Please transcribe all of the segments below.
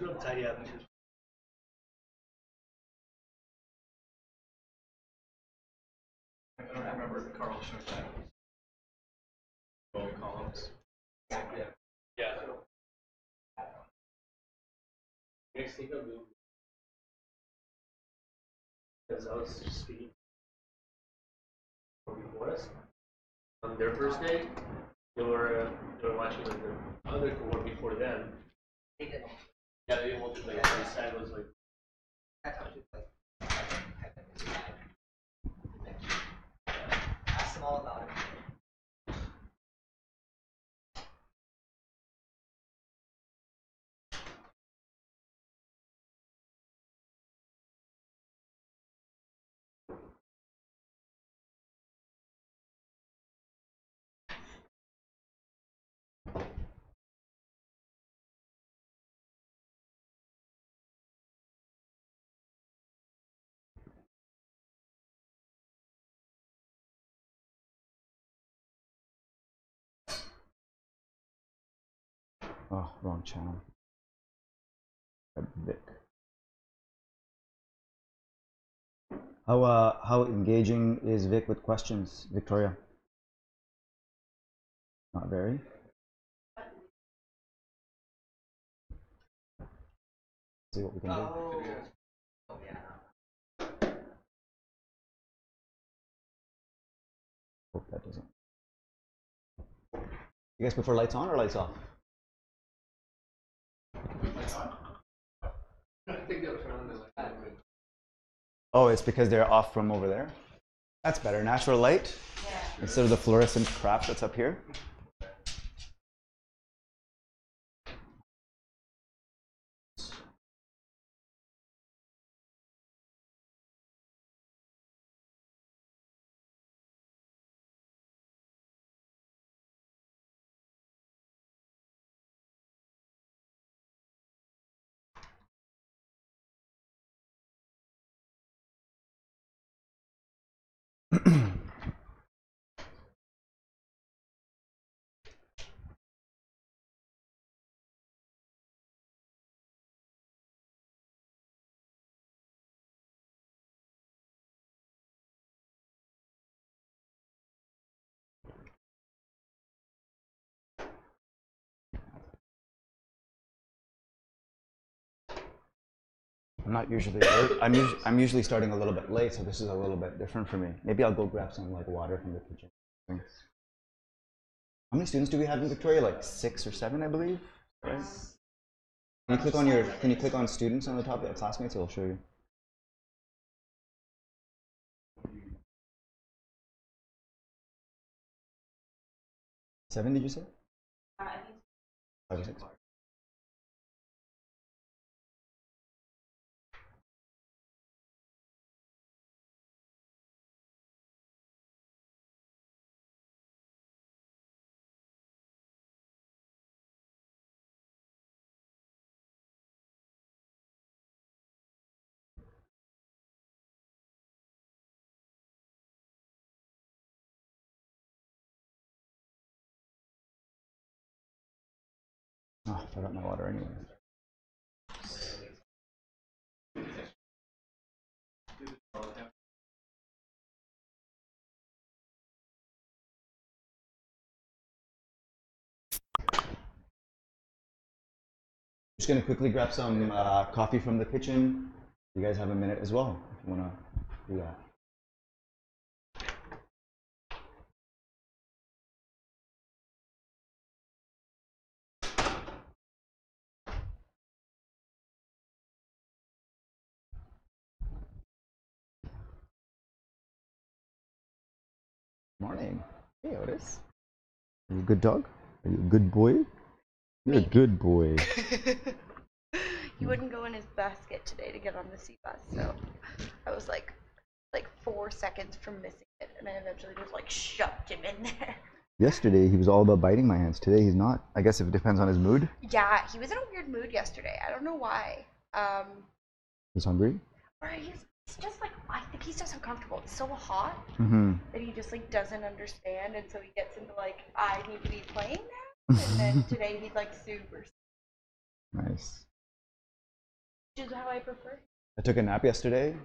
not tidy up. I don't remember Carl showed that. Both columns. Yeah. Next thing I'll do, because I was speaking before us on their first day, they were watching like the other cohort before them. They did. Yeah, they didn't want to like the side was like. Ask them all about it. Oh, wrong channel. Vic. How engaging is Vic with questions, Victoria? Not very. See what we can do. Oh yeah. Hope that doesn't. You guys prefer lights on or lights off? Lights on? I think they'll turn on the light. Oh, it's because they're off from over there? That's better. Natural light instead of the fluorescent crap that's up here. I'm not usually late. I'm usually starting a little bit late, so this is a little bit different for me. Maybe I'll go grab some like water from the kitchen. Thanks. How many students do we have in Victoria? Like 6 or 7, I believe. Right? Can you click on students on the top of classmates? It'll show you. 7, did you say? I think 5 or 6. Oh, I forgot my water anyway. Just gonna quickly grab some coffee from the kitchen. You guys have a minute as well if you wanna do that. Morning. Hey, Otis. Are you a good dog? Are you a good boy? You're a good boy. He wouldn't go in his basket today to get on the C bus, so I was like 4 seconds from missing it, and I eventually just like shoved him in there. Yesterday he was all about biting my hands. Today he's not. I guess it depends on his mood. Yeah, he was in a weird mood yesterday. I don't know why. He's hungry? Or he's just like, I think he's just uncomfortable. It's so hot that he just like doesn't understand, and so he gets into like, I need to be playing now. And then today he's like super. Nice. Which is how I prefer. I took a nap yesterday.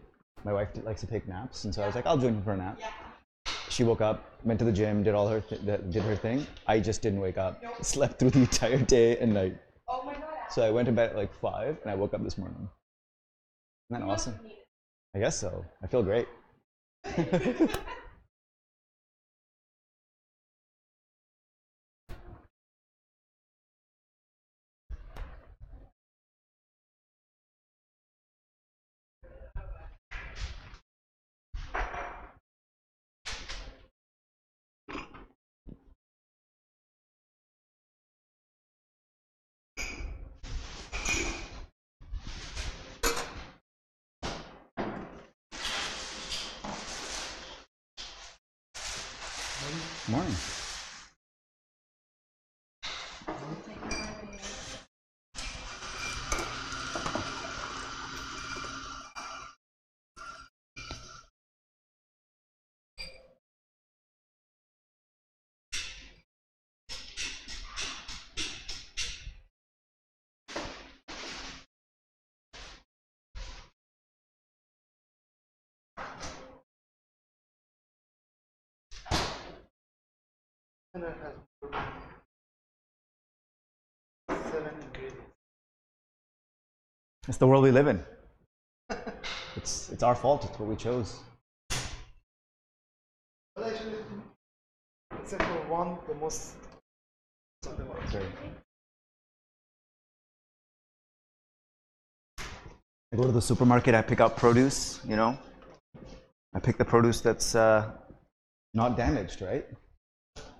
My wife likes to take naps, and so I was like, I'll join her for a nap. Yeah. She woke up, went to the gym, did all her did her thing. I just didn't wake up. Slept through the entire day and night. Oh my god. So I went to bed at like 5, and I woke up this morning. Isn't that awesome? I guess so. I feel great. Morning. Dinner has 7 ingredients. It's the world we live in. It's our fault. It's what we chose. Well, actually, except for one, the most of the world. Sorry. I go to the supermarket. I pick out produce. You know, I pick the produce that's not damaged. Right?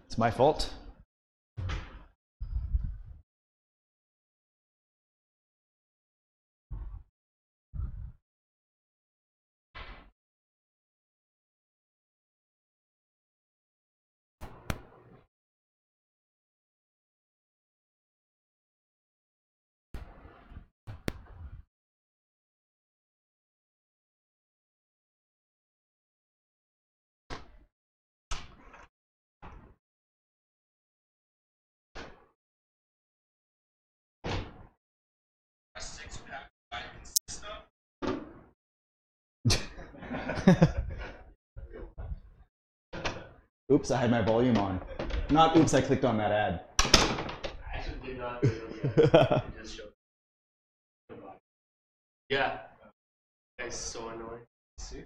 It's my fault. Oops, I had my volume on. Not oops, I clicked on that ad. I actually did not really it just showed. Yeah. That's so annoying. See?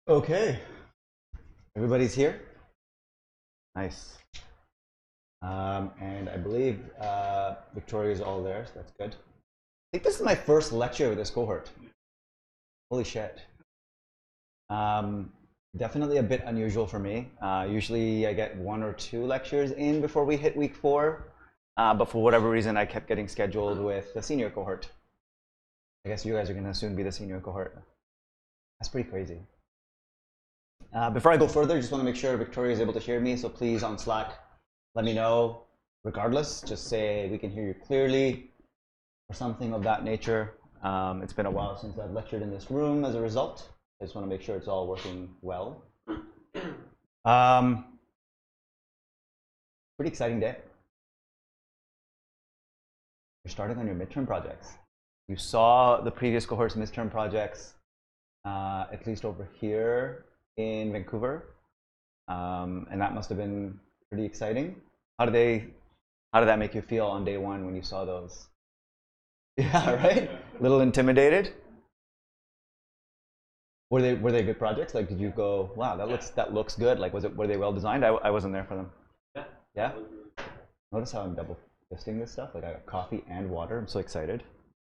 Okay. Everybody's here? Nice. And I believe Victoria's all there, so that's good. I think this is my first lecture with this cohort. Holy shit. Definitely a bit unusual for me. Usually I get 1 or 2 lectures in before we hit week 4. But for whatever reason, I kept getting scheduled with the senior cohort. I guess you guys are going to soon be the senior cohort. That's pretty crazy. Before I go further, just want to make sure Victoria is able to hear me. So please, on Slack, let me know. Regardless, just say we can hear you clearly or something of that nature. It's been a while since I've lectured in this room as a result. I just want to make sure it's all working well. Pretty exciting day. You're starting on your midterm projects. You saw the previous cohort's midterm projects, at least over here in Vancouver, and that must have been pretty exciting. How did that make you feel on day 1 when you saw those? Yeah, right? A little intimidated. Were they good projects? Like, did you go, wow, that looks good? Like, were they well designed? I wasn't there for them. Yeah. Yeah. Notice how I'm double fisting this stuff. Like, I got coffee and water. I'm so excited.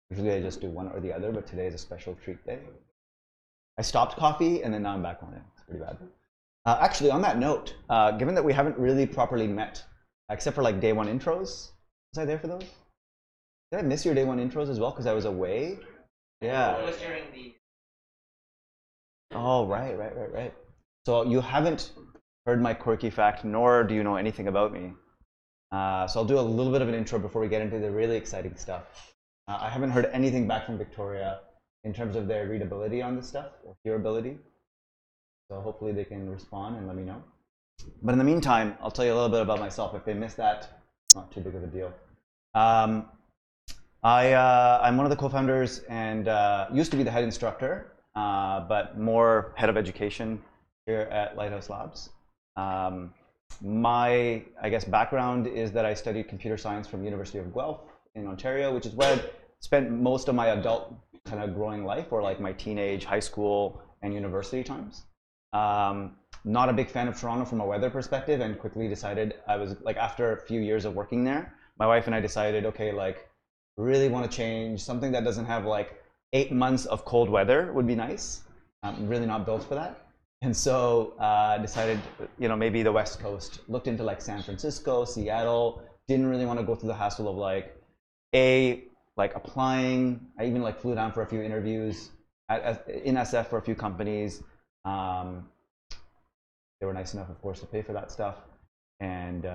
Usually I just do one or the other, but today is a special treat day. I stopped coffee and then now I'm back on it. It's pretty bad. Actually, on that note, given that we haven't really properly met, except for like day 1 intros, was I there for those? Did I miss your day 1 intros as well because I was away? Yeah. It was during the. Oh, right. So you haven't heard my quirky fact, nor do you know anything about me. So I'll do a little bit of an intro before we get into the really exciting stuff. I haven't heard anything back from Victoria in terms of their readability on this stuff or hearability. So hopefully they can respond and let me know. But in the meantime, I'll tell you a little bit about myself. If they missed that, it's not too big of a deal. I'm one of the co-founders and used to be the head instructor, but more head of education here at Lighthouse Labs. My, I guess, background is that I studied computer science from University of Guelph in Ontario, which is where I spent most of my adult kind of growing life, or like my teenage, high school, and university times. Not a big fan of Toronto from a weather perspective, and quickly decided I was like, after a few years of working there, my wife and I decided, okay, like, really want to change something that doesn't have like 8 months of cold weather would be nice. I'm really not built for that. And so decided, you know, maybe the West Coast. Looked into like San Francisco, Seattle. Didn't really want to go through the hassle of like applying. I even like flew down for a few interviews in SF for a few companies. They were nice enough, of course, to pay for that stuff, and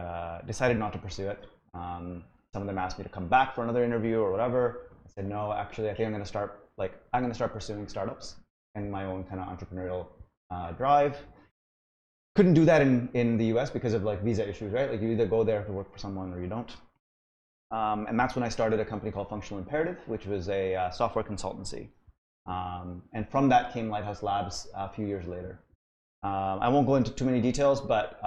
decided not to pursue it. Some of them asked me to come back for another interview or whatever. I said no. Actually, I think I'm going to start pursuing startups and my own kind of entrepreneurial drive. Couldn't do that in the US because of like visa issues, right? Like you either go there to work for someone or you don't. And that's when I started a company called Functional Imperative, which was a software consultancy. And from that came Lighthouse Labs a few years later. I won't go into too many details, but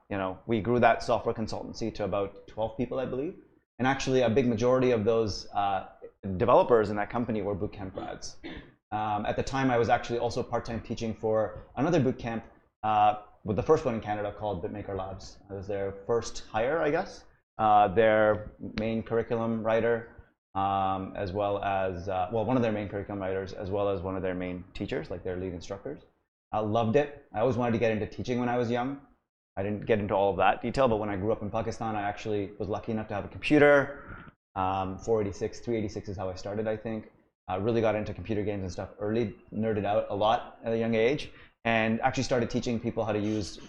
you know, we grew that software consultancy to about 12 people, I believe. And actually, a big majority of those developers in that company were bootcamp grads. At the time, I was actually also part-time teaching for another bootcamp, with the first one in Canada called BitMaker Labs. I was their first hire, I guess, their main curriculum writer, as well as, well, one of their main curriculum writers, as well as one of their main teachers, like their lead instructors. I loved it. I always wanted to get into teaching when I was young. I didn't get into all of that detail, but when I grew up in Pakistan, I actually was lucky enough to have a computer. 486, 386 is how I started, I think. Really got into computer games and stuff early, nerded out a lot at a young age, and actually started teaching people how to use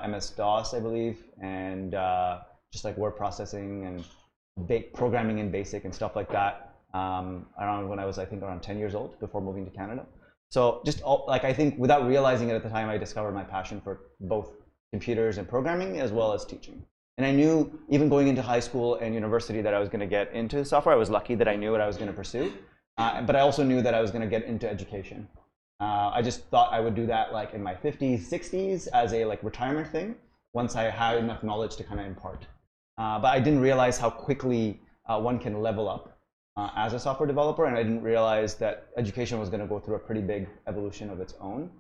MS-DOS, I believe, and just like word processing and programming in BASIC and stuff like that around when I was, I think, around 10 years old before moving to Canada. So just like, I think without realizing it at the time, I discovered my passion for both computers and programming as well as teaching. And I knew even going into high school and university that I was going to get into software. I was lucky that I knew what I was going to pursue. But I also knew that I was going to get into education. I just thought I would do that like in my 50s, 60s as a like retirement thing once I had enough knowledge to kind of impart. But I didn't realize how quickly one can level up as a software developer, and I didn't realize that education was going to go through a pretty big evolution of its own.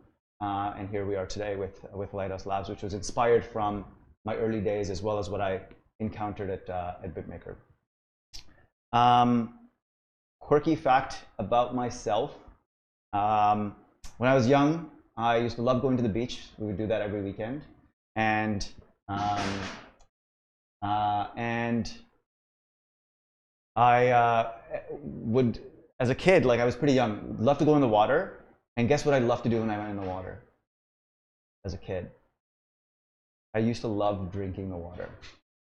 And here we are today with Lighthouse Labs, which was inspired from my early days as well as what I encountered at BitMaker. Quirky fact about myself. When I was young, I used to love going to the beach. We would do that every weekend. And I would, as a kid, like I was pretty young, love to go in the water. And guess what I'd love to do when I went in the water as a kid? I used to love drinking the water.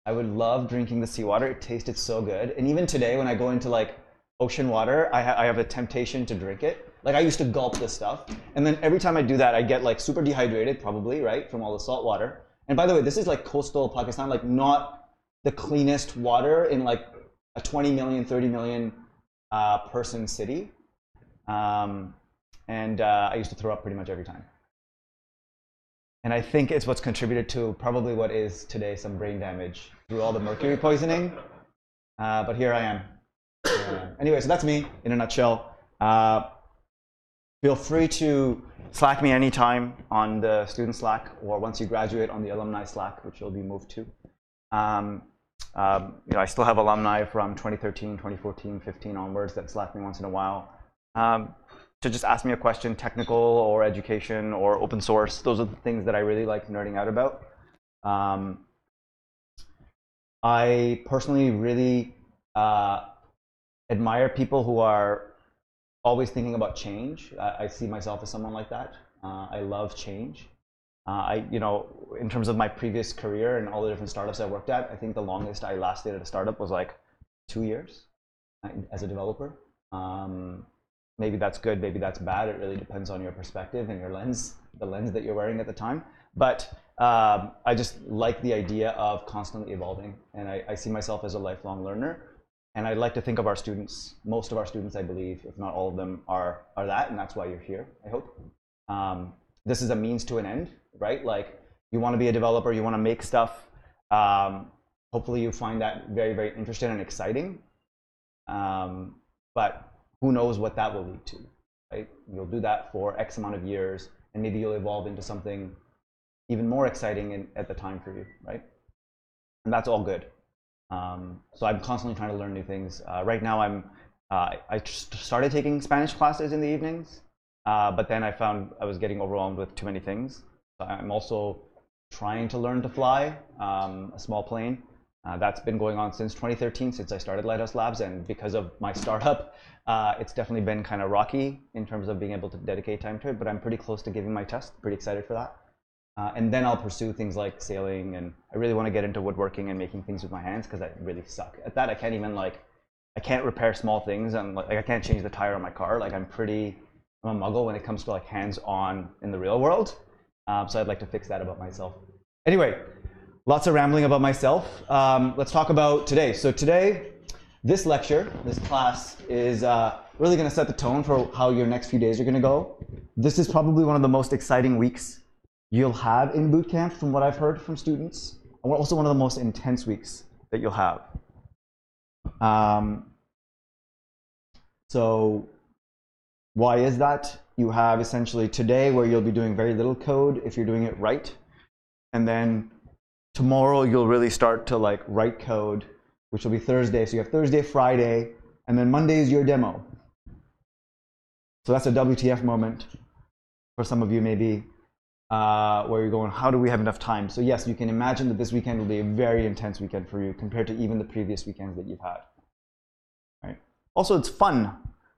I would love drinking the seawater. It tasted so good. And even today, when I go into like ocean water, I have a temptation to drink it. Like I used to gulp this stuff. And then every time I do that, I get like super dehydrated, probably, right? From all the salt water. And by the way, this is like coastal Pakistan, like not the cleanest water in like a 20 million, 30 million person city. I used to throw up pretty much every time. And I think it's what's contributed to probably what is today some brain damage through all the mercury poisoning. But here I am. Anyway, so that's me in a nutshell. Feel free to Slack me anytime on the student Slack, or once you graduate on the alumni Slack, which you'll be moved to. You know, I still have alumni from 2013, 2014, 15 onwards that Slack me once in a while. To just ask me a question, technical or education or open source. Those are the things that I really like nerding out about. I personally really admire people who are always thinking about change. I see myself as someone like that. I love change. In terms of my previous career and all the different startups I worked at, I think the longest I lasted at a startup was like 2 years as a developer. Maybe that's good, maybe that's bad. It really depends on your perspective and your lens, the lens that you're wearing at the time. But I just like the idea of constantly evolving, and I see myself as a lifelong learner. And I like to think of our students, most of our students, I believe, if not all of them, are that, and that's why you're here, I hope. This is a means to an end, right? Like, you want to be a developer, you want to make stuff. Hopefully you find that very, very interesting and exciting. But who knows what that will lead to, right? You'll do that for X amount of years, and maybe you'll evolve into something even more exciting at the time for you, right? And that's all good. So I'm constantly trying to learn new things. Right now I started taking Spanish classes in the evenings, but then I found I was getting overwhelmed with too many things. I'm also trying to learn to fly a small plane. That's been going on since 2013, since I started Lighthouse Labs, and because of my startup, it's definitely been kind of rocky in terms of being able to dedicate time to it, but I'm pretty close to giving my test, pretty excited for that. And then I'll pursue things like sailing, and I really want to get into woodworking and making things with my hands, because I really suck at that. I can't even I can't repair small things, and I can't change the tire on my car. I'm a muggle when it comes to hands-on in the real world. So I'd like to fix that about myself. Anyway, lots of rambling about myself. Let's talk about today. So today, this lecture, this class, is really going to set the tone for how your next few days are going to go. This is probably one of the most exciting weeks you'll have in boot camp, from what I've heard from students, and also one of the most intense weeks that you'll have. So why is that? You have essentially today where you'll be doing very little code if you're doing it right, and then tomorrow you'll really start to write code, which will be Thursday. So you have Thursday, Friday, and then Monday is your demo. So that's a WTF moment for some of you maybe, where you're going, how do we have enough time? So yes, you can imagine that this weekend will be a very intense weekend for you compared to even the previous weekends that you've had. Right? Also, it's fun.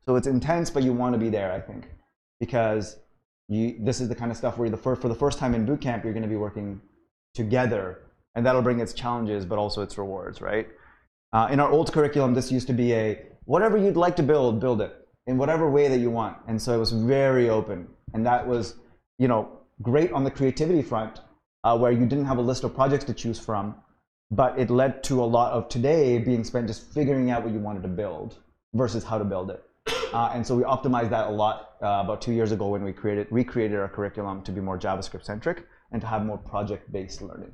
So it's intense, but you want to be there, I think, because this is the kind of stuff where for the first time in boot camp, you're going to be working together, and that'll bring its challenges, but also its rewards, right? In our old curriculum, this used to be whatever you'd like to build, build it in whatever way that you want. And so it was very open, and that was, great on the creativity front, where you didn't have a list of projects to choose from, but it led to a lot of today being spent just figuring out what you wanted to build versus how to build it. And so we optimized that a lot about 2 years ago when we recreated our curriculum to be more JavaScript centric and to have more project-based learning.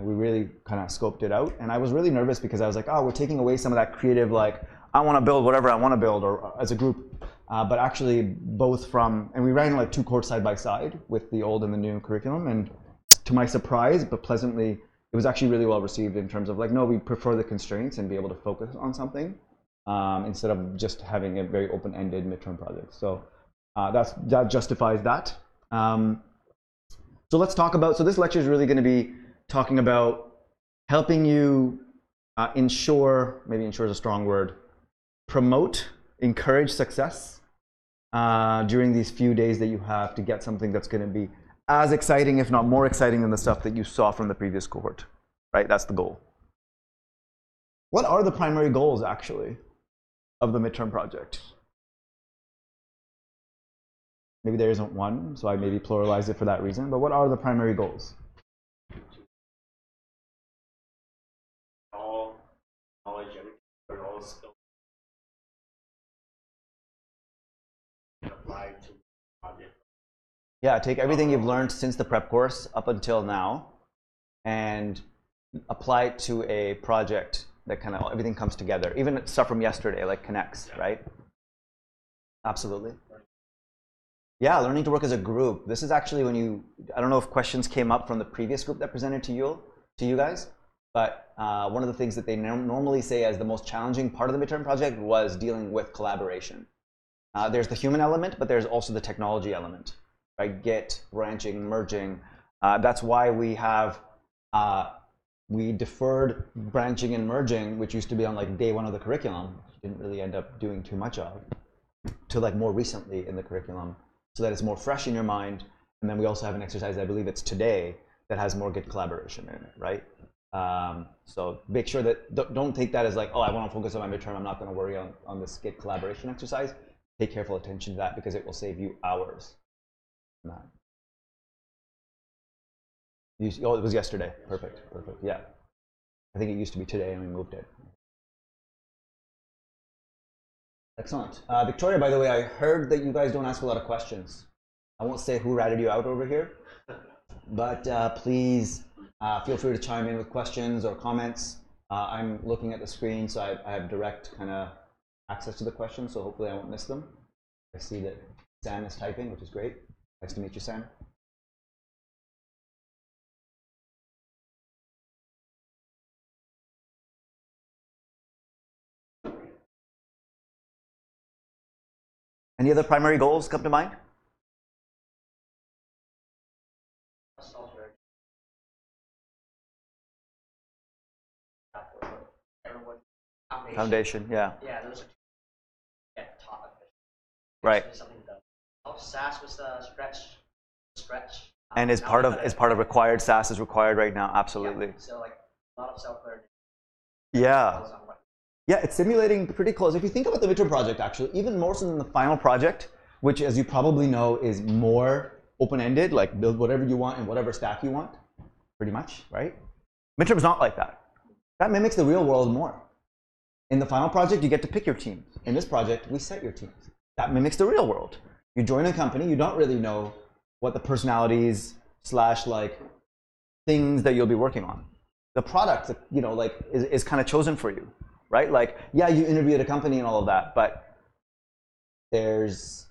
We really kind of scoped it out, and I was really nervous because I was like, oh, we're taking away some of that creative, I want to build whatever I want to build, or as a group. But actually, and we ran 2 courses side by side with the old and the new curriculum, and to my surprise, but pleasantly, it was actually really well received in terms of no, we prefer the constraints and be able to focus on something instead of just having a very open-ended midterm project. So that justifies that. So let's talk about, so this lecture is really going to be talking about helping you ensure, maybe ensure is a strong word, promote, encourage success during these few days that you have to get something that's going to be as exciting, if not more exciting, than the stuff that you saw from the previous cohort, right? That's the goal. What are the primary goals, actually, of the midterm project? Maybe there isn't one, so I maybe pluralize it for that reason, but what are the primary goals? All knowledge, everything, all skills apply to project. Yeah, take everything you've learned since the prep course up until now and apply it to a project that kind of everything comes together. Even stuff from yesterday, like connects, right? Absolutely. Yeah, learning to work as a group. This is actually when I don't know if questions came up from the previous group that presented to you guys, but one of the things that they normally say as the most challenging part of the midterm project was dealing with collaboration. There's the human element, but there's also the technology element, right? Git, branching, merging. That's why we deferred branching and merging, which used to be on day 1 of the curriculum, which didn't really end up doing too much of, to more recently in the curriculum, so that it's more fresh in your mind. And then we also have an exercise, I believe it's today, that has more Git collaboration in it, right? So make sure that, don't take that as like, oh, I want to focus on my midterm, I'm not going to worry on this Git collaboration exercise. Pay careful attention to that because it will save you hours. Oh, it was yesterday. Perfect, perfect, yeah. I think it used to be today and we moved it. Excellent. Victoria, by the way, I heard that you guys don't ask a lot of questions. I won't say who ratted you out over here, but please feel free to chime in with questions or comments. I'm looking at the screen, so I have direct kind of access to the questions, so hopefully I won't miss them. I see that Sam is typing, which is great. Nice to meet you, Sam. Any other primary goals come to mind? Foundation, yeah. Yeah, those are get taught of it. Right. Something that SAS was stretch. And is part of required. SAS is required right now, absolutely. Yeah, so like a lot of self-learning. Yeah. Yeah, it's simulating pretty close. If you think about the midterm project, actually, even more so than the final project, which, as you probably know, is more open-ended, like build whatever you want in whatever stack you want, pretty much, right? Midterm's not like that. That mimics the real world more. In the final project, you get to pick your teams. In this project, we set your teams. That mimics the real world. You join a company, you don't really know what the personalities / like things that you'll be working on. The product, you know, like is kind of chosen for you, right? Like, yeah, you interview at a company and all of that, but there's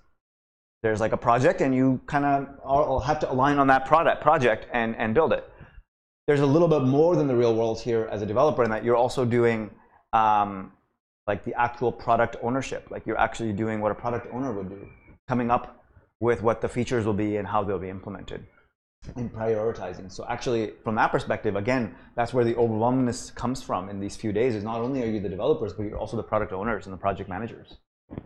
like a project, and you kind of have to align on that project and build it. There's a little bit more than the real world here as a developer in that you're also doing like the actual product ownership. Like you're actually doing what a product owner would do, coming up with what the features will be and how they'll be implemented, and prioritizing. So actually, from that perspective, again, that's where the overwhelmness comes from in these few days. Is not only are you the developers, but you're also the product owners and the project managers.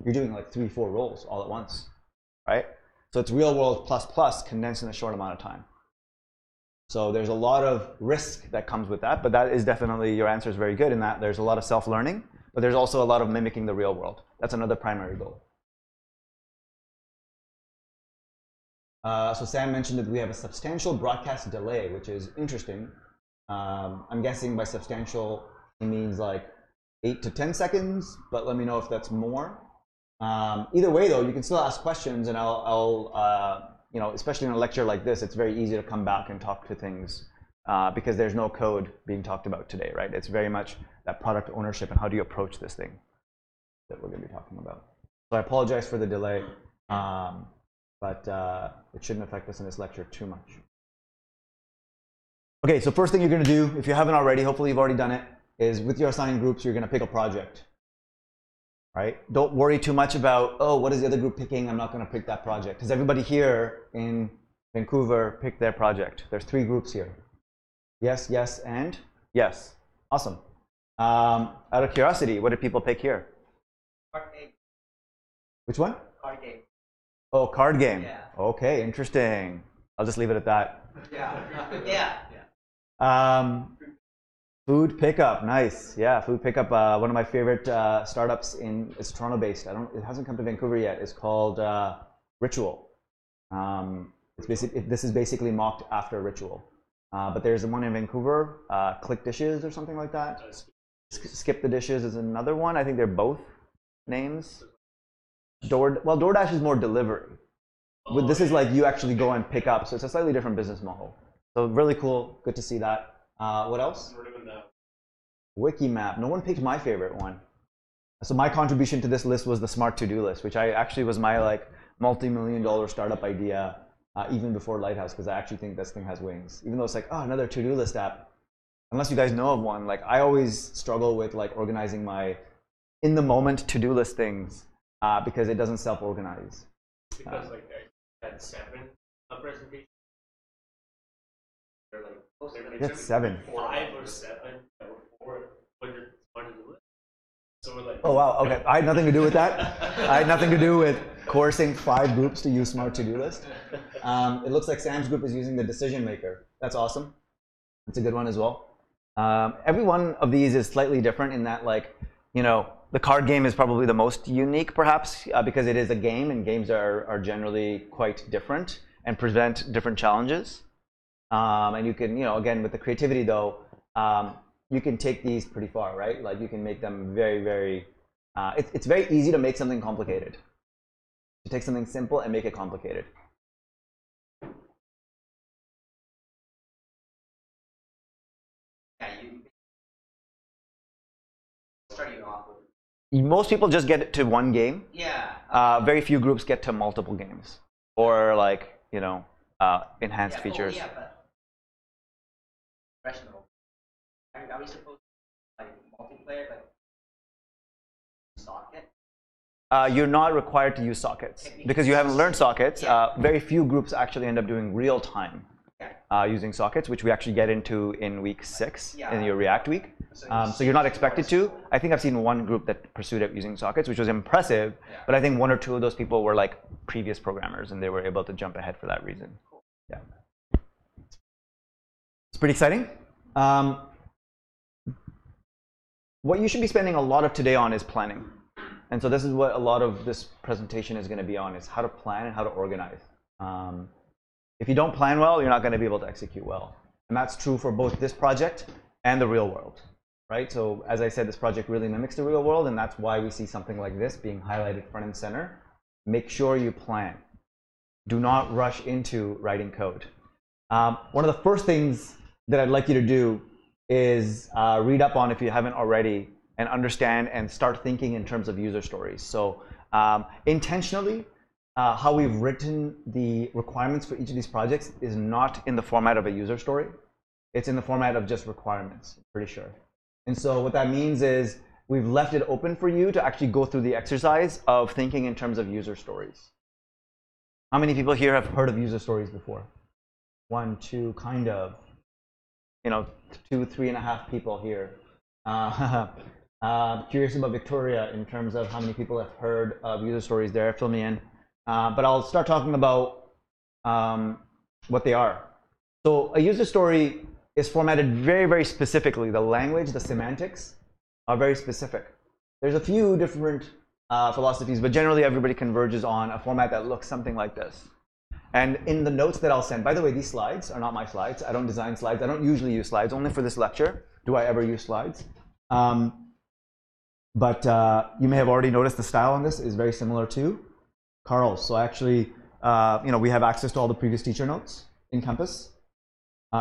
You're doing like 3-4 roles all at once, right? So it's real world plus condensed in a short amount of time. So there's a lot of risk that comes with that, but that is definitely, your answer is very good in that there's a lot of self-learning, but there's also a lot of mimicking the real world. That's another primary goal. So Sam mentioned that we have a substantial broadcast delay, which is interesting. I'm guessing by substantial, he means like 8 to 10 seconds, but let me know if that's more. Either way, though, you can still ask questions, and I'll you know, especially in a lecture like this, it's very easy to come back and talk to things because there's no code being talked about today, right? It's very much that product ownership and how do you approach this thing that we're going to be talking about. So I apologize for the delay, but it shouldn't affect us in this lecture too much. Okay, so first thing you're going to do, if you haven't already, hopefully you've already done it, is with your assigned groups, you're going to pick a project. Right? Don't worry too much about, oh, what is the other group picking? I'm not going to pick that project. Because everybody here in Vancouver picked their project. There's 3 groups here. Yes, yes, and yes. Awesome. Out of curiosity, what did people pick here? Card game. Which one? Card game. Oh, card game. Yeah. Okay, interesting. I'll just leave it at that. Yeah. Yeah. Food pickup, nice. Yeah, food pickup. One of my favorite startups it's Toronto-based. It hasn't come to Vancouver yet. It's called Ritual. This is basically mocked after Ritual. But there's one in Vancouver, Click Dishes or something like that. Skip the Dishes is another one. I think they're both names. DoorDash is more delivery. But this is like you actually go and pick up, so it's a slightly different business model. So really cool. Good to see that. What else? Wikimap. No one picked my favorite one. So my contribution to this list was the Smart To-Do list, which I actually was my like multi-million-dollar startup idea even before Lighthouse, because I actually think this thing has wings. Even though it's like, oh, another to-do list app. Unless you guys know of one, like I always struggle with like organizing my in-the-moment to-do list things because it doesn't self-organize. Because like I had 7 presentations. They're like, That's 7. 5 or 7 that were 4 when you're to do it. So we're like, oh wow, okay. I had nothing to do with that. I had nothing to do with coercing 5 groups to use Smart To-Do List. It looks like Sam's group is using the decision maker. That's awesome. That's a good one as well. Every one of these is slightly different in that, like, you know, the card game is probably the most unique, perhaps, because it is a game, and games are generally quite different and present different challenges. And you can, you know, again, with the creativity though, you can take these pretty far, right? Like you can make them very, very, it's very easy to make something complicated. To take something simple and make it complicated. Yeah, you starting off with. Most people just get to one game. Yeah. Very few groups get to multiple games or, like, you know, enhanced features. Oh, yeah, but professional. Are we supposed to like multiplayer, like socket? You're not required to use sockets because you haven't learned sockets. Yeah. Very few groups actually end up doing real time using sockets, which we actually get into in week 6 in your React week. So you're not expected to. I think I've seen one group that pursued it using sockets, which was impressive. But I think 1 or 2 of those people were like previous programmers, and they were able to jump ahead for that reason. Yeah, it's pretty exciting. What you should be spending a lot of today on is planning. And so this is what a lot of this presentation is going to be on, is how to plan and how to organize. If you don't plan well, you're not going to be able to execute well. And that's true for both this project and the real world, right? So as I said, this project really mimics the real world, and that's why we see something like this being highlighted front and center. Make sure you plan. Do not rush into writing code. One of the first things that I'd like you to do is read up on, if you haven't already, and understand and start thinking in terms of user stories. So intentionally, how we've written the requirements for each of these projects is not in the format of a user story. It's in the format of just requirements, I'm pretty sure. And so what that means is we've left it open for you to actually go through the exercise of thinking in terms of user stories. How many people here have heard of user stories before? 1, 2, kind of. You know, 2, 3.5 people here. Curious about Victoria in terms of how many people have heard of user stories there. Fill me in. But I'll start talking about what they are. So a user story is formatted very, very specifically. The language, the semantics are very specific. There's a few different philosophies, but generally everybody converges on a format that looks something like this. And in the notes that I'll send, by the way, these slides are not my slides. I don't design slides. I don't usually use slides. Only for this lecture do I ever use slides. But you may have already noticed the style on this is very similar to Carl's. So actually, you know, we have access to all the previous teacher notes in Compass.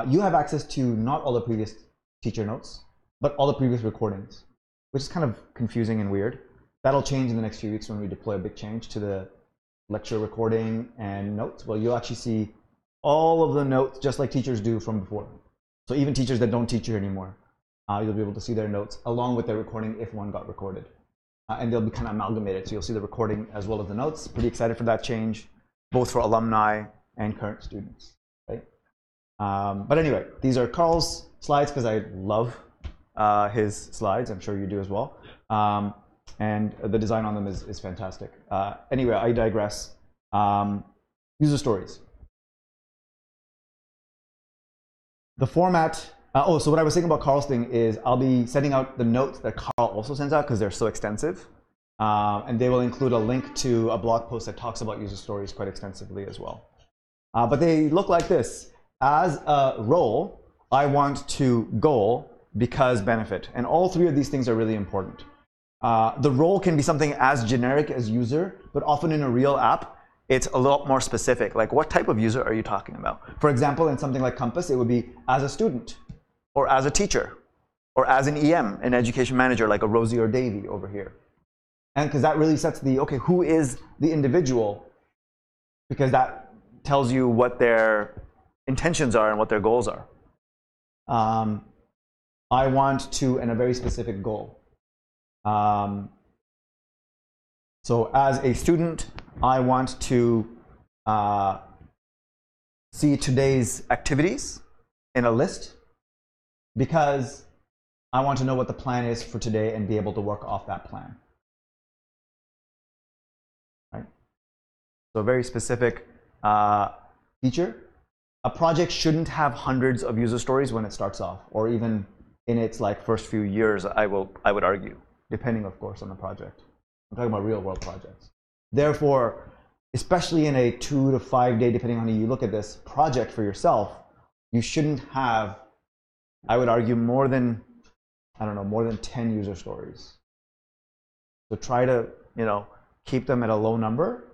You have access to not all the previous teacher notes, but all the previous recordings, which is kind of confusing and weird. That'll change in the next few weeks when we deploy a big change to the lecture recording and notes. Well, you'll actually see all of the notes just like teachers do from before. So even teachers that don't teach here anymore, you'll be able to see their notes along with their recording if one got recorded. And they'll be kind of amalgamated. So you'll see the recording as well as the notes. Pretty excited for that change, both for alumni and current students, right? But anyway, these are Carl's slides because I love his slides. I'm sure you do as well. And the design on them is fantastic. Anyway, I digress. User stories. The format, so what I was saying about Carl's thing is I'll be sending out the notes that Carl also sends out because they're so extensive. And they will include a link to a blog post that talks about user stories quite extensively as well. But they look like this. As a role, I want to goal, because, benefit. And all 3 of these things are really important. The role can be something as generic as user, but often in a real app, it's a lot more specific. Like, what type of user are you talking about? For example, in something like Compass, it would be as a student, or as a teacher, or as an EM, an education manager, like a Rosie or Davy over here. And because that really sets the, okay, who is the individual? Because that tells you what their intentions are and what their goals are. I want to, and a very specific goal. So as a student, I want to see today's activities in a list because I want to know what the plan is for today and be able to work off that plan. Right? So a very specific feature. A project shouldn't have hundreds of user stories when it starts off, or even in its like first few years, I would argue, depending of course on the project. I'm talking about real world projects. Therefore, especially in a 2 to 5 day, depending on how you look at this, project for yourself, you shouldn't have, I would argue, more than, I don't know, more than 10 user stories. So try to, you know, keep them at a low number.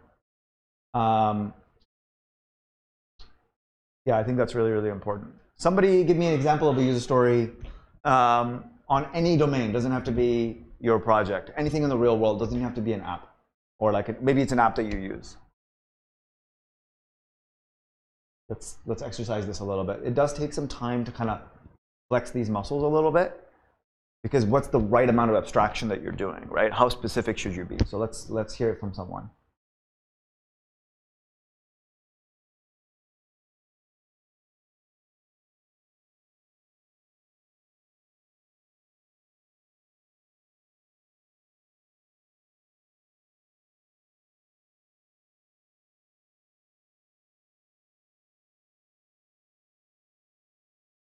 Yeah, I think that's really, really important. Somebody give me an example of a user story on any domain. Doesn't have to be your project. Anything in the real world. Doesn't have to be an app. Or like maybe it's an app that you use. Let's exercise this a little bit. It does take some time to kind of flex these muscles a little bit, because what's the right amount of abstraction that you're doing, right? How specific should you be? So let's hear it from someone.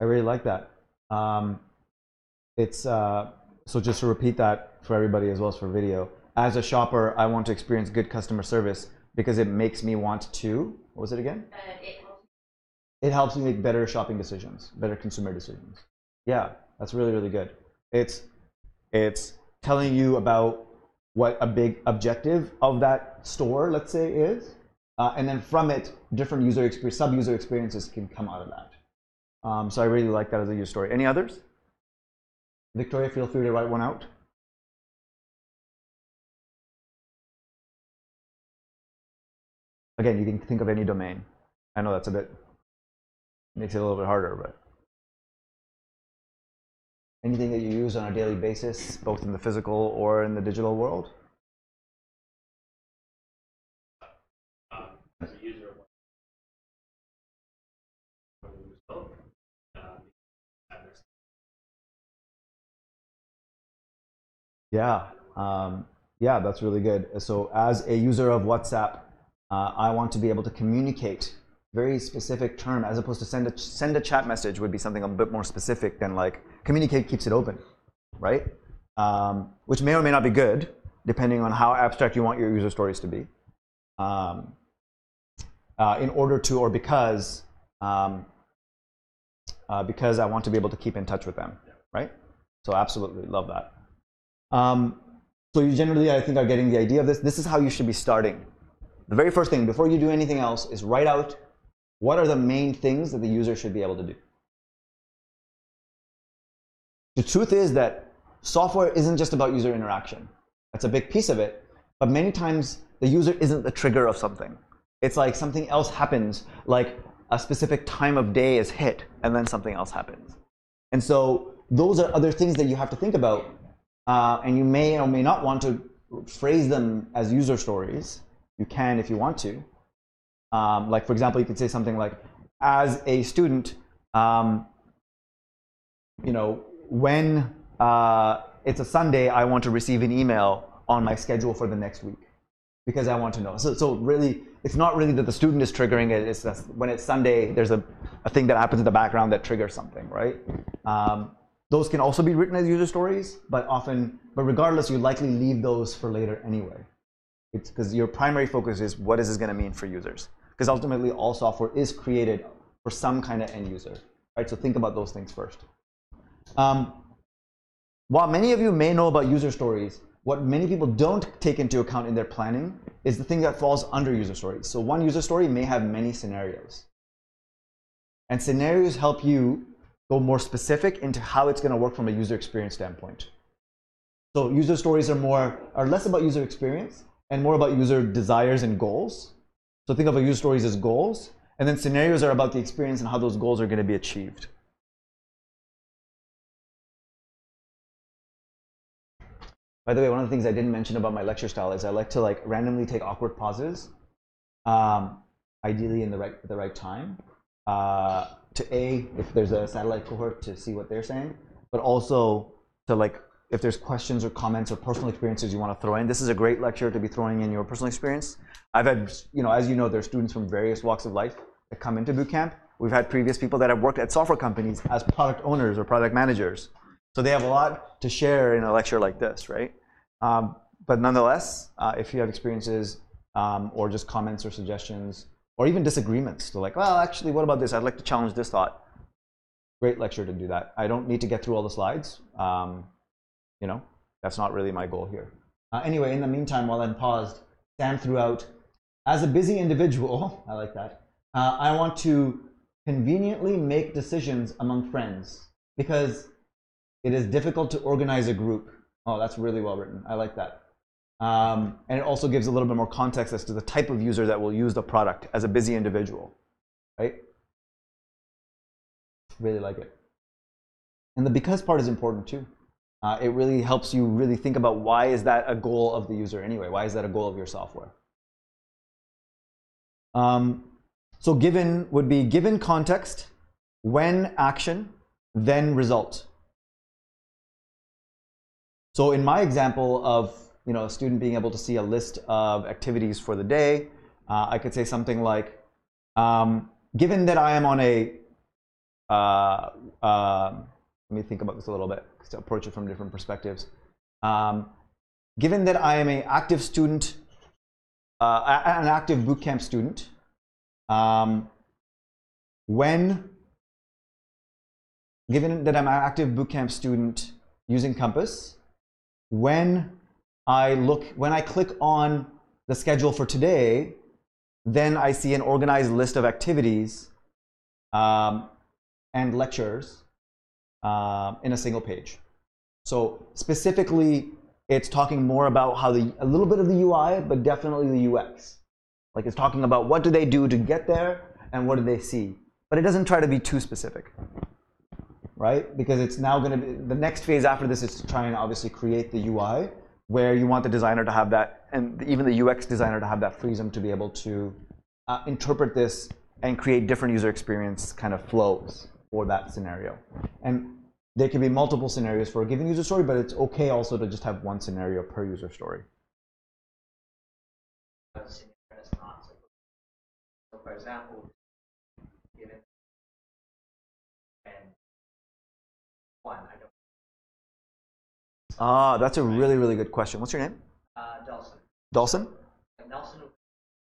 I really like that. So just to repeat that for everybody as well as for video. As a shopper, I want to experience good customer service because it makes me want to, what was it again? It helps me make better shopping decisions, better consumer decisions. Yeah, that's really, really good. It's telling you about what a big objective of that store, let's say, is. And then from it, different user experience, sub-user experiences can come out of that. So I really like that as a user story. Any others? Victoria, feel free to write one out. Again, you can think of any domain. I know that's a bit, makes it a little bit harder, but anything that you use on a daily basis, both in the physical or in the digital world? As a user of Yeah, that's really good. So as a user of WhatsApp, I want to be able to communicate very specific term, as opposed to send a chat message would be something a bit more specific than like communicate keeps it open, right? Which may or may not be good, depending on how abstract you want your user stories to be. In order to, or because I want to be able to keep in touch with them, right? So absolutely love that. So you generally, I think, are getting the idea of this. This is how you should be starting. The very first thing, before you do anything else, is write out what are the main things that the user should be able to do. The truth is that software isn't just about user interaction. That's a big piece of it, but many times the user isn't the trigger of something. It's like something else happens, like a specific time of day is hit, and then something else happens. And so those are other things that you have to think about, and you may or may not want to phrase them as user stories. You can if you want to. Like, for example, you could say something like, as a student, you know, when it's a Sunday, I want to receive an email on my schedule for the next week, because I want to know. So really, it's not really that the student is triggering it. It's just when it's Sunday, there's a thing that happens in the background that triggers something, right? Those can also be written as user stories, but regardless, you likely leave those for later anyway. It's because your primary focus is what is this going to mean for users? Because ultimately, all software is created for some kind of end user, right? So think about those things first. While many of you may know about user stories, what many people don't take into account in their planning is the thing that falls under user stories. So one user story may have many scenarios. And scenarios help you go more specific into how it's going to work from a user experience standpoint. So user stories are less about user experience and more about user desires and goals. So think of user stories as goals, and then scenarios are about the experience and how those goals are going to be achieved. By the way, one of the things I didn't mention about my lecture style is I like to randomly take awkward pauses, ideally in the right time, if there's a satellite cohort, to see what they're saying, but also to if there's questions or comments or personal experiences you want to throw in. This is a great lecture to be throwing in your personal experience. I've had, you know, as you know, there's students from various walks of life that come into bootcamp. We've had previous people that have worked at software companies as product owners or product managers. So they have a lot to share in a lecture like this, right? But nonetheless, if you have experiences or just comments or suggestions or even disagreements, to like, well, actually, what about this? I'd like to challenge this thought. Great lecture to do that. I don't need to get through all the slides. You know, that's not really my goal here. Anyway, in the meantime, while I'm paused, Sam threw out, as a busy individual, I like that, I want to conveniently make decisions among friends because it is difficult to organize a group. Oh, that's really well written. I like that. And it also gives a little bit more context as to the type of user that will use the product as a busy individual, right? Really like it. And the because part is important too. It really helps you really think about why is that a goal of the user anyway? Why is that a goal of your software? So given would be given context, when action, then result. So in my example of, you know, a student being able to see a list of activities for the day, I could say something like, given that I am on a let me think about this a little bit to approach it from different perspectives. Given that I am an active student, an active bootcamp student, given that I'm an active bootcamp student using Compass, when I click on the schedule for today, then I see an organized list of activities and lectures in a single page. So specifically, it's talking more about how a little bit of the UI, but definitely the UX. Like it's talking about what do they do to get there and what do they see. But it doesn't try to be too specific, right? Because it's now going to be, the next phase after this is to try and obviously create the UI where you want the designer to have that, and even the UX designer to have that freedom to be able to interpret this and create different user experience kind of flows for that scenario. And there can be multiple scenarios for a given user story, but it's okay also to just have one scenario per user story. So for example, given and one, I don't. Ah, that's a really, really good question. What's your name? Delson. Dawson? Nelson.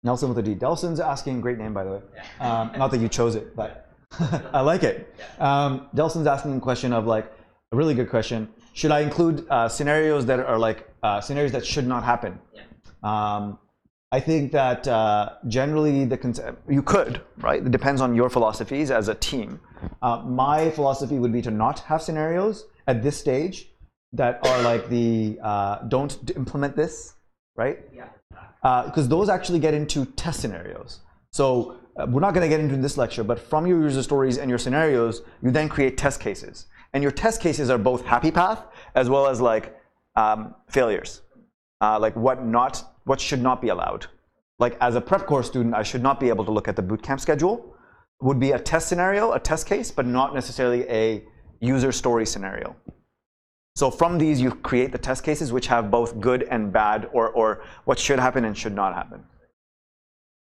Nelson with a D. Delson's asking, great name by the way. Yeah. Not that you chose it, but I like it. Delson's asking a question of like, a really good question. Should I include scenarios that are like, scenarios that should not happen? Yeah. I think that generally you could, right? It depends on your philosophies as a team. My philosophy would be to not have scenarios at this stage that are like the don't implement this, right? Yeah. Because those actually get into test scenarios. So we're not going to get into this lecture, but from your user stories and your scenarios, you then create test cases. And your test cases are both happy path as well as like failures, like what should not be allowed. Like as a prep course student, I should not be able to look at the bootcamp schedule. Would be a test scenario, a test case, but not necessarily a user story scenario. So from these, you create the test cases which have both good and bad, or what should happen and should not happen.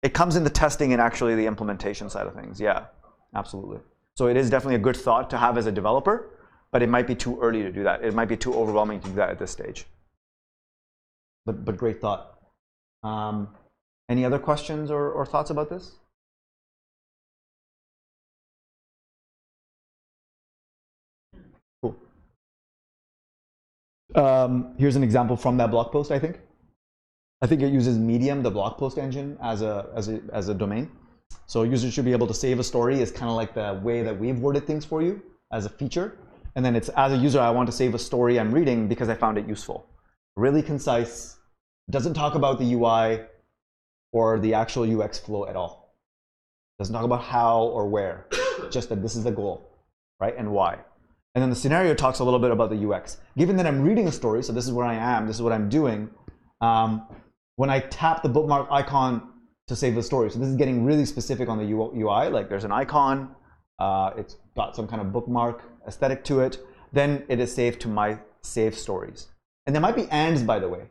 It comes in the testing and actually the implementation side of things. Yeah, absolutely. So it is definitely a good thought to have as a developer, but it might be too early to do that. It might be too overwhelming to do that at this stage. But great thought. Any other questions or thoughts about this? Cool. Here's an example from that blog post, I think. I think it uses Medium, the blog post engine, as a domain. So users should be able to save a story is kind of like the way that we've worded things for you as a feature. And then it's, as a user, I want to save a story I'm reading because I found it useful. Really concise, doesn't talk about the UI or the actual UX flow at all. Doesn't talk about how or where, just that this is the goal, right, and why. And then the scenario talks a little bit about the UX. Given that I'm reading a story, so this is where I am, this is what I'm doing, when I tap the bookmark icon to save the story, so this is getting really specific on the UI, like there's an icon, it's got some kind of bookmark aesthetic to it, then it is saved to my save stories. And there might be ands, by the way.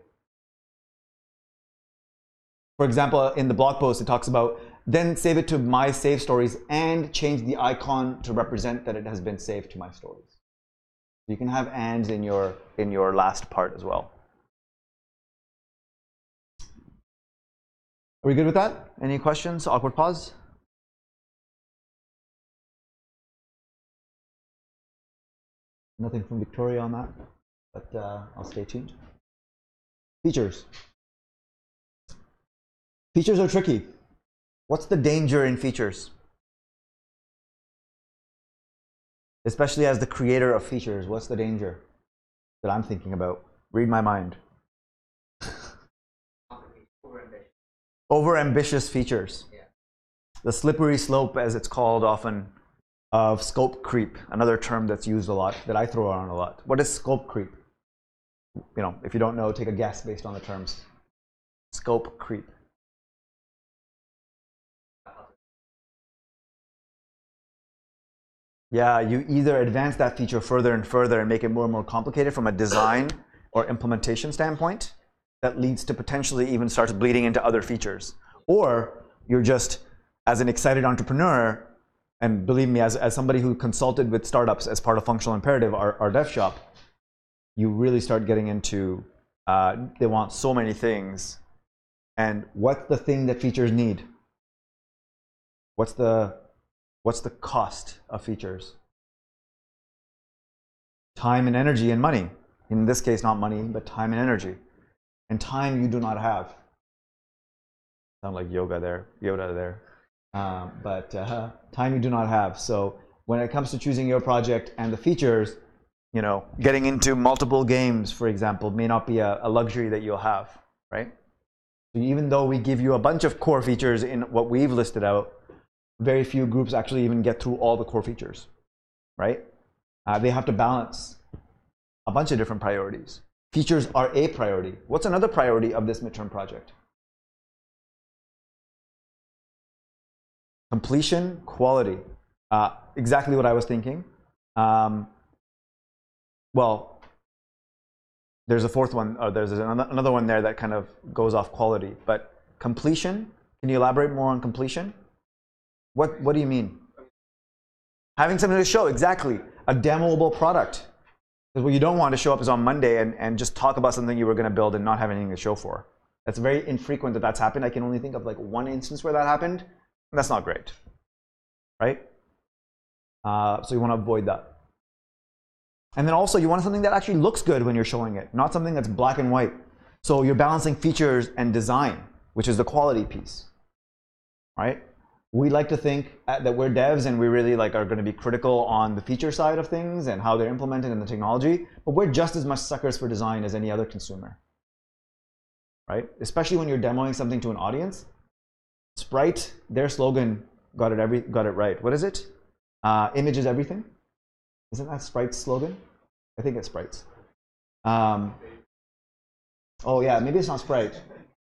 For example, in the blog post, it talks about then save it to my save stories and change the icon to represent that it has been saved to my stories. You can have ands in your last part as well. Are we good with that? Any questions? Awkward pause? Nothing from Victoria on that, but I'll stay tuned. Features. Features are tricky. What's the danger in features? Especially as the creator of features, what's the danger that I'm thinking about? Read my mind. Over-ambitious features. Yeah. The slippery slope, as it's called often, of scope creep, another term that's used a lot, that I throw around a lot. What is scope creep? You know, if you don't know, take a guess based on the terms. Scope creep. Yeah, you either advance that feature further and further and make it more and more complicated from a design or implementation standpoint. That leads to potentially even starts bleeding into other features. Or you're just, as an excited entrepreneur, and believe me, as somebody who consulted with startups as part of Functional Imperative, our dev shop, you really start getting into, they want so many things. And what's the thing that features need? What's the cost of features? Time and energy and money. In this case, not money, but time and energy. And time you do not have. Sound like Yoda there. Time you do not have. So when it comes to choosing your project and the features, you know, getting into multiple games, for example, may not be a luxury that you'll have, right? So even though we give you a bunch of core features in what we've listed out, very few groups actually even get through all the core features, right? They have to balance a bunch of different priorities. Features are a priority. What's another priority of this midterm project? Completion, quality. Exactly what I was thinking. Well, there's a fourth one, or there's another one there that kind of goes off quality. But completion, can you elaborate more on completion? What do you mean? Having something to show, exactly. A demoable product. Because what you don't want to show up is on Monday and just talk about something you were going to build and not have anything to show for. That's very infrequent that that's happened. I can only think of like one instance where that happened. And that's not great, right? So you want to avoid that. And then also you want something that actually looks good when you're showing it, not something that's black and white. So you're balancing features and design, which is the quality piece, right? We like to think that we're devs and we really like are going to be critical on the feature side of things and how they're implemented in the technology, but we're just as much suckers for design as any other consumer, right? Especially when you're demoing something to an audience. Sprite, their slogan got it right. What is it? Image is everything. Isn't that Sprite's slogan? I think it's Sprite's. Oh yeah, maybe it's not Sprite.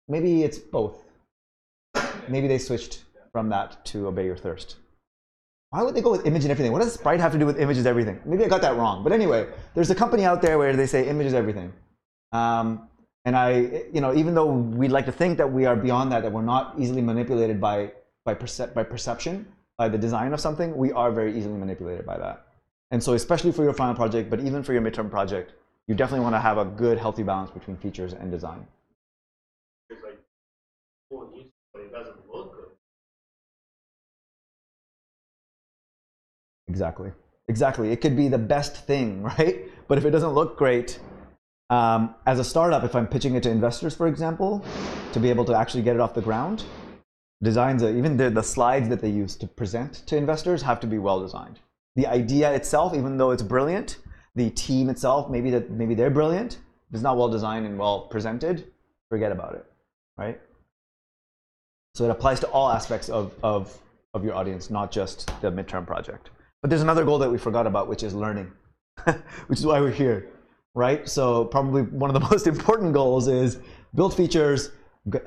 Maybe it's both. Maybe they switched from that to Obey Your Thirst. Why would they go with image and everything? What does Sprite have to do with image is everything? Maybe I got that wrong. But anyway, there's a company out there where they say image is everything. And even though we'd like to think that we are beyond that we're not easily manipulated by perception, by the design of something, we are very easily manipulated by that. And so especially for your final project, but even for your midterm project, you definitely want to have a good, healthy balance between features and design. It's like, cool news, but it doesn't look good. Exactly. It could be the best thing, right? But if it doesn't look great, as a startup, if I'm pitching it to investors, for example, to be able to actually get it off the ground, designs, even the slides that they use to present to investors have to be well designed. The idea itself, even though it's brilliant, the team itself, maybe they're brilliant, if it's not well designed and well presented, forget about it, right? So it applies to all aspects of your audience, not just the midterm project. But there's another goal that we forgot about, which is learning, which is why we're here, right? So probably one of the most important goals is build features,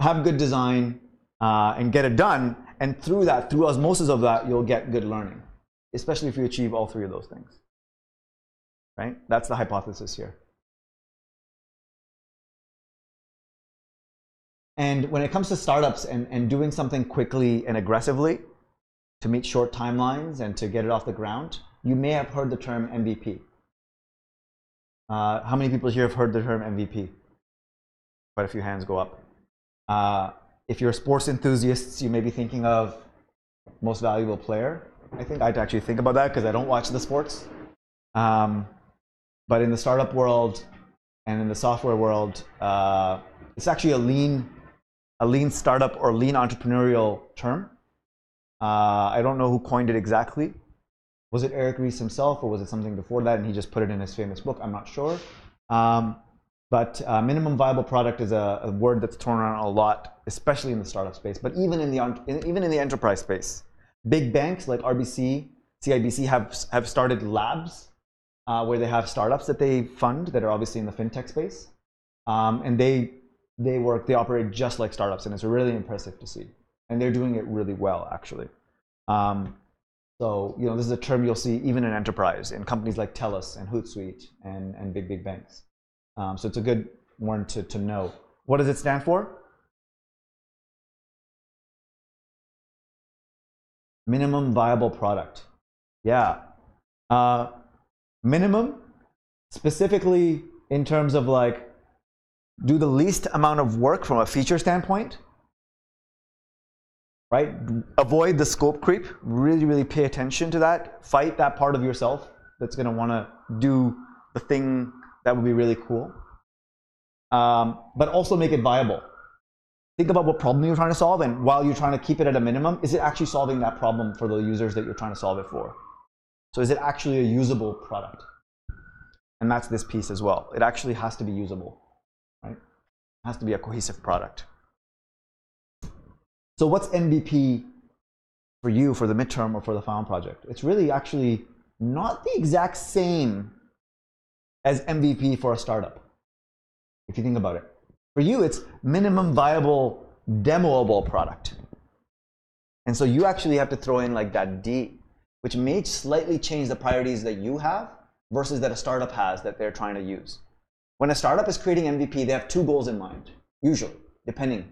have good design, and get it done. And through that, through osmosis of that, you'll get good learning, especially if you achieve all three of those things, right? That's the hypothesis here. And when it comes to startups and doing something quickly and aggressively to meet short timelines and to get it off the ground, you may have heard the term MVP. How many people here have heard the term MVP? Quite a few hands go up. If you're sports enthusiasts, you may be thinking of most valuable player. I think I'd actually think about that because I don't watch the sports. But in the startup world and in the software world, it's actually a lean startup or lean entrepreneurial term. I don't know who coined it exactly. Was it Eric Ries himself, or was it something before that and he just put it in his famous book? I'm not sure. But minimum viable product is a word that's thrown around a lot, especially in the startup space, but even in the enterprise space. Big banks like RBC, CIBC have started labs where they have startups that they fund that are obviously in the fintech space, and they operate just like startups, and it's really impressive to see, and they're doing it really well actually. So this is a term you'll see even in enterprise in companies like TELUS and Hootsuite and big banks. So it's a good one to know. What does it stand for? Minimum viable product. Yeah. Minimum, specifically in terms of like, do the least amount of work from a feature standpoint, right? Avoid the scope creep. Really, really pay attention to that. Fight that part of yourself that's going to want to do the thing that would be really cool. But also make it viable. Think about what problem you're trying to solve, and while you're trying to keep it at a minimum, is it actually solving that problem for the users that you're trying to solve it for? So is it actually a usable product? And that's this piece as well. It actually has to be usable, right? It has to be a cohesive product. So what's MVP for you for the midterm or for the Found project? It's really actually not the exact same as MVP for a startup, if you think about it. For you, it's minimum viable, demoable product. And so you actually have to throw in like that D, which may slightly change the priorities that you have versus that a startup has that they're trying to use. When a startup is creating MVP, they have two goals in mind, usually, depending.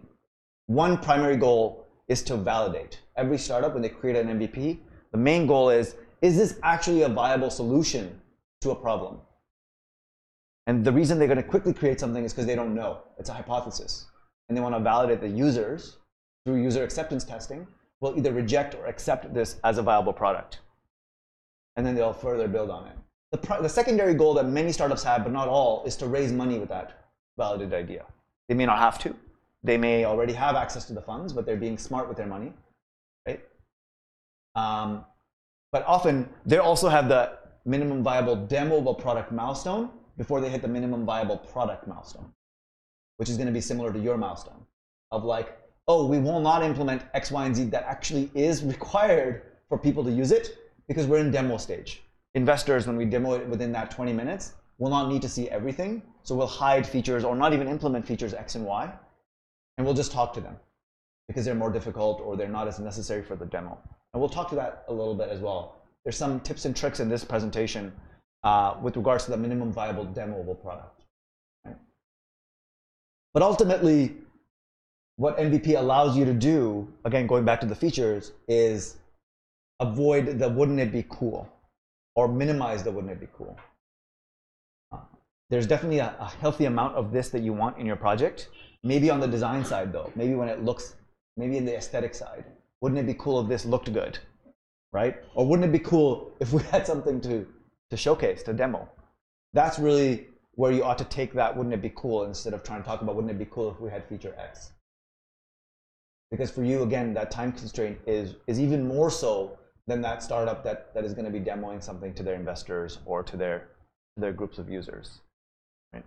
One primary goal is to validate. Every startup, when they create an MVP, the main goal is this actually a viable solution to a problem? And the reason they're going to quickly create something is because they don't know. It's a hypothesis. And they want to validate the users through user acceptance testing will either reject or accept this as a viable product. And then they'll further build on it. The secondary goal that many startups have, but not all, is to raise money with that validated idea. They may not have to. They may already have access to the funds, but they're being smart with their money, right? But often, they also have the minimum viable demoable product milestone before they hit the minimum viable product milestone, which is going to be similar to your milestone of like, oh, we will not implement X, Y, and Z that actually is required for people to use it because we're in demo stage. Investors, when we demo it within that 20 minutes, will not need to see everything. So we'll hide features or not even implement features X and Y, and we'll just talk to them because they're more difficult or they're not as necessary for the demo. And we'll talk to that a little bit as well. There's some tips and tricks in this presentation with regards to the minimum viable demoable product. Right? But ultimately, what MVP allows you to do, again, going back to the features, is avoid the wouldn't it be cool, or minimize the wouldn't it be cool. There's definitely a healthy amount of this that you want in your project. Maybe on the design side though, maybe when it looks, maybe in the aesthetic side. Wouldn't it be cool if this looked good, right? Or wouldn't it be cool if we had something to showcase, to demo? That's really where you ought to take that wouldn't it be cool instead of trying to talk about wouldn't it be cool if we had feature X. Because for you, again, that time constraint is even more so than that startup that is going to be demoing something to their investors or to their groups of users. Right?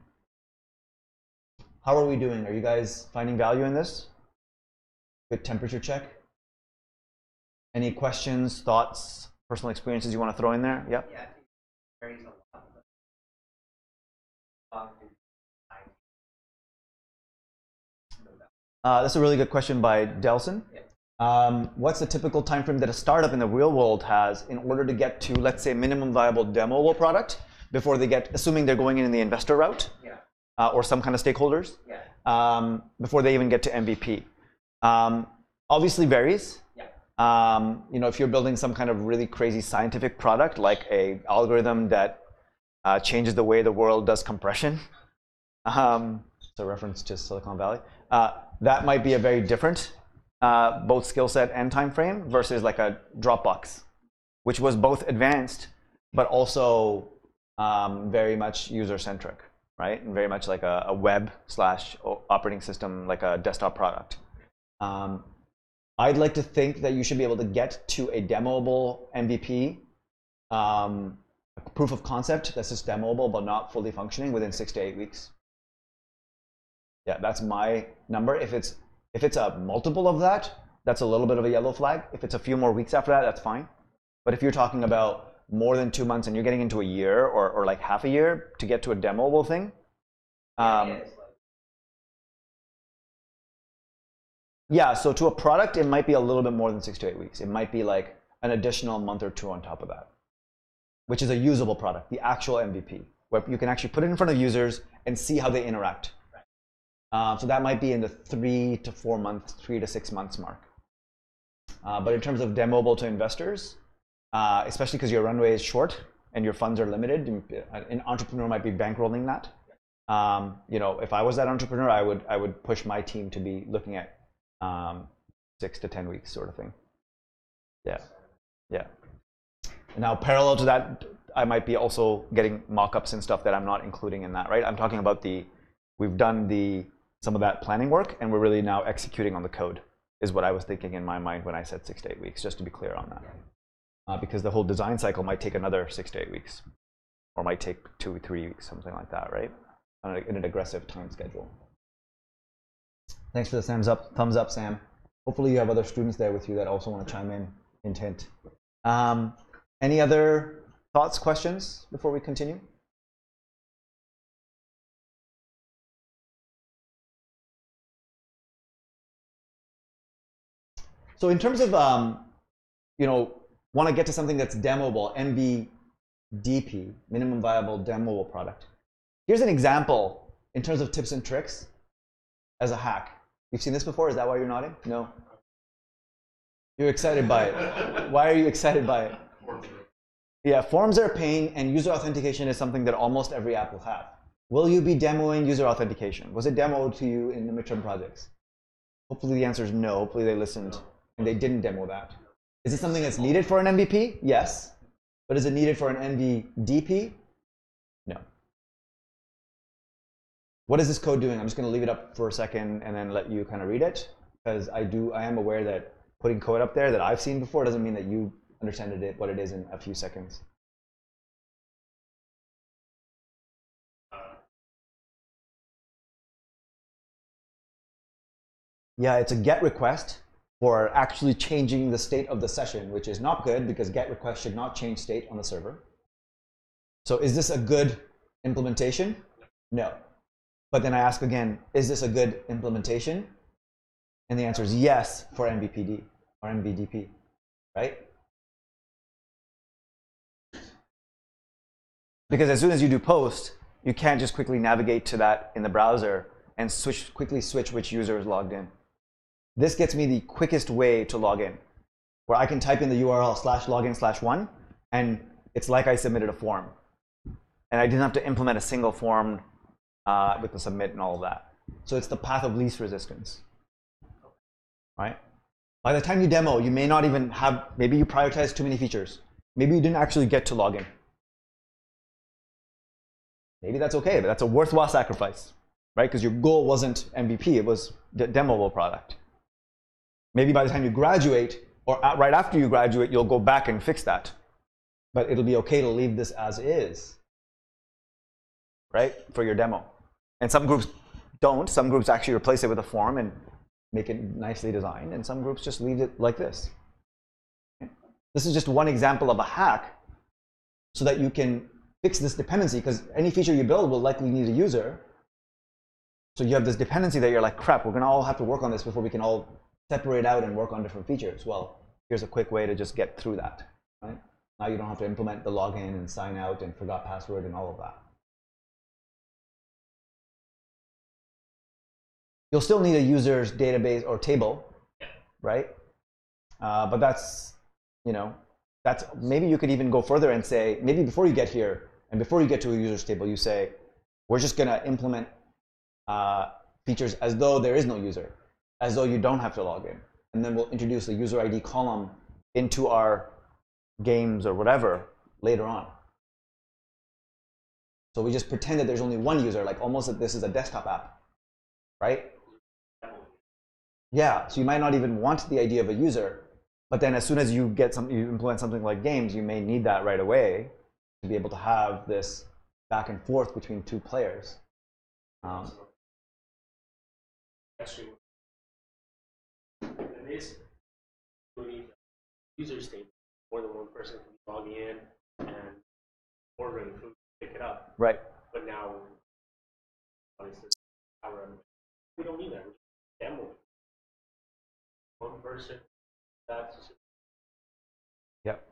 How are we doing? Are you guys finding value in this? Good temperature check. Any questions, thoughts, personal experiences you want to throw in there? Yep. Yeah, I think it varies a lot. That's a really good question by Delson. What's the typical time frame that a startup in the real world has in order to get to, let's say, minimum viable demoable product before they get, assuming they're going in the investor route? Yeah. or some kind of stakeholders before they even get to MVP. Obviously varies. You know, if you're building some kind of really crazy scientific product, like a algorithm that changes the way the world does compression, it's a reference to Silicon Valley, that might be a very different both skill set and time frame versus like a Dropbox, which was both advanced but also very much user-centric, right? And very much like a web / operating system, like a desktop product. I'd like to think that you should be able to get to a demoable MVP, a proof of concept that's just demoable but not fully functioning within 6 to 8 weeks. Yeah, that's my number. If it's a multiple of that, that's a little bit of a yellow flag. If it's a few more weeks after that, that's fine. But if you're talking about more than 2 months and you're getting into a year or like half a year to get to a demoable thing, yeah, so to a product, it might be a little bit more than 6 to 8 weeks. It might be like an additional month or two on top of that, which is a usable product, the actual MVP, where you can actually put it in front of users and see how they interact. So that might be in the 3 to 4 months, 3 to 6 months mark. But in terms of demoable to investors, especially because your runway is short and your funds are limited, an entrepreneur might be bankrolling that. You know, if I was that entrepreneur, I would push my team to be looking at 6 to 10 weeks sort of thing. Yeah. Now, parallel to that, I might be also getting mock-ups and stuff that I'm not including in that, right? I'm talking about we've done some of that planning work, and we're really now executing on the code, is what I was thinking in my mind when I said 6 to 8 weeks, just to be clear on that. Because the whole design cycle might take another 6 to 8 weeks, or might take 2 or 3 weeks, something like that, right? In an aggressive time schedule. Thanks for the thumbs up, Sam. Hopefully you have other students there with you that also want to chime in. Hint. Any other thoughts, questions before we continue? So in terms of, you know, want to get to something that's demoable, MVDP, minimum viable demoable product. Here's an example in terms of tips and tricks as a hack. You've seen this before? Is that why you're nodding? No? You're excited by it. Why are you excited by it? Yeah, forms are a pain, and user authentication is something that almost every app will have. Will you be demoing user authentication? Was it demoed to you in the midterm projects? Hopefully the answer is no. Hopefully they listened and they didn't demo that. Is it something that's needed for an MVP? Yes. But is it needed for an MVDP? No. What is this code doing? I'm just going to leave it up for a second and then let you kind of read it, because I am aware that putting code up there that I've seen before doesn't mean that you understand what it is in a few seconds. Yeah, it's a GET request for actually changing the state of the session, which is not good because GET requests should not change state on the server. So is this a good implementation? No. But then I ask again, is this a good implementation? And the answer is yes for MVPD or MVDP, right? Because as soon as you do post, you can't just quickly navigate to that in the browser and quickly switch which user is logged in. This gets me the quickest way to log in, where I can type in the URL /login/1, and it's like I submitted a form. And I didn't have to implement a single form with the submit and all of that. So it's the path of least resistance, right? By the time you demo, you may not even have, maybe you prioritize too many features. Maybe you didn't actually get to login. Maybe that's okay, but that's a worthwhile sacrifice, right? Because your goal wasn't MVP, it was the demoable product. Maybe by the time you graduate, or right after you graduate, you'll go back and fix that. But it'll be okay to leave this as is, right, for your demo. And some groups don't. Some groups actually replace it with a form and make it nicely designed, and some groups just leave it like this. This is just one example of a hack so that you can fix this dependency, because any feature you build will likely need a user. So you have this dependency that you're like, crap, we're going to all have to work on this before we can all separate out and work on different features. Well, here's a quick way to just get through that, right? Now you don't have to implement the login and sign out and forgot password and all of that. you'll still need a user's database or table, right? But that's, you know, that's maybe you could even go further and say, maybe before you get here and before you get to a user's table, you say, we're just going to implement features as though there is no user, as though you don't have to log in. And then we'll introduce the user ID column into our games or whatever later on. So we just pretend that there's only one user, like almost that this is a desktop app, right? Yeah, so you might not even want the idea of a user, but then as soon as you get you implement something like games, you may need that right away to be able to have this back and forth between two players. Actually, it is doing user state. More than one person can be logging in and ordering food, pick it up. Right. But now, obviously, we don't need that. We just demo it. One person. That's just. Yep.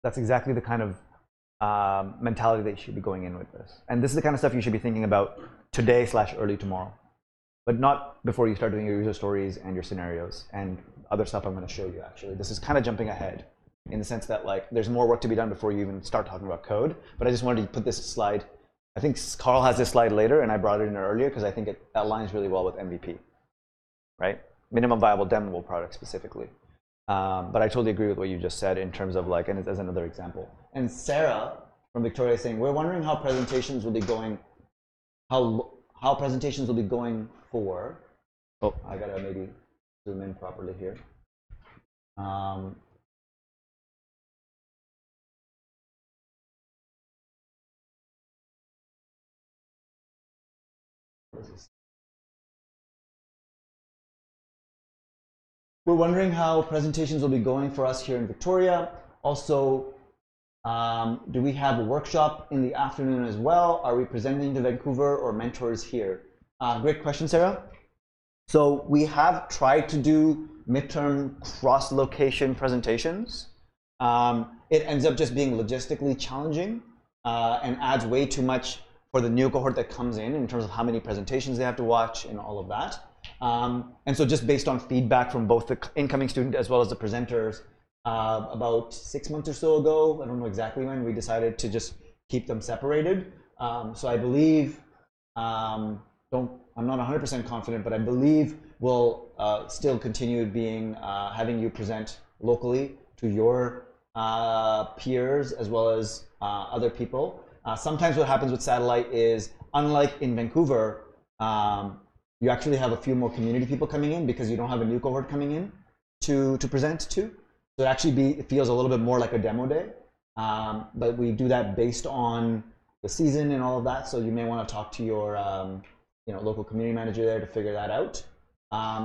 That's exactly the kind of mentality that you should be going in with this. And this is the kind of stuff you should be thinking about today / early tomorrow. But not before you start doing your user stories and your scenarios and other stuff I'm going to show you, actually. This is kind of jumping ahead in the sense that, like, there's more work to be done before you even start talking about code. But I just wanted to put this slide. I think Carl has this slide later, and I brought it in earlier because I think it aligns really well with MVP, right? Minimum viable demoable product specifically. But I totally agree with what you just said in terms of, like, and as another example. And Sarah from Victoria is saying, we're wondering how presentations will be going, how presentations will be going for, oh, I gotta maybe zoom in properly here. We're wondering how presentations will be going for us here in Victoria. Also, do we have a workshop in the afternoon as well? Are we presenting to Vancouver or mentors here? Great question, Sarah. So we have tried to do midterm cross-location presentations. It ends up just being logistically challenging and adds way too much for the new cohort that comes in terms of how many presentations they have to watch and all of that. And so just based on feedback from both the incoming student as well as the presenters, about 6 months or so ago, I don't know exactly when, we decided to just keep them separated. So I believe, I'm not 100% confident, but I believe we'll still continue being, having you present locally to your peers as well as other people. Sometimes what happens with satellite is, unlike in Vancouver, you actually have a few more community people coming in because you don't have a new cohort coming in to present to. So it actually it feels a little bit more like a demo day. But we do that based on the season and all of that. So you may want to talk to your local community manager there to figure that out.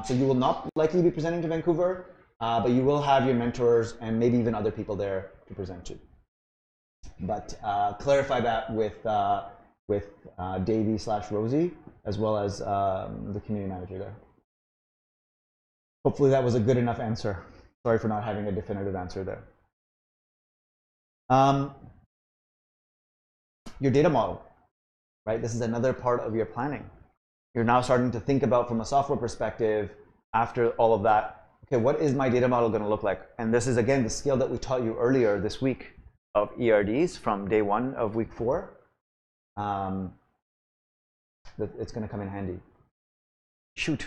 So you will not likely be presenting to Vancouver, but you will have your mentors and maybe even other people there to present to. But clarify that with Davey / Rosie, as well as the community manager there. Hopefully that was a good enough answer. Sorry for not having a definitive answer there. Your data model, right? This is another part of your planning. You're now starting to think about, from a software perspective, after all of that, okay, what is my data model going to look like? And this is, again, the skill that we taught you earlier this week of ERDs from day 1 of week 4. It's going to come in handy. Shoot.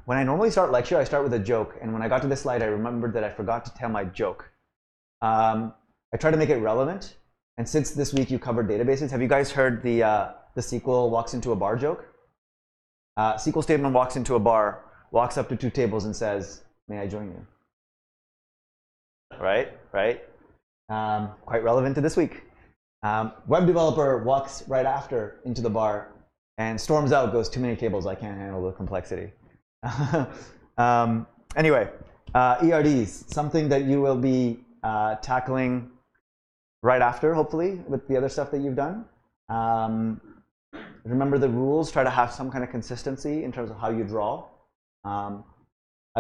When I normally start lecture, I start with a joke. And when I got to this slide, I remembered that I forgot to tell my joke. I try to make it relevant. And since this week you covered databases, have you guys heard the SQL walks into a bar joke? SQL statement walks into a bar, walks up to 2 tables and says, may I join you? Right? Quite relevant to this week. Web developer walks right after into the bar and storms out, goes, too many tables, I can't handle the complexity. Anyway, ERDs, something that you will be tackling right after, hopefully, with the other stuff that you've done. Remember the rules, try to have some kind of consistency in terms of how you draw. I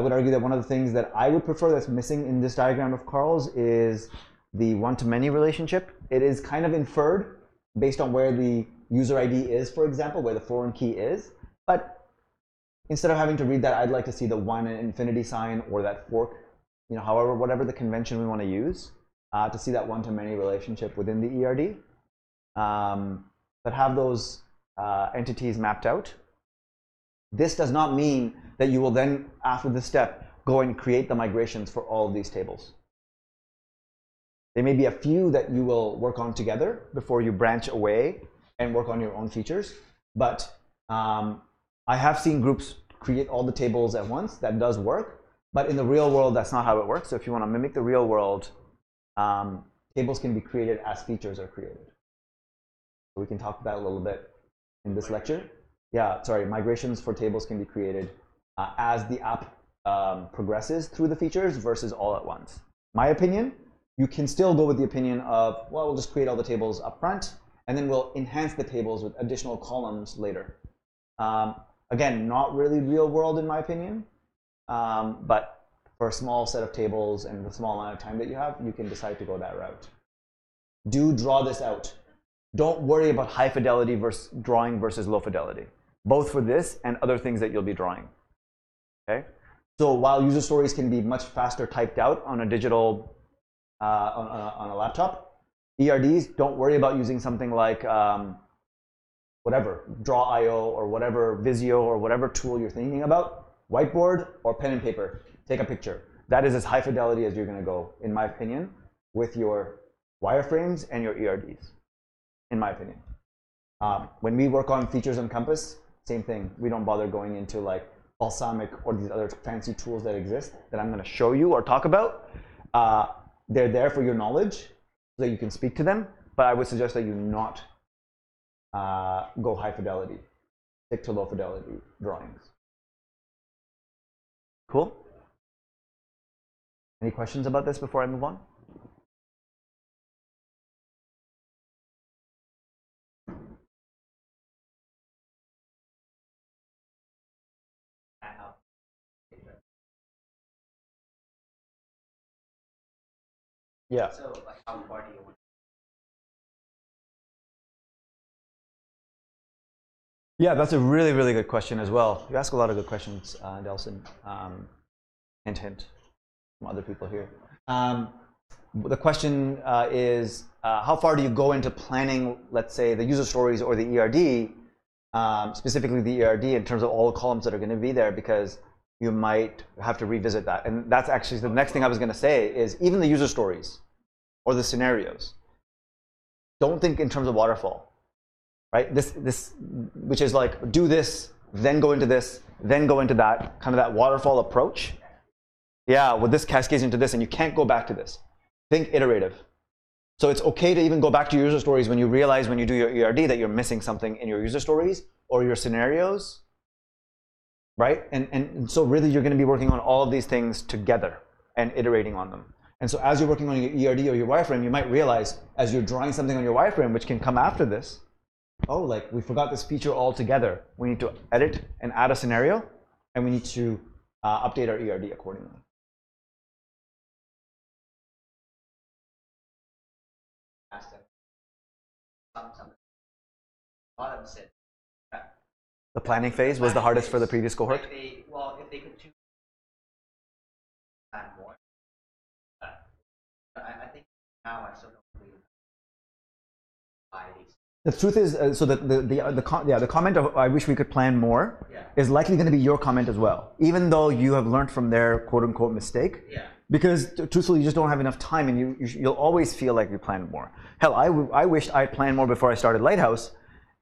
would argue that one of the things that I would prefer that's missing in this diagram of Carl's is the one-to-many relationship. It is kind of inferred based on where the user ID is, for example, where the foreign key is. But instead of having to read that, I'd like to see the 1 and infinity sign or that fork, however, whatever the convention we want to use to see that one-to-many relationship within the ERD. But have those entities mapped out. This does not mean that you will then, after this step, go and create the migrations for all of these tables. There may be a few that you will work on together before you branch away and work on your own features. But I have seen groups create all the tables at once. That does work. But in the real world, that's not how it works. So if you want to mimic the real world, tables can be created as features are created. So we can talk about that a little bit in this lecture. Yeah, sorry, migrations for tables can be created as the app progresses through the features versus all at once. My opinion, you can still go with the opinion of, well, we'll just create all the tables up front, and then we'll enhance the tables with additional columns later. Again, not really real world in my opinion, but for a small set of tables and the small amount of time that you have, you can decide to go that route. Do draw this out. Don't worry about high fidelity versus drawing versus low fidelity, both for this and other things that you'll be drawing. Okay? So while user stories can be much faster typed out on a digital, on a laptop, ERDs, don't worry about using something like whatever, Draw.io or whatever, Visio or whatever tool you're thinking about, whiteboard or pen and paper, take a picture. That is as high fidelity as you're going to go, in my opinion, with your wireframes and your ERDs, in my opinion. When we work on features on Compass, same thing. We don't bother going into like Balsamic or these other fancy tools that exist that I'm going to show you or talk about. They're there for your knowledge so that you can speak to them, but I would suggest that you not go high fidelity. Stick to low fidelity drawings. Cool? Any questions about this before I move on? Yeah. So, like, how far do you want? Yeah, that's a really, really good question as well. You ask a lot of good questions, Delson. Hint, hint, from other people here. The question is, how far do you go into planning, let's say, the user stories or the ERD, specifically the ERD, in terms of all the columns that are going to be there, because you might have to revisit that. And that's actually the next thing I was going to say is even the user stories or the scenarios. Don't think in terms of waterfall, right? This, which is like do this, then go into this, then go into that, kind of that waterfall approach. Yeah, well, this cascades into this, and you can't go back to this. Think iterative. So it's okay to even go back to your user stories when you realize when you do your ERD that you're missing something in your user stories or your scenarios. Right? And so really you're going to be working on all of these things together and iterating on them. And so as you're working on your ERD or your wireframe, you might realize as you're drawing something on your wireframe, which can come after this, oh, like we forgot this feature altogether. We need to edit and add a scenario, and we need to update our ERD accordingly. Ask them. A lot of them said The planning phase was the hardest for the previous cohort? like if they could choose plan more. I think now I still don't believe by these. The truth is, so the comment of I wish we could plan more Yeah. is likely going to be your comment as well, even though you have learned from their quote-unquote mistake. Yeah. Because truthfully, you just don't have enough time, and you'll always feel like you planned more. Hell, I wished I planned more before I started Lighthouse.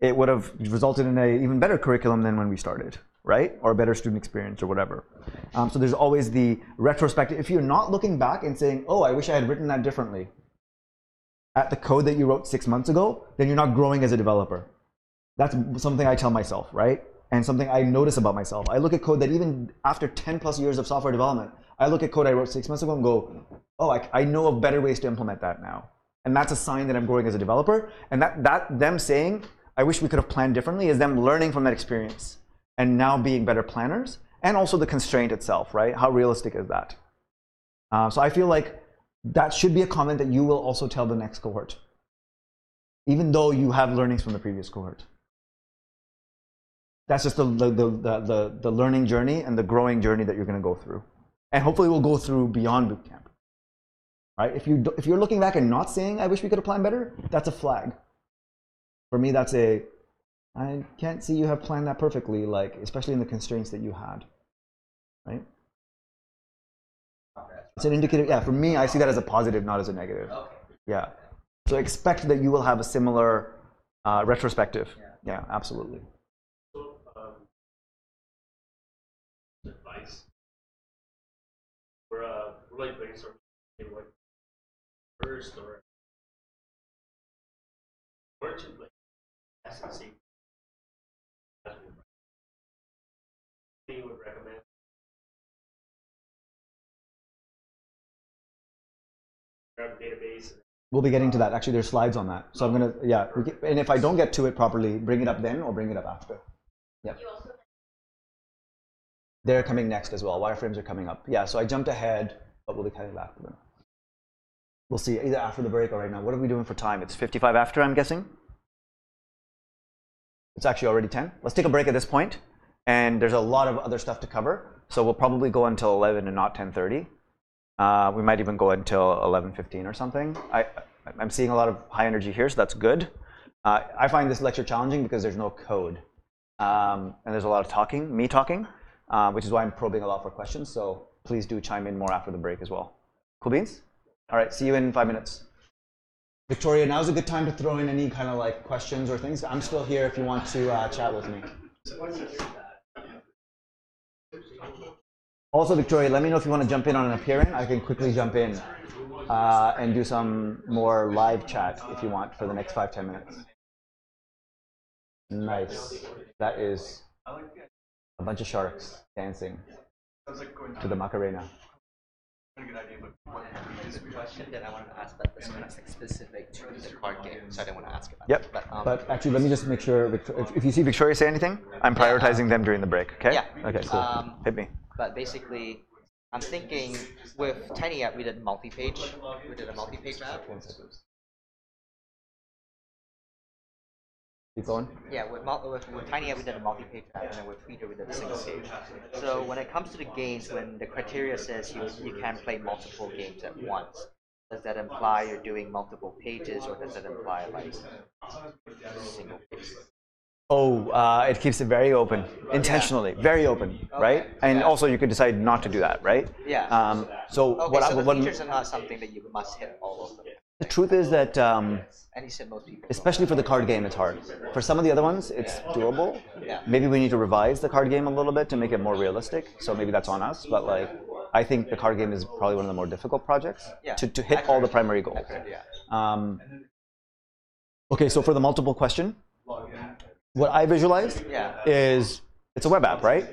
It would have resulted in an even better curriculum than when we started, right? Or a better student experience or whatever. So there's always the retrospective. If you're not looking back and saying, oh, I wish I had written that differently at the code that you wrote 6 months ago, then you're not growing as a developer. That's something I tell myself, right? And something I notice about myself. I look at code that even after 10 plus years of software development, I look at code I wrote 6 months ago and go, oh, I know of better ways to implement that now. And that's a sign that I'm growing as a developer. And that them saying, I wish we could have planned differently, is them learning from that experience and now being better planners, and also the constraint itself, right? How realistic is that? So I feel like that should be a comment that you will also tell the next cohort. even though you have learnings from the previous cohort. That's just the learning journey and the growing journey that you're going to go through. And hopefully we'll go through beyond boot camp. Right? If you're looking back and not saying, I wish we could have planned better, that's a flag. For me, that's I can't see you have planned that perfectly, like, especially in the constraints that you had. Right? It's an indicator. Yeah, for me, I see that as a positive, not as a negative. Yeah. So expect that you will have a similar retrospective. Yeah, absolutely. So, advice. We're like brainstorming what first or where to like SNC. What you would recommend? Grab a database. We'll be getting to that. Actually, there's slides on that. So I'm gonna, yeah. And if I don't get to it properly, bring it up then or bring it up after. Yeah. They're coming next as well. Wireframes are coming up. Yeah. So I jumped ahead, but we'll be coming back to them. We'll see either after the break or right now. What are we doing for time? It's 55 after, I'm guessing. It's actually already 10. Let's take a break at this point. And there's a lot of other stuff to cover. So we'll probably go until 11 and not 10:30. We might even go until 11:15 or something. I'm seeing a lot of high energy here, so that's good. I find this lecture challenging because there's no code. And there's a lot of talking, me talking, which is why I'm probing a lot for questions. So please do chime in more after the break as well. Cool beans? All right, see you in 5 minutes. Victoria, now's a good time to throw in any kind of like questions or things. I'm still here if you want to chat with me. Also, Victoria, let me know if you want to jump in on an appearance. I can quickly jump in and do some more live chat if you want for the next 5-10 minutes. Nice. That is a bunch of sharks dancing to the Macarena. There's a question that I wanted to ask, but this one is like specific to the card game, so I didn't want to ask about Yep. it. But actually, let me just make sure, if you see Victoria say anything, I'm prioritizing them during the break, okay? Yeah. Okay, cool. Hit me. But basically, I'm thinking with Tiny App, we did multi-page. We did a multi-page app. Keep going. Yeah, with Tiny App, we did a multi-page app, and then with Twitter, we did a single page. So when it comes to the games, when the criteria says you can play multiple games at once, does that imply you're doing multiple pages, or does that imply like single pages? Oh, it keeps it very open, intentionally, very open, right? And also, you could decide not to do that, right? Yeah. So okay, what so the features are not something that you must hit all of them. The truth is that, And you said most people. especially for the card game, it's hard. For some of the other ones, it's doable. Yeah. Maybe we need to revise the card game a little bit to make it more realistic. So maybe that's on us. But like, I think the card game is probably one of the more difficult projects to hit all the primary goals. Okay, so for the multiple question, what I visualized is it's a web app, right?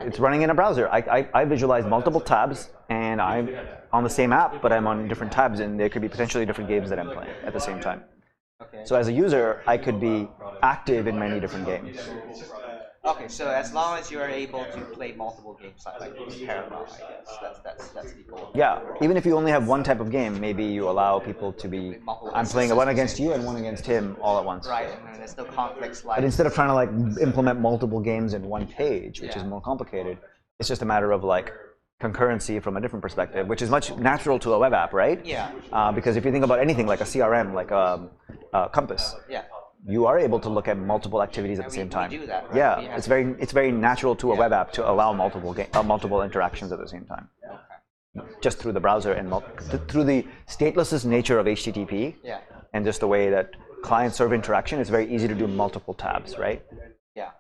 It's running in a browser. I visualize multiple tabs, and I'm on the same app, but I'm on different tabs, and there could be potentially different games that I'm playing at the same time. Okay. So as a user, I could be active in many different games. Okay, so as long as you are able to play multiple games like parallel, I guess that's the goal. Yeah, even if you only have one type of game, maybe you allow people to be. I'm playing one against you and one against him all at once. Right, and there's no conflicts like. But instead of trying to like implement multiple games in one page, which is more complicated, it's just a matter of like concurrency from a different perspective, which is much natural to a web app, right? Yeah. Because if you think about anything like a CRM, like a Compass. Yeah. You are able to look at multiple activities at the same time. We do that, right? Yeah, it's very natural to a web app to allow multiple interactions at the same time. Okay. Just through the browser and through the stateless nature of HTTP, and just the way that client-server interaction, it's very easy to do multiple tabs, right? Yeah.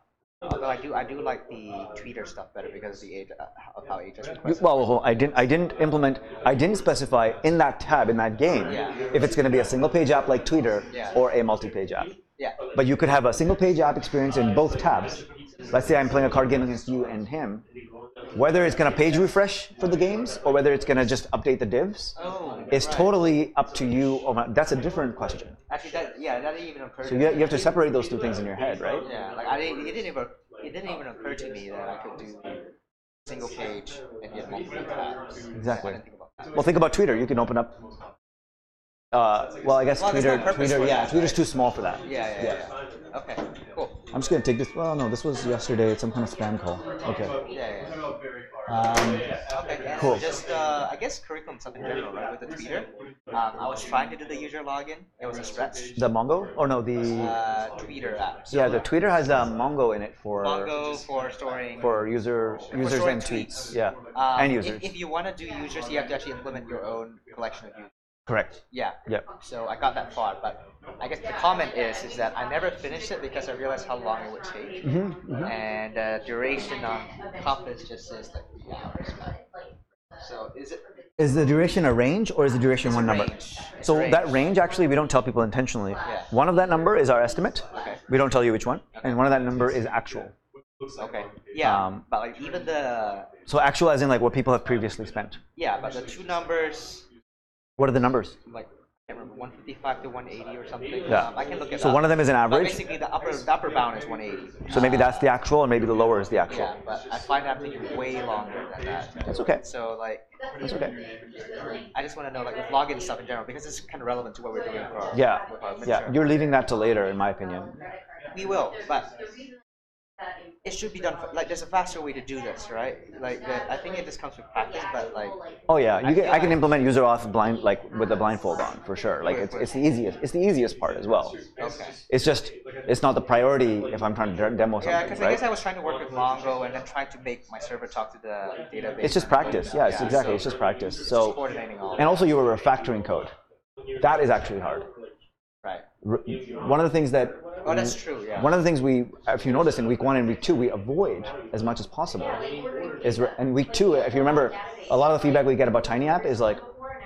Although I do like the Twitter stuff better because of how HS requests. Well, I didn't specify in that tab in that game if it's going to be a single-page app like Twitter or a multi-page app. Yeah. But you could have a single-page app experience in both tabs. Let's say I'm playing a card game against you and him. Whether it's going to page refresh for the games or whether it's going to just update the divs is totally up to you. That's a different question. Actually, that didn't even occur. So you have to separate those two things in your head, right? Yeah, like it didn't even occur to me that I could do single page and get multiple tabs. Exactly. I didn't think about that. Well, think about Twitter. You can open up Well, I guess Well, that's Twitter. not purpose Twitter, for yeah, that, Twitter's right? too small for that. Yeah. Okay, cool. I'm just gonna take this. Well, no, this was yesterday. It's some kind of spam call. Okay. Yeah. Okay, and Cool. just I guess curriculum stuff in general, right? With the Twitter, I was trying to do the user login. It was a stretch. The Mongo? Or no, the Twitter app. So yeah, the Twitter has Mongo in it for Mongo for storing users storing and tweets. tweets. Yeah, and users. If you want to do users, you have to actually implement your own collection of users. Correct. Yeah. Yep. So I got that far, but I guess the comment is that I never finished it because I realized how long it would take, and duration on Compass just says like 3 hours. So Is the duration a range or is the duration it's one a number? range. It's So a range. that range actually we don't tell people intentionally. Yeah. One of that number is our estimate. Okay. We don't tell you which one, and one of that number is actual. Okay. Yeah. But like even the So actual as in like what people have previously spent. but the two numbers What are the numbers? like I can't remember 155 to 180 or something. Yeah. I can look it So up. one of them is an But average. basically the upper bound is 180. So maybe that's the actual, and maybe the lower is the actual. Yeah, but I find I'm taking way longer than that. That's okay. So like, That's okay. I just want to know like with login stuff in general because it's kind of relevant to what we're doing for our, Yeah. with our Yeah. midterm. You're leaving that to later, in my opinion. We will, but it should be done. Like, there's a faster way to do this, right? Like, I think it just comes with practice, but like. Oh yeah, I feel I can like- implement user auth blind like with the blindfold on for sure. Like it's the easiest. It's the easiest part as well. Okay. It's just it's not the priority if I'm trying to demo something, Yeah, because I right? guess I was trying to work with Mongo and then trying to make my server talk to the database. It's just practice. Yeah, it's exactly. It's just practice. So coordinating all. and also you were refactoring code. That is actually hard. Right. One of the things that Oh, that's true. Yeah. one of the things if you notice in week 1 and week 2, we avoid as much as possible is in week 2, if you remember, a lot of the feedback we get about Tiny App is like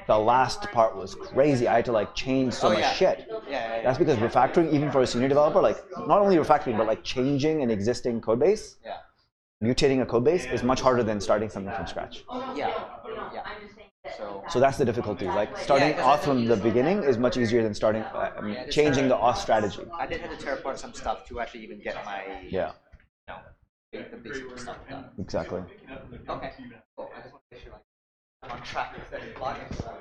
the last part was crazy. I had to like change so much shit. Yeah. That's because refactoring, even for a senior developer, like not only refactoring but like changing an existing code base, Yeah. mutating a code base is much harder than starting something from scratch. Yeah. So that's the difficulty. Like starting auth from the beginning is much easier than starting changing the auth strategy. I did have to terraform some stuff to actually even get my Yeah, the basic stuff done. exactly. Okay. Cool. I just want to make sure like I'm on track with that login stuff.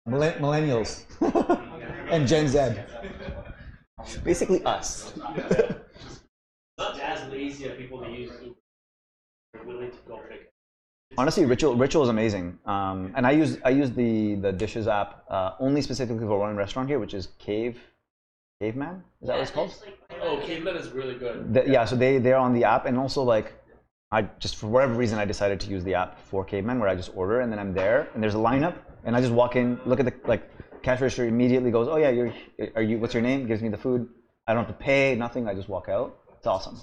Millennials and Gen Z. Basically us. Not as lazy as people that use Uber. They're willing to go pick it. Honestly, Ritual is amazing, and I use the Dishes app only specifically for one restaurant here, which is Caveman. Is that what it's called? Oh, Caveman is really good. Yeah, so they're on the app, and also like I just for whatever reason I decided to use the app for Caveman, where I just order and then I'm there, and there's a lineup, and I just walk in, look at the cash register, immediately goes, oh yeah, what's your name? Gives me the food. I don't have to pay, nothing. I just walk out. It's awesome.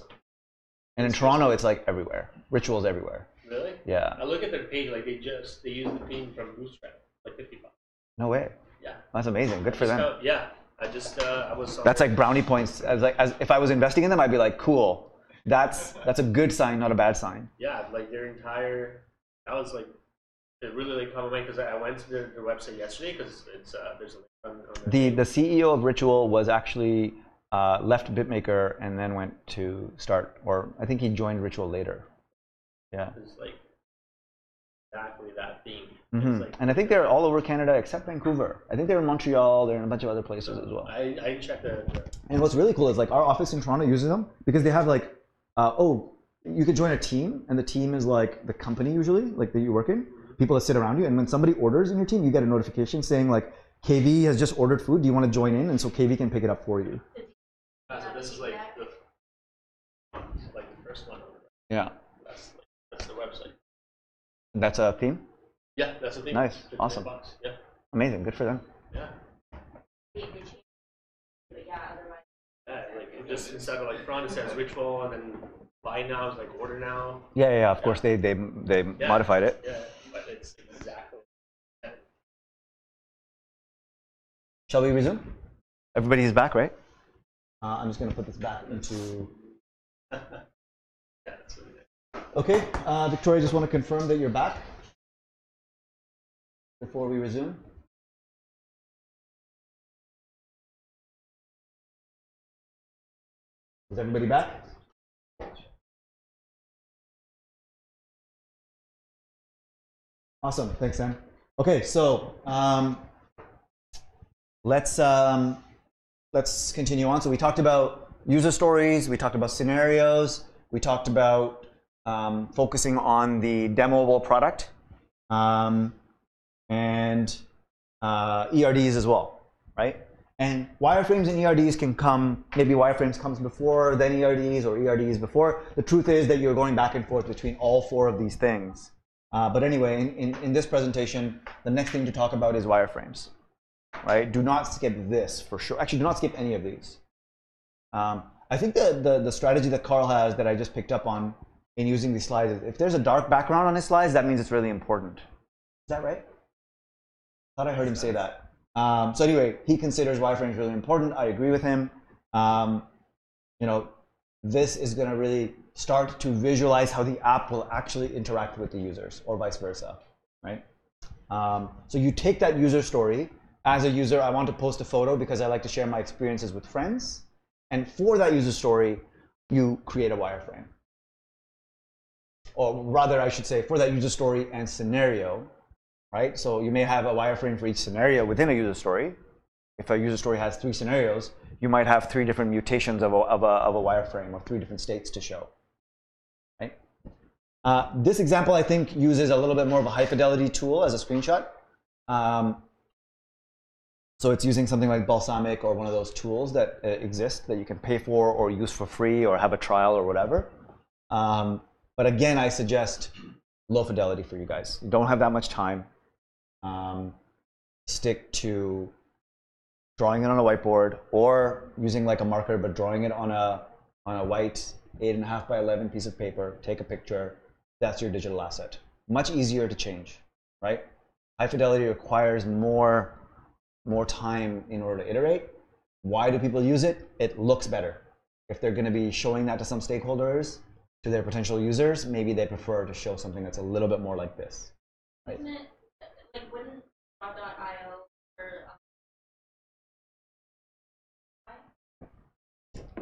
And in Toronto, it's like everywhere. Ritual's everywhere. Really? Yeah. I look at their page, like they use the theme from Bootstrap, like 50 bucks. No way. Yeah. That's amazing. Good for them. Yeah. I was. That's like brownie points. As if I was investing in them, I'd be like, cool. That's a good sign, not a bad sign. Yeah, like their entire. That was like, it really like caught my mind because I went to their website yesterday because it's there's a link on The CEO of Ritual was actually left BitMaker and then went to start, or I think he joined Ritual later. Yeah. It's like exactly that theme. Mm-hmm. Like, and I think they're all over Canada except Vancouver. I think they're in Montreal. They're in a bunch of other places as well. I checked the. And what's really cool is like our office in Toronto uses them because they have like, you could join a team, and the team is like the company usually, like that you work in. People that sit around you, and when somebody orders in your team, you get a notification saying like, KV has just ordered food. Do you want to join in? And so KV can pick it up for you. So this is like the first one. Yeah. That's the website. That's a theme? Yeah, that's the theme. Nice. 15 Awesome. bucks. Yeah. Amazing. Good for them. Yeah. Yeah, like it just instead of like front it says ritual and then buy now is like order now. Yeah. Of course, they modified it. Yeah, but it's exactly. Shall we resume? Everybody's back, right? I'm just going to put this back into. Okay, Victoria, just want to confirm that you're back before we resume. Is everybody back? Awesome, thanks, Sam. Okay, so let's continue on. So we talked about user stories, we talked about scenarios, we talked about focusing on the demoable product, and ERDs as well, right? And wireframes and ERDs can come, maybe wireframes comes before, then ERDs, or ERDs before. The truth is that you're going back and forth between all four of these things. But anyway, in this presentation, the next thing to talk about is wireframes, right? Do not skip this for sure. Actually, do not skip any of these. I think the strategy that Carl has that I just picked up on in using these slides is if there's a dark background on his slides, that means it's really important. Is that right? I thought I heard him say that. So anyway, he considers wireframes really important. I agree with him. You know, this is going to really start to visualize how the app will actually interact with the users, or vice versa, right? So you take that user story. As a user, I want to post a photo because I like to share my experiences with friends. And for that user story, you create a wireframe. Or rather, I should say, for that user story and scenario, right? So you may have a wireframe for each scenario within a user story. If a user story has 3 scenarios, you might have 3 different mutations of a wireframe, or 3 different states to show, right? This example, I think, uses a little bit more of a high fidelity tool as a screenshot. So it's using something like Balsamiq or one of those tools that exist that you can pay for or use for free or have a trial or whatever. But again, I suggest low fidelity for you guys. You don't have that much time. Stick to drawing it on a whiteboard or using like a marker, but drawing it on a white 8.5 by 11 piece of paper. Take a picture. That's your digital asset. Much easier to change, right? High fidelity requires more time in order to iterate. Why do people use it? It looks better. If they're going to be showing that to some stakeholders, to their potential users, maybe they prefer to show something that's a little bit more like this. Right? Isn't it, like, wouldn't .io or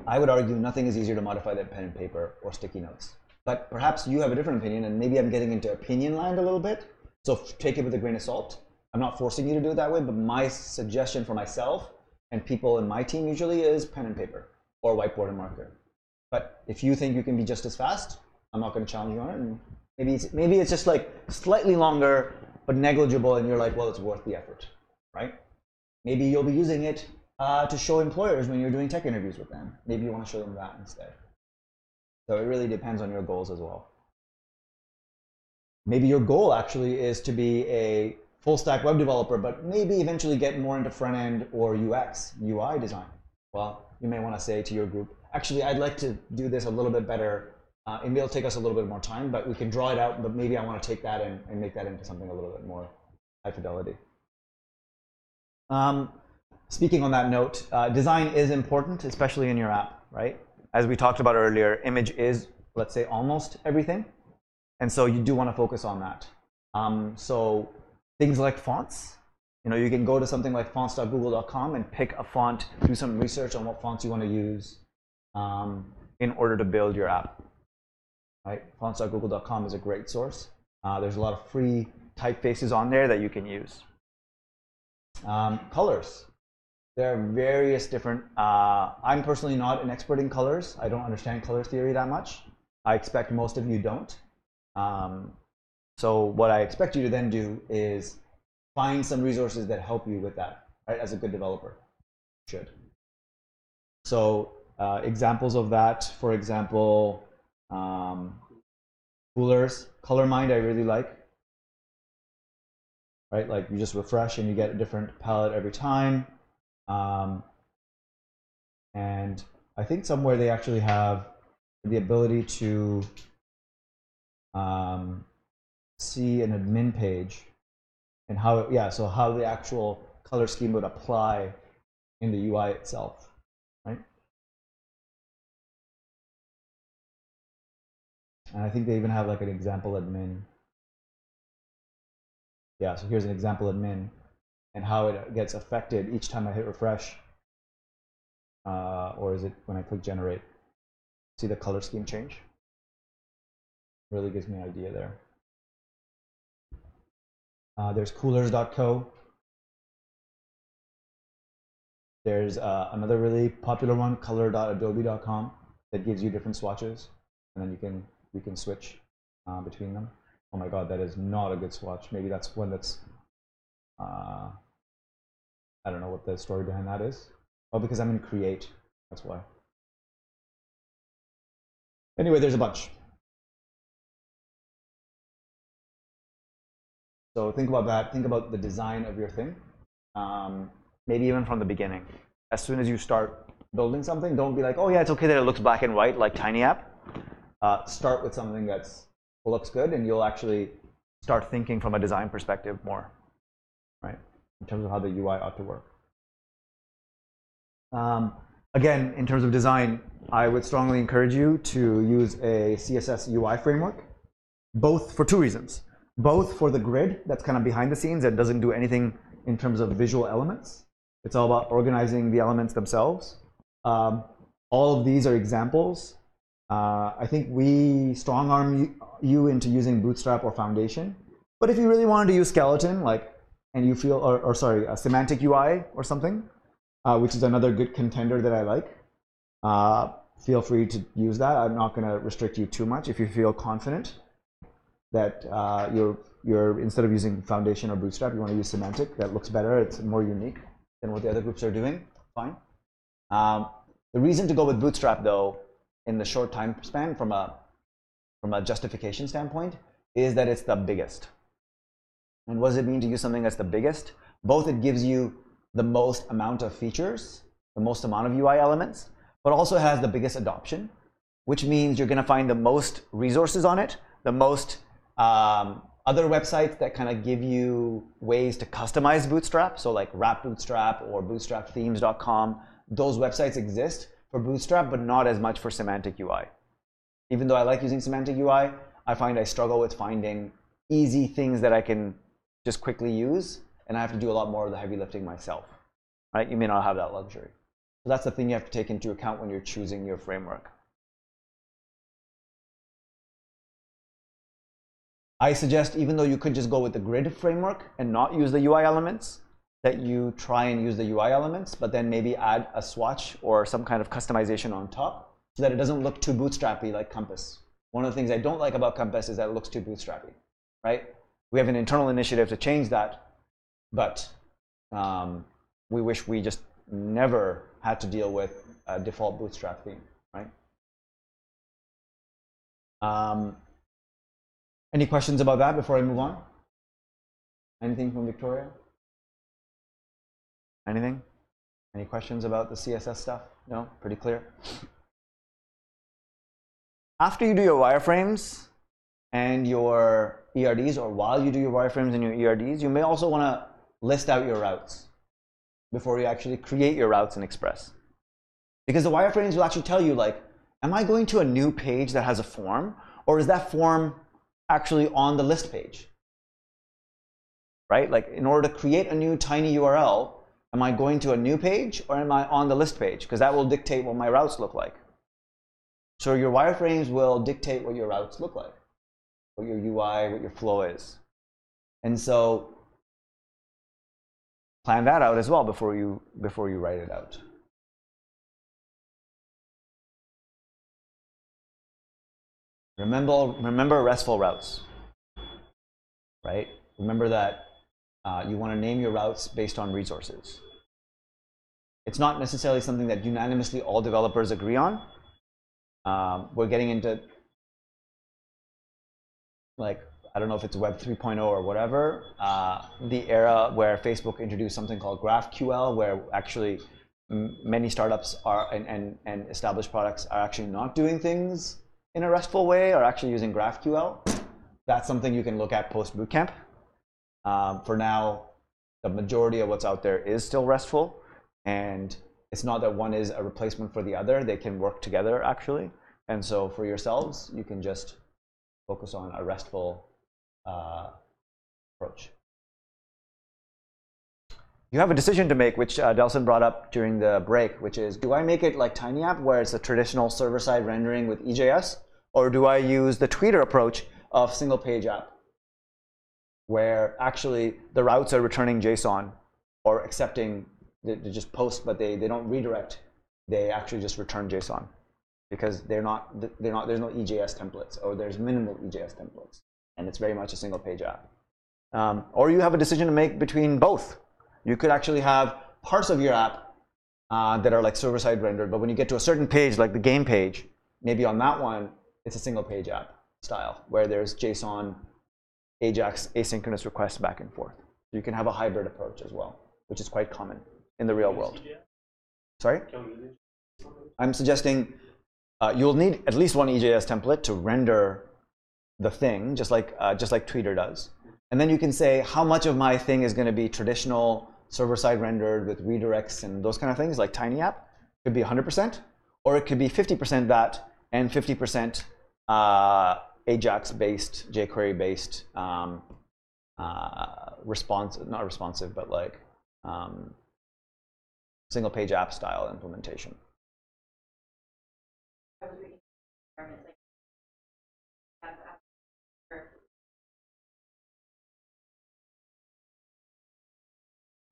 I would argue nothing is easier to modify than pen and paper or sticky notes. But perhaps you have a different opinion, and maybe I'm getting into opinion land a little bit. So take it with a grain of salt. I'm not forcing you to do it that way, but my suggestion for myself and people in my team usually is pen and paper or whiteboard and marker. But if you think you can be just as fast, I'm not going to challenge you on it. And maybe it's just like slightly longer, but negligible, and you're like, well, it's worth the effort, right? Maybe you'll be using it to show employers when you're doing tech interviews with them. Maybe you want to show them that instead. So it really depends on your goals as well. Maybe your goal actually is to be a full stack web developer, but maybe eventually get more into front end or UX, UI design. Well, you may want to say to your group, actually, I'd like to do this a little bit better. It will take us a little bit more time, but we can draw it out, but maybe I want to take that and make that into something a little bit more high fidelity. Speaking on that note, design is important, especially in your app, right? As we talked about earlier, image is, let's say, almost everything. And so you do want to focus on that. So things like fonts, you know, you can go to something like fonts.google.com and pick a font, do some research on what fonts you want to use in order to build your app. Right? Fonts.google.com is a great source. There's a lot of free typefaces on there that you can use. Colors. There are various different, I'm personally not an expert in colors. I don't understand color theory that much. I expect most of you don't. So what I expect you to then do is find some resources that help you with that, right? As a good developer, should. So examples of that, for example, Coolers, ColorMind I really like, right? Like you just refresh and you get a different palette every time. And I think somewhere they actually have the ability to see an admin page and how, yeah, so how the actual color scheme would apply in the UI itself, right? And I think they even have like an example admin. Yeah, so here's an example admin and how it gets affected each time I hit refresh. Or is it when I click generate? See the color scheme change? Really gives me an idea there. There's coolers.co. There's another really popular one, color.adobe.com, that gives you different swatches, and then you can switch between them. Oh my God, that is not a good swatch. Maybe that's one that's I don't know what the story behind that is. Oh, because I'm in create, that's why. Anyway, there's a bunch. So think about that. Think about the design of your thing. Maybe even from the beginning. As soon as you start building something, don't be like, oh yeah, it's okay that it looks black and white like Tiny App. Start with something that looks good, and you'll actually start thinking from a design perspective more, right? In terms of how the UI ought to work. Again, in terms of design, I would strongly encourage you to use a CSS UI framework, both for two reasons. Both for the grid that's kind of behind the scenes that doesn't do anything in terms of visual elements. It's all about organizing the elements themselves. All of these are examples. I think we strong arm you into using Bootstrap or Foundation. But if you really wanted to use Skeleton, and you feel, or sorry, a semantic UI or something, which is another good contender that I like, feel free to use that. I'm not going to restrict you too much if you feel confident that you're instead of using Foundation or Bootstrap, you want to use semantic. That looks better. It's more unique than what the other groups are doing. Fine. The reason to go with Bootstrap, though, in the short time span, from a justification standpoint, is that it's the biggest. And what does it mean to use something that's the biggest? Both it gives you the most amount of features, the most amount of UI elements, but also has the biggest adoption, which means you're going to find the most resources on it, the most other websites that kind of give you ways to customize Bootstrap. So like Wrap Bootstrap or bootstrapthemes.com, those websites exist for Bootstrap, but not as much for semantic UI. Even though I like using semantic UI, I find I struggle with finding easy things that I can just quickly use, and I have to do a lot more of the heavy lifting myself, right? You may not have that luxury. So that's the thing you have to take into account when you're choosing your framework. I suggest, even though you could just go with the grid framework and not use the UI elements, that you try and use the UI elements, but then maybe add a swatch or some kind of customization on top so that it doesn't look too bootstrappy like Compass. One of the things I don't like about Compass is that it looks too bootstrappy, right? We have an internal initiative to change that, but we wish we just never had to deal with a default Bootstrap theme, right? Any questions about that before I move on? Anything from Victoria? Anything? Any questions about the CSS stuff? No? Pretty clear? After you do your wireframes and your ERDs, or while you do your wireframes and your ERDs, you may also want to list out your routes before you actually create your routes in Express. Because the wireframes will actually tell you, like, am I going to a new page that has a form, or is that form actually on the list page? Right? Like, in order to create a new tiny URL, am I going to a new page or am I on the list page? Because that will dictate what my routes look like. So your wireframes will dictate what your routes look like, what your UI, what your flow is. And so plan that out as well before you write it out. Remember RESTful routes, right? Remember that you want to name your routes based on resources. It's not necessarily something that unanimously all developers agree on. We're getting into, like, I don't know if it's Web 3.0 or whatever, the era where Facebook introduced something called GraphQL, where actually many startups are and established products are actually not doing things in a RESTful way, are actually using GraphQL. That's something you can look at post bootcamp. For now, the majority of what's out there is still RESTful, and it's not that one is a replacement for the other. They can work together actually. And so for yourselves, you can just focus on a RESTful approach. You have a decision to make, which Delson brought up during the break, which is, do I make it like TinyApp, where it's a traditional server-side rendering with EJS, or do I use the Tweeter approach of single-page app, where actually the routes are returning JSON or accepting, they just post, but they don't redirect. They actually just return JSON because there's no EJS templates, or there's minimal EJS templates, and it's very much a single-page app. Or you have a decision to make between both. You could actually have parts of your app that are like server-side rendered, but when you get to a certain page, like the game page, maybe on that one, it's a single-page app style, where there's JSON, AJAX, asynchronous requests back and forth. You can have a hybrid approach as well, which is quite common in the real world. Sorry? I'm suggesting you'll need at least one EJS template to render the thing, just like Tweeter does. And then you can say how much of my thing is going to be traditional server-side rendered with redirects and those kind of things, like TinyApp. It could be 100%, or it could be 50% that and 50% AJAX-based, jQuery-based, not responsive, but like single-page app style implementation.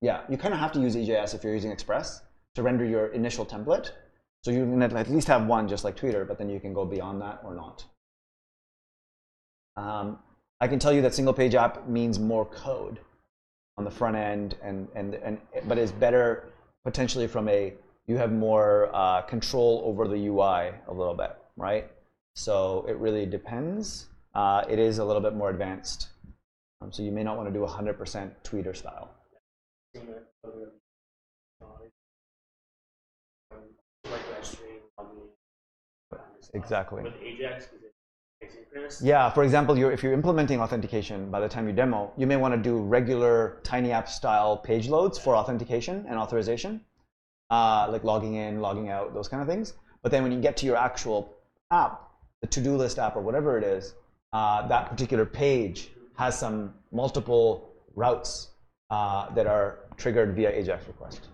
Yeah, you kind of have to use EJS if you're using Express to render your initial template. So you can at least have one, just like Tweeter, but then you can go beyond that or not. I can tell you that single-page app means more code on the front end, but is better potentially from you have more control over the UI a little bit, right? So it really depends. It is a little bit more advanced. So you may not want to do 100% Tweeter style. Exactly. With AJAX, is it asynchronous? Yeah, for example, if you're implementing authentication, by the time you demo, you may want to do regular TinyApp style page loads for authentication and authorization, like logging in, logging out, those kind of things. But then when you get to your actual app, the to-do list app or whatever it is, that particular page has some multiple routes that are triggered via AJAX request.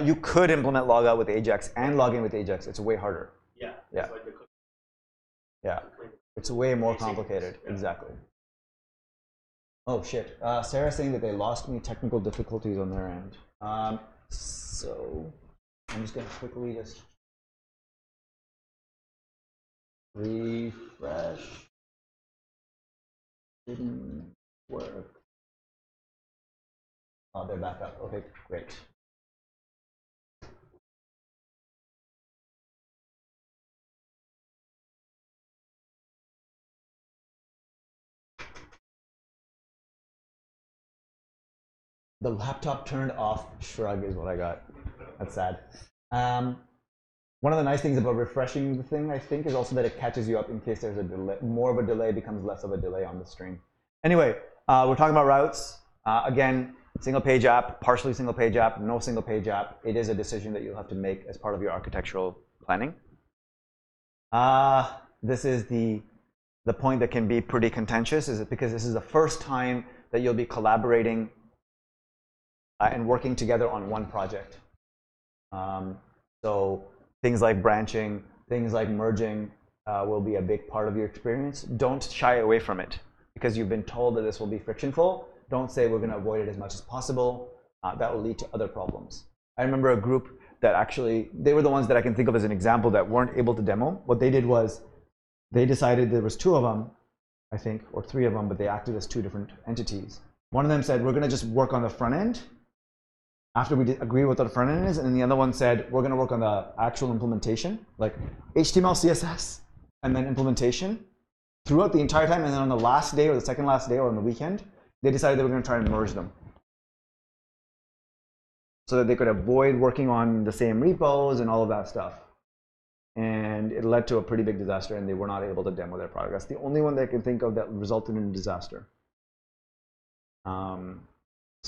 You could implement logout with AJAX and login with AJAX. It's way harder. Yeah. Yeah. Like Yeah. It's way more complicated. Yeah. Exactly. Oh shit. Sarah's saying that they lost me technical difficulties on their end. So I'm just gonna quickly just refresh. Didn't work. Oh, they're back up. Okay, great. The laptop turned off. Shrug is what I got. That's sad. One of the nice things about refreshing the thing, I think, is also that it catches you up in case there's a delay. More of a delay becomes less of a delay on the stream. Anyway, we're talking about routes. Again, single page app, partially single page app, no single page app. It is a decision that you'll have to make as part of your architectural planning. This is the point that can be pretty contentious, is because this is the first time that you'll be collaborating and working together on one project. So things like branching, things like merging will be a big part of your experience. Don't shy away from it because you've been told that this will be frictionful. Don't say we're going to avoid it as much as possible. That will lead to other problems. I remember a group that actually, they were the ones that I can think of as an example that weren't able to demo. What they did was they decided there was 2 of them, I think, or 3 of them, but they acted as 2 different entities. One of them said, we're going to just work on the front end after we agree what the front end is, and then the other one said, we're going to work on the actual implementation, like HTML, CSS, and then implementation throughout the entire time, and then on the last day or the second last day or on the weekend, they decided they were going to try and merge them so that they could avoid working on the same repos and all of that stuff. And it led to a pretty big disaster, and they were not able to demo their product. That's the only one that I can think of that resulted in a disaster.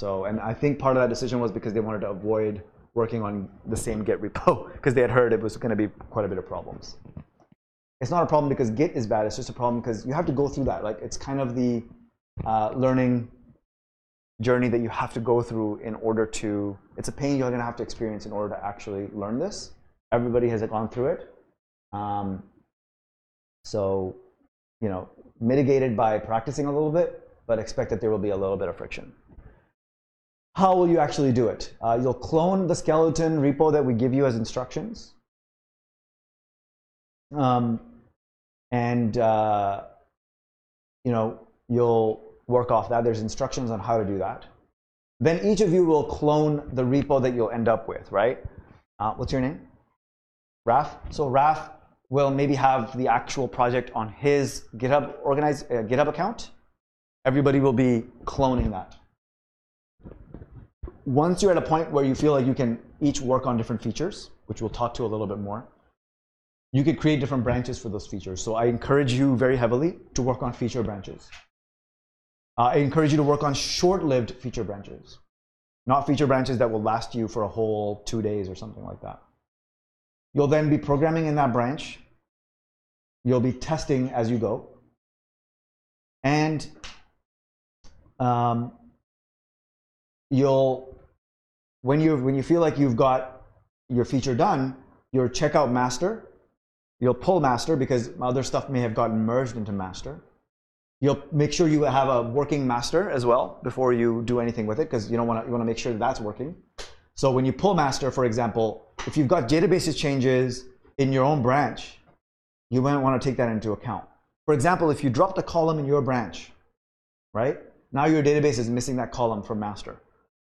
And I think part of that decision was because they wanted to avoid working on the same Git repo because they had heard it was going to be quite a bit of problems. It's not a problem because Git is bad. It's just a problem because you have to go through that. Like it's kind of the learning journey that you have to go through in order to. It's a pain you're going to have to experience in order to actually learn this. Everybody has gone through it. So, you know, mitigated by practicing a little bit, but expect that there will be a little bit of friction. How will you actually do it? You'll clone the skeleton repo that we give you as instructions. You know, you'll work off that. There's instructions on how to do that. Then each of you will clone the repo that you'll end up with, right? What's your name? Raf. So Raf will maybe have the actual project on his GitHub account. Everybody will be cloning that. Once you're at a point where you feel like you can each work on different features, which we'll talk to a little bit more, you can create different branches for those features. So I encourage you very heavily to work on feature branches. I encourage you to work on short-lived feature branches, not feature branches that will last you for a whole 2 days or something like that. You'll then be programming in that branch. You'll be testing as you go. And when you feel like you've got your feature done, you'll check out master. You'll pull master because other stuff may have gotten merged into master. You'll make sure you have a working master as well before you do anything with it, because you want to make sure that that's working. So when you pull master, for example, if you've got databases changes in your own branch, you might want to take that into account. For example, if you dropped a column in your branch, right? Now your database is missing that column from master.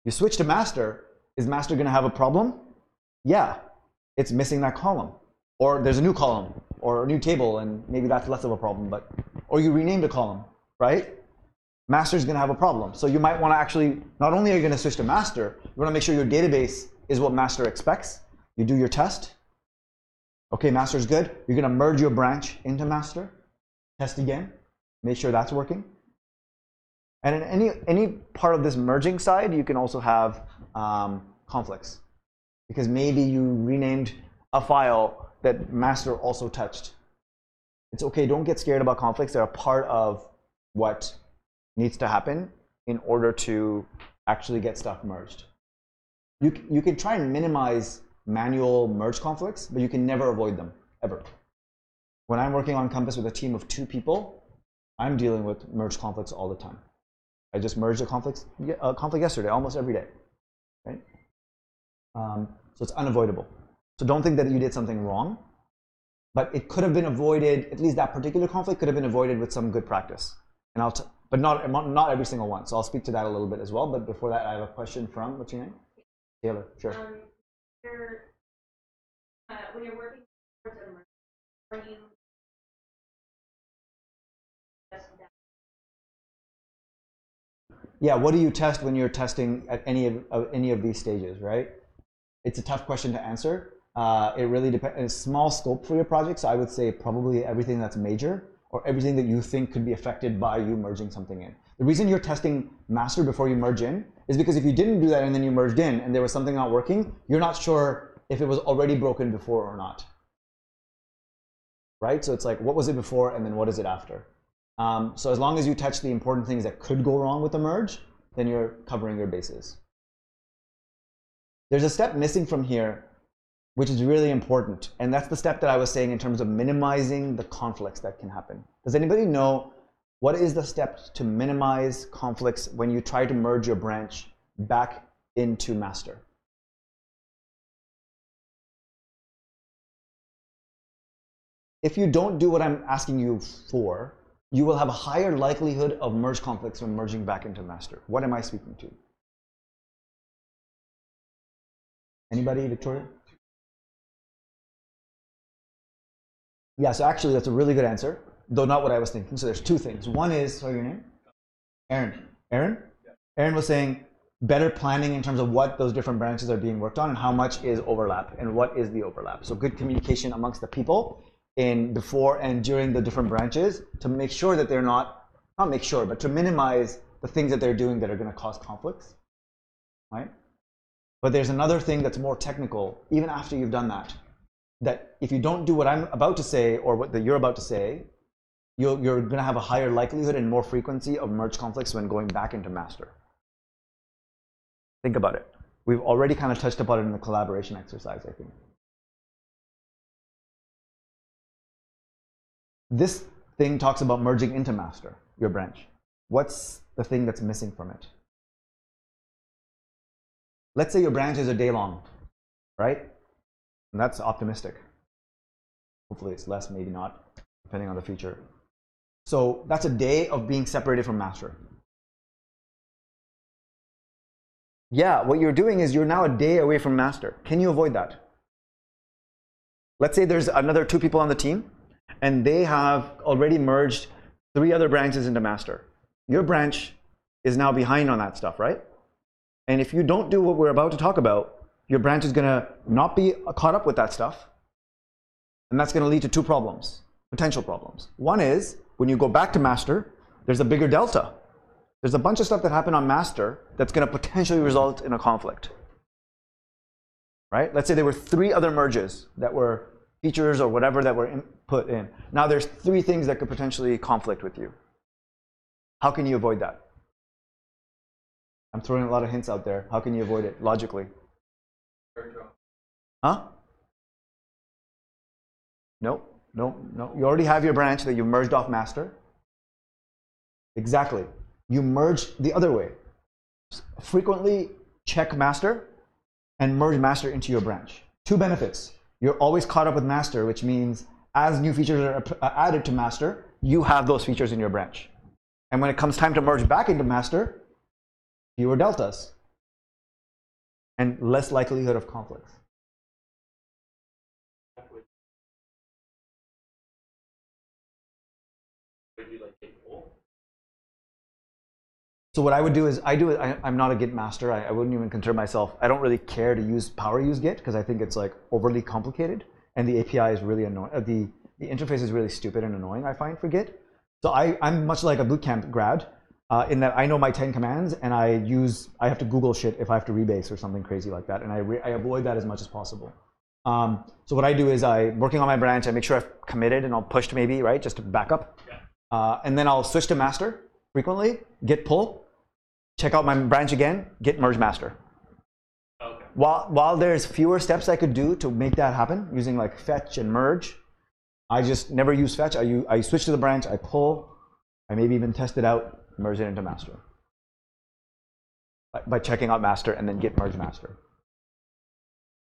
You switch to master, is master going to have a problem? Yeah, it's missing that column. Or there's a new column or a new table, and maybe that's less of a problem, or you renamed a column, right? Master is going to have a problem. So you might want to actually, not only are you going to switch to master, you want to make sure your database is what master expects. You do your test. Okay, master is good. You're going to merge your branch into master. Test again. Make sure that's working. And in any part of this merging side, you can also have conflicts. Because maybe you renamed a file that master also touched. It's okay, don't get scared about conflicts. They're a part of what needs to happen in order to actually get stuff merged. You can try and minimize manual merge conflicts, but you can never avoid them, ever. When I'm working on Compass with a team of 2 people, I'm dealing with merge conflicts all the time. I just merged a conflict yesterday, almost every day, right? So it's unavoidable. So don't think that you did something wrong, but it could have been avoided, at least that particular conflict could have been avoided with some good practice. And but not every single one. So I'll speak to that a little bit as well. But before that, I have a question from, what's your name? Taylor, sure. When you're working towards a merge, are you just that? Yeah, what do you test when you're testing at any of these stages, right? It's a tough question to answer. It really depends. It's small scope for your project, so I would say probably everything that's major or everything that you think could be affected by you merging something in. The reason you're testing master before you merge in is because if you didn't do that and then you merged in and there was something not working, you're not sure if it was already broken before or not. Right? So it's like, what was it before and then what is it after? So as long as you touch the important things that could go wrong with the merge, then you're covering your bases. There's a step missing from here, which is really important. And that's the step that I was saying in terms of minimizing the conflicts that can happen. Does anybody know what is the step to minimize conflicts when you try to merge your branch back into master? If you don't do what I'm asking you for, you will have a higher likelihood of merge conflicts when merging back into master. What am I speaking to? Anybody, Victoria? Yeah, so actually that's a really good answer, though not what I was thinking. So there's 2 things. One is, sorry, your name? Aaron. Aaron? Aaron was saying better planning in terms of what those different branches are being worked on and how much is overlap and what is the overlap. So good communication amongst the people in before and during the different branches to make sure that they're not make sure, but to minimize the things that they're doing that are going to cause conflicts, right? But there's another thing that's more technical, even after you've done that, that if you don't do what I'm about to say or what you're about to say, you're going to have a higher likelihood and more frequency of merge conflicts when going back into master. Think about it. We've already kind of touched upon it in the collaboration exercise, I think. This thing talks about merging into master, your branch. What's the thing that's missing from it? Let's say your branch is a day long, right? And that's optimistic. Hopefully it's less, maybe not, depending on the feature. So that's a day of being separated from master. Yeah, what you're doing is you're now a day away from master. Can you avoid that? Let's say there's another 2 people on the team, and they have already merged 3 other branches into master. Your branch is now behind on that stuff, right? And if you don't do what we're about to talk about, your branch is going to not be caught up with that stuff. And that's going to lead to 2 problems, potential problems. One is, when you go back to master, there's a bigger delta. There's a bunch of stuff that happened on master that's going to potentially result in a conflict. Right? Let's say there were 3 other merges that were features or whatever that were put in. Now there's 3 things that could potentially conflict with you. How can you avoid that? I'm throwing a lot of hints out there. How can you avoid it logically? Huh? No. You already have your branch that you merged off master. Exactly. You merge the other way. Frequently check master and merge master into your branch. 2 benefits. You're always caught up with master, which means as new features are added to master, you have those features in your branch. And when it comes time to merge back into master, fewer deltas and less likelihood of conflicts. So what I would do is, I'm not a Git master. I wouldn't even consider myself, I don't really care to use power use Git because I think it's like overly complicated and the API is really annoying. The interface is really stupid and annoying, I find, for Git. So I'm much like a bootcamp grad in that I know my 10 commands and I have to Google shit if I have to rebase or something crazy like that. And I avoid that as much as possible. So what I do is working on my branch, I make sure I've committed and I'll push to maybe, right, just to back up. And then I'll switch to master frequently, git pull, check out my branch again, git merge master. Okay. While there's fewer steps I could do to make that happen using like fetch and merge, I just never use fetch. I switch to the branch, I pull, I maybe even test it out, merge it into master by checking out master and then git merge master.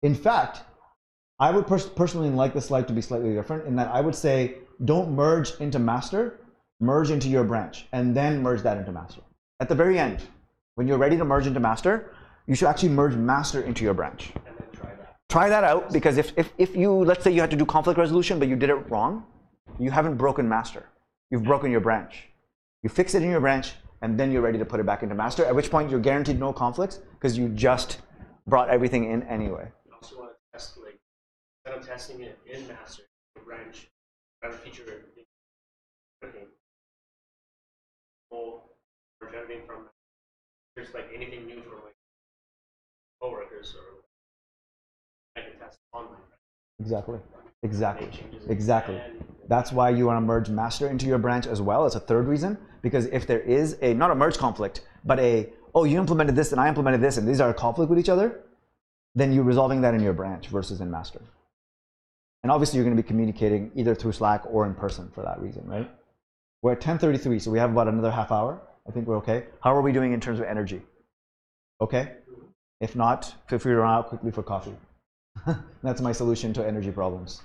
In fact, I would personally like this slide to be slightly different in that I would say don't merge into master, merge into your branch and then merge that into master. At the very end, when you're ready to merge into master, you should actually merge master into your branch. And then try that. Try that out, because if you, let's say you had to do conflict resolution, but you did it wrong, you haven't broken master. You've broken your branch. You fix it in your branch, and then you're ready to put it back into master, at which point you're guaranteed no conflicts, because you just brought everything in anyway. You also want to test, like, instead of testing it in master, the branch, whatever feature cooking, or everything from there's like anything new from like coworkers or I can test online. Exactly. That's why you want to merge master into your branch as well. It's a third reason, because if there is not a merge conflict, but you implemented this and I implemented this and these are a conflict with each other, then you're resolving that in your branch versus in master. And obviously you're going to be communicating either through Slack or in person for that reason, right? We're at 10:33, so we have about another half hour. I think we're okay. How are we doing in terms of energy? Okay? If not, feel free to run out quickly for coffee. That's my solution to energy problems.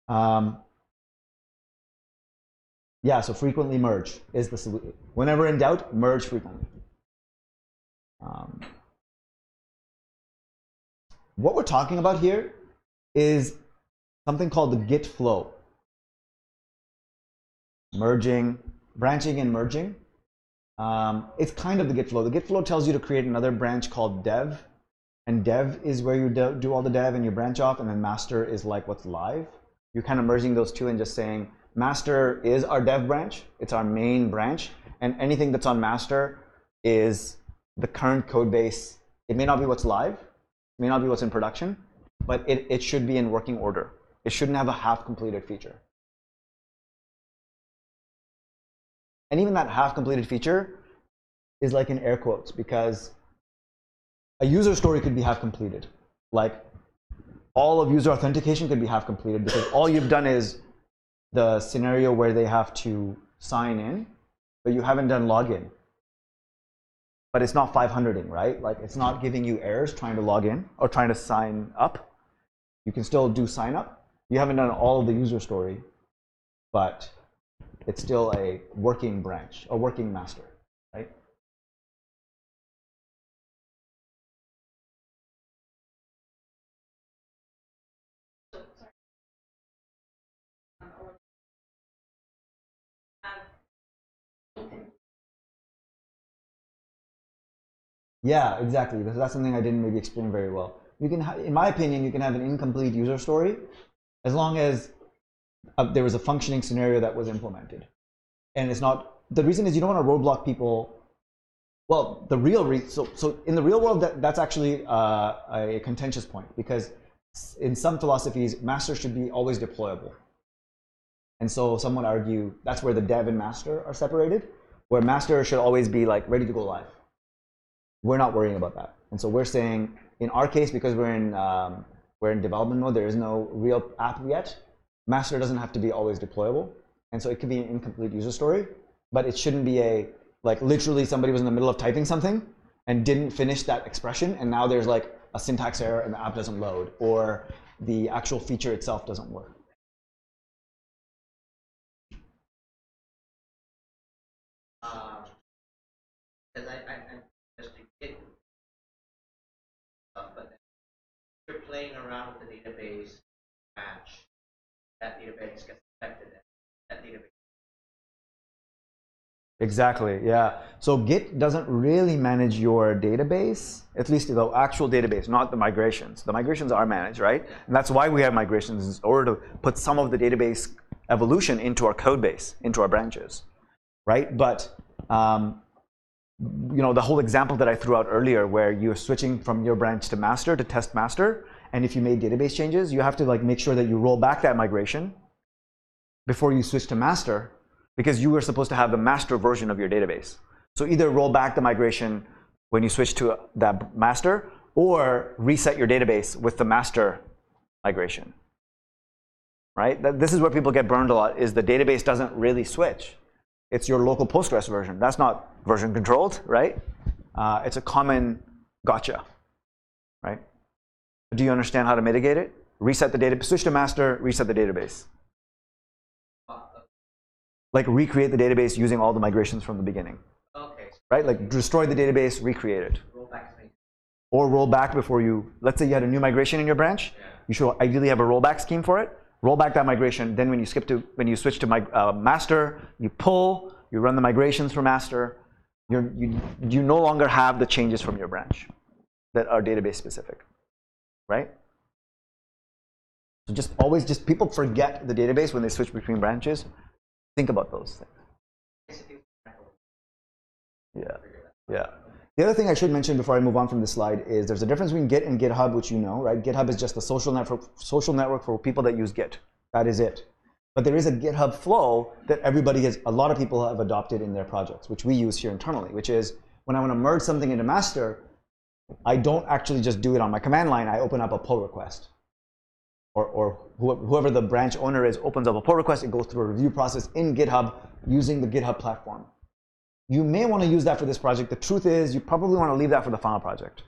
Yeah, so frequently merge is the solution. Whenever in doubt, merge frequently. What we're talking about here is something called the Git flow. Merging, branching and merging. It's kind of the Git flow. The Git flow tells you to create another branch called dev. And dev is where you do all the dev and you branch off, and then master is like what's live. You're kind of merging those two and just saying, master is our dev branch. It's our main branch. and anything that's on master is the current code base. It may not be what's live, it may not be what's in production, but it should be in working order. It shouldn't have a half-completed feature. And even that half-completed feature is like in air quotes, because a user story could be half-completed. Like all of user authentication could be half-completed because all you've done is the scenario where they have to sign in, but you haven't done login. But it's not 500ing, right? Like it's not giving you errors trying to log in or trying to sign up. You can still do sign up. You haven't done all of the user story, but it's still a working branch, a working master, right? Yeah, exactly. Because that's something I didn't maybe explain very well. You can, in my opinion, you can have an incomplete user story as long as there was a functioning scenario that was implemented. And it's not, the reason is you don't want to roadblock people. Well, the real so in the real world, that's actually a contentious point, because in some philosophies, master should be always deployable. And so some would argue that's where the dev and master are separated, where master should always be like ready to go live. We're not worrying about that. And so we're saying, in our case, because we're in development mode, there is no real app yet, master doesn't have to be always deployable. And so it could be an incomplete user story, but it shouldn't be a, like literally somebody was in the middle of typing something and didn't finish that expression, and now there's like a syntax error and the app doesn't load, or the actual feature itself doesn't work. Because I just to get stuff, but then you're playing around with the database match, that database gets affected, that database. Exactly, yeah. So Git doesn't really manage your database, at least the actual database, not the migrations. The migrations are managed, right? And that's why we have migrations, in order to put some of the database evolution into our code base, into our branches, right? But you know, the whole example that I threw out earlier, where you're switching from your branch to master to test master, and if you made database changes, you have to like make sure that you roll back that migration before you switch to master, because you were supposed to have the master version of your database. So either roll back the migration when you switch to that master, or reset your database with the master migration, right? This is where people get burned a lot, is the database doesn't really switch. It's your local Postgres version. That's not version controlled, right? It's a common gotcha, right? Do you understand how to mitigate it? Reset the database, switch to master, reset the database. Like recreate the database using all the migrations from the beginning. Okay. Right? Like destroy the database, recreate it. Roll back to me. Or roll back before you, let's say you had a new migration in your branch, you should ideally have a rollback scheme for it. Roll back that migration, then when you switch to master, you pull, you run the migrations for master, you no longer have the changes from your branch that are database specific, right? So just people forget the database when they switch between branches. Think about those things. Yeah. The other thing I should mention before I move on from this slide is there's a difference between Git and GitHub, which you know, right? GitHub is just a social network for people that use Git. That is it. But there is a GitHub flow that a lot of people have adopted in their projects, which we use here internally, which is when I want to merge something into master, I don't actually just do it on my command line. I open up a pull request. Or whoever the branch owner is opens up a pull request. It goes through a review process in GitHub using the GitHub platform. You may want to use that for this project. The truth is, you probably want to leave that for the final project,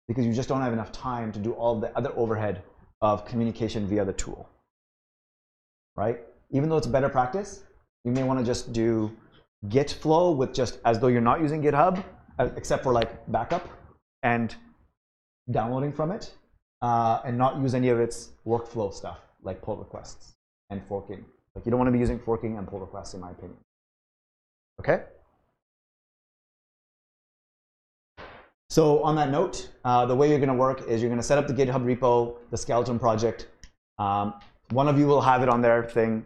because you just don't have enough time to do all the other overhead of communication via the tool, right? Even though it's better practice, you may want to just do Git flow with just as though you're not using GitHub, except for like backup and downloading from it, and not use any of its workflow stuff like pull requests and forking. Like you don't want to be using forking and pull requests, in my opinion. Okay. So on that note, the way you're going to work is you're going to set up the GitHub repo, the skeleton project. One of you will have it on their thing.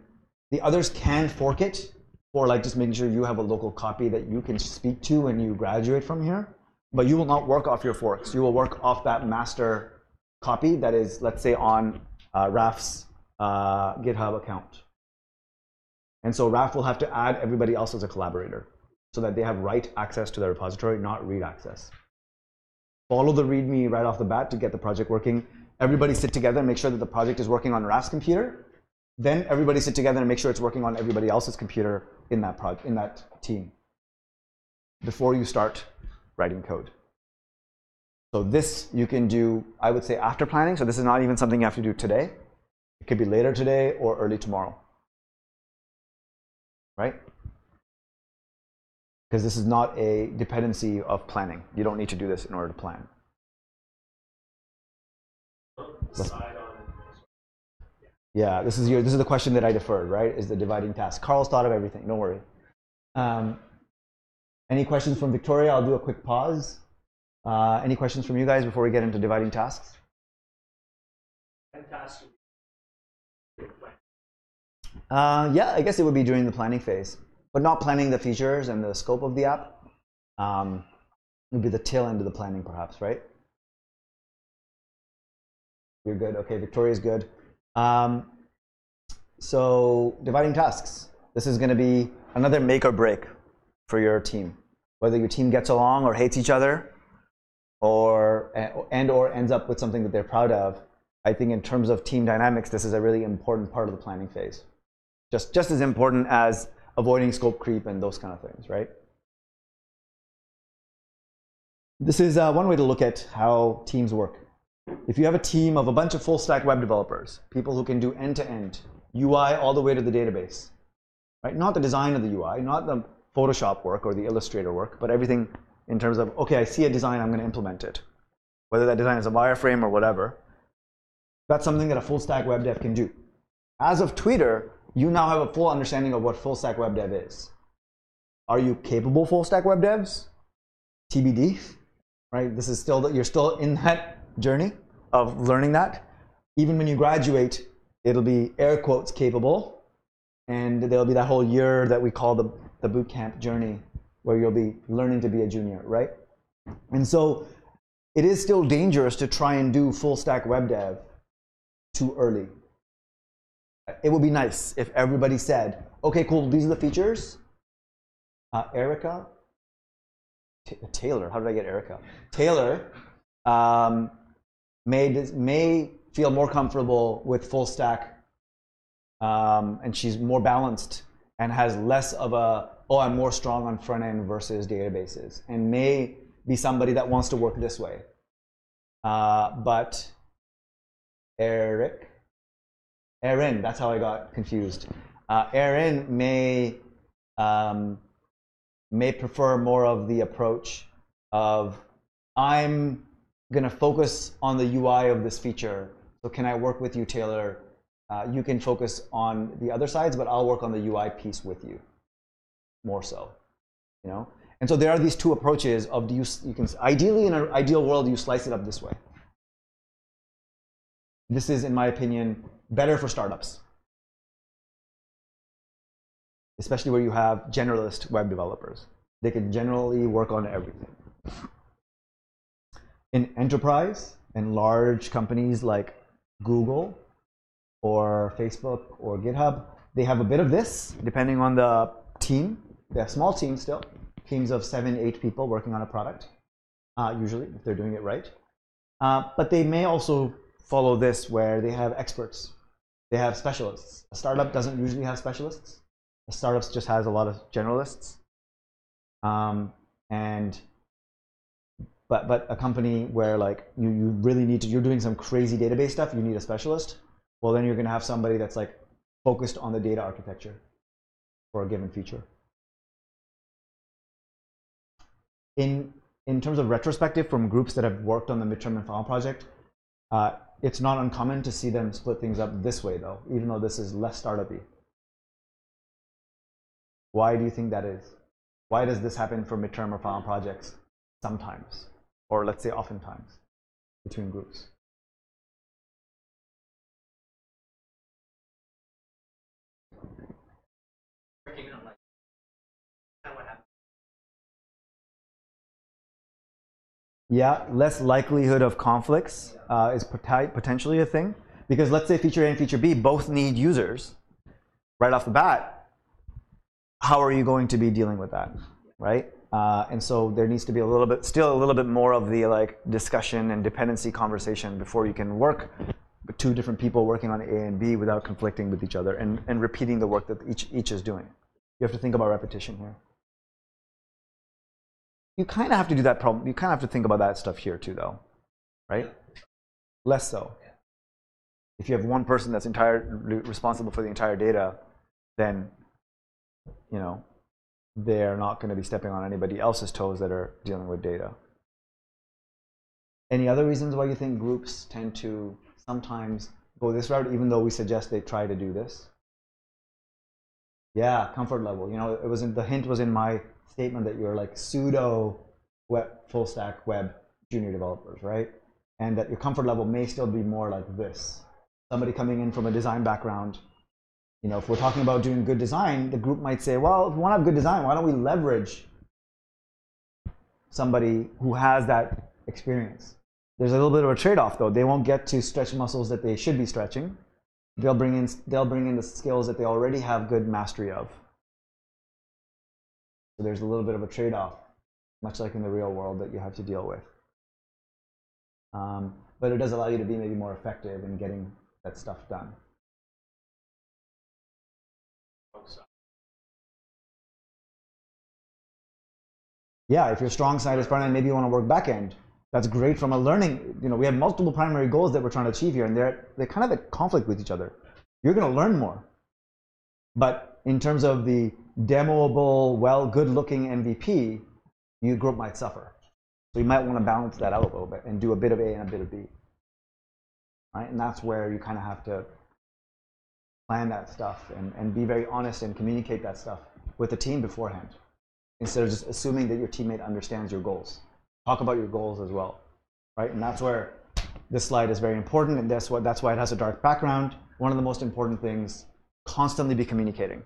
The others can fork it for like just making sure you have a local copy that you can speak to when you graduate from here. But you will not work off your forks. You will work off that master copy that is, let's say, on Raf's GitHub account. And so Raf will have to add everybody else as a collaborator so that they have write access to the repository, not read access. Follow the README right off the bat to get the project working. Everybody sit together and make sure that the project is working on Raf's computer. Then everybody sit together and make sure it's working on everybody else's computer in that team before you start writing code. So this you can do, I would say, after planning. So this is not even something you have to do today. It could be later today or early tomorrow, right? Because this is not a dependency of planning. You don't need to do this in order to plan. Yeah, this is the question that I deferred, right? Is the dividing task. Carl's thought of everything. Don't worry. Any questions from Victoria? I'll do a quick pause. Any questions from you guys before we get into dividing tasks? Yeah, I guess it would be during the planning phase, but not planning the features and the scope of the app. It would be the tail end of the planning, perhaps, right? You're good. Okay, Victoria's good. So dividing tasks. This is going to be another make or break for your team. Whether your team gets along or hates each other, or ends up with something that they're proud of. I think in terms of team dynamics, this is a really important part of the planning phase. Just as important as avoiding scope creep and those kind of things, right? This is one way to look at how teams work. If you have a team of a bunch of full stack web developers, people who can do end-to-end, UI all the way to the database, right? Not the design of the UI, not the Photoshop work or the Illustrator work, but everything in terms of, okay, I see a design, I'm going to implement it. Whether that design is a wireframe or whatever, that's something that a full stack web dev can do. As of Twitter, you now have a full understanding of what full stack web dev is. Are you capable full stack web devs? TBD, right? This is still, you're still in that journey of learning that. Even when you graduate, it'll be air quotes capable, and there'll be that whole year that we call the boot camp journey, where you'll be learning to be a junior, right? And so it is still dangerous to try and do full stack web dev too early. It would be nice if everybody said, okay, cool, these are the features. Taylor, how did I get Erica? Taylor may feel more comfortable with full stack, and she's more balanced and has less of a, oh, I'm more strong on front end versus databases, and may be somebody that wants to work this way. But Erin, that's how I got confused. Erin may prefer more of the approach of, I'm gonna focus on the UI of this feature. So can I work with you, Taylor? You can focus on the other sides, but I'll work on the UI piece with you, more so, you know. And so there are these two approaches of, you can ideally, in an ideal world, you slice it up this way. This is, in my opinion, better for startups, especially where you have generalist web developers. They can generally work on everything. In enterprise and large companies like Google or Facebook or GitHub, they have a bit of this, depending on the team. They have small teams still, teams of 7, 8 people working on a product, usually, if they're doing it right. But they may also follow this where they have experts. They have specialists. A startup doesn't usually have specialists. A startup just has a lot of generalists. But a company where like you really need to, you're doing some crazy database stuff, you need a specialist. Well, then you're going to have somebody that's like focused on the data architecture for a given feature. In terms of retrospective from groups that have worked on the midterm and final project, it's not uncommon to see them split things up this way, though, even though this is less startup-y. Why do you think that is? Why does this happen for midterm or final projects sometimes, or let's say oftentimes, between groups? Yeah, less likelihood of conflicts is potentially a thing. Because let's say feature A and feature B both need users right off the bat. How are you going to be dealing with that, right? And so there needs to be still a little bit more of the like discussion and dependency conversation before you can work with two different people working on A and B without conflicting with each other and repeating the work that each is doing. You have to think about repetition here. You kind of have to do that problem. You kind of have to think about that stuff here too, though, right? Less so. If you have one person that's responsible for the entire data, then they're not going to be stepping on anybody else's toes that are dealing with data. Any other reasons why you think groups tend to sometimes go this route, even though we suggest they try to do this? Yeah, comfort level. The hint was in my statement that you're like pseudo full stack web junior developers, right? And that your comfort level may still be more like this. Somebody coming in from a design background, if we're talking about doing good design, the group might say, well, if we want to have good design, why don't we leverage somebody who has that experience? There's a little bit of a trade-off, though. They won't get to stretch muscles that they should be stretching. They'll bring in the skills that they already have good mastery of. So there's a little bit of a trade-off, much like in the real world, that you have to deal with. But it does allow you to be maybe more effective in getting that stuff done. Yeah, if your strong side is front end, maybe you want to work back end. That's great from a learning. We have multiple primary goals that we're trying to achieve here, and they're kind of at conflict with each other. You're going to learn more. But in terms of the demoable, good-looking MVP, your group might suffer. So you might want to balance that out a little bit and do a bit of A and a bit of B. Right? And that's where you kind of have to plan that stuff and be very honest and communicate that stuff with the team beforehand, instead of just assuming that your teammate understands your goals. Talk about your goals as well, right? And that's where this slide is very important, and that's why it has a dark background. One of the most important things, constantly be communicating.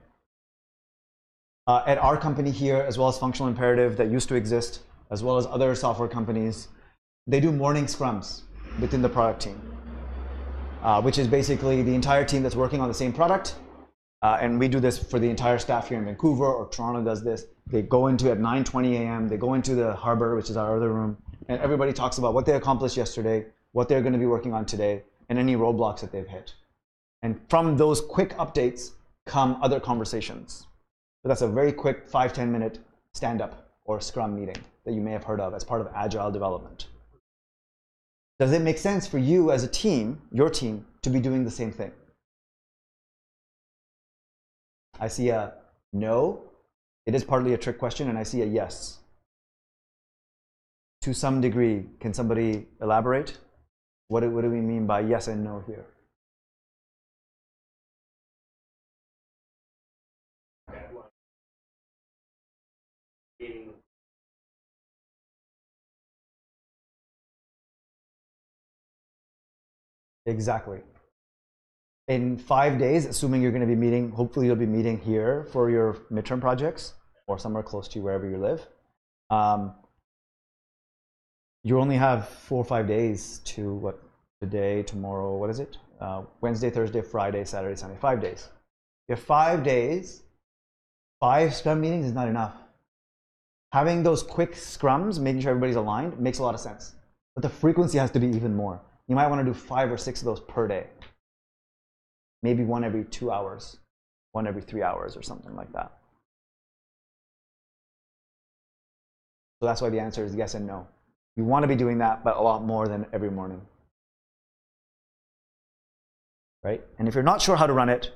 At our company here, as well as Functional Imperative that used to exist, as well as other software companies, they do morning scrums within the product team, which is basically the entire team that's working on the same product. And we do this for the entire staff here in Vancouver, or Toronto does this. They go into at 9:20 a.m. They go into the harbor, which is our other room, and everybody talks about what they accomplished yesterday, what they're going to be working on today, and any roadblocks that they've hit. And from those quick updates come other conversations. But that's a very quick 5-10 minute stand-up or scrum meeting that you may have heard of as part of agile development. Does it make sense for you as a team, your team, to be doing the same thing? I see a no. It is partly a trick question, and I see a yes. To some degree, can somebody elaborate? What do we mean by yes and no here? Exactly. In 5 days, assuming you're going to be meeting, hopefully you'll be meeting here for your midterm projects or somewhere close to wherever you live. You only have 4 or 5 days to today, tomorrow, what is it? Wednesday, Thursday, Friday, Saturday, Sunday, 5 days. You have 5 days, 5 scrum meetings is not enough. Having those quick scrums, making sure everybody's aligned, makes a lot of sense. But the frequency has to be even more. You might want to do 5 or 6 of those per day. Maybe 1 every 2 hours, 1 every 3 hours, or something like that. So that's why the answer is yes and no. You want to be doing that, but a lot more than every morning. Right? And if you're not sure how to run it,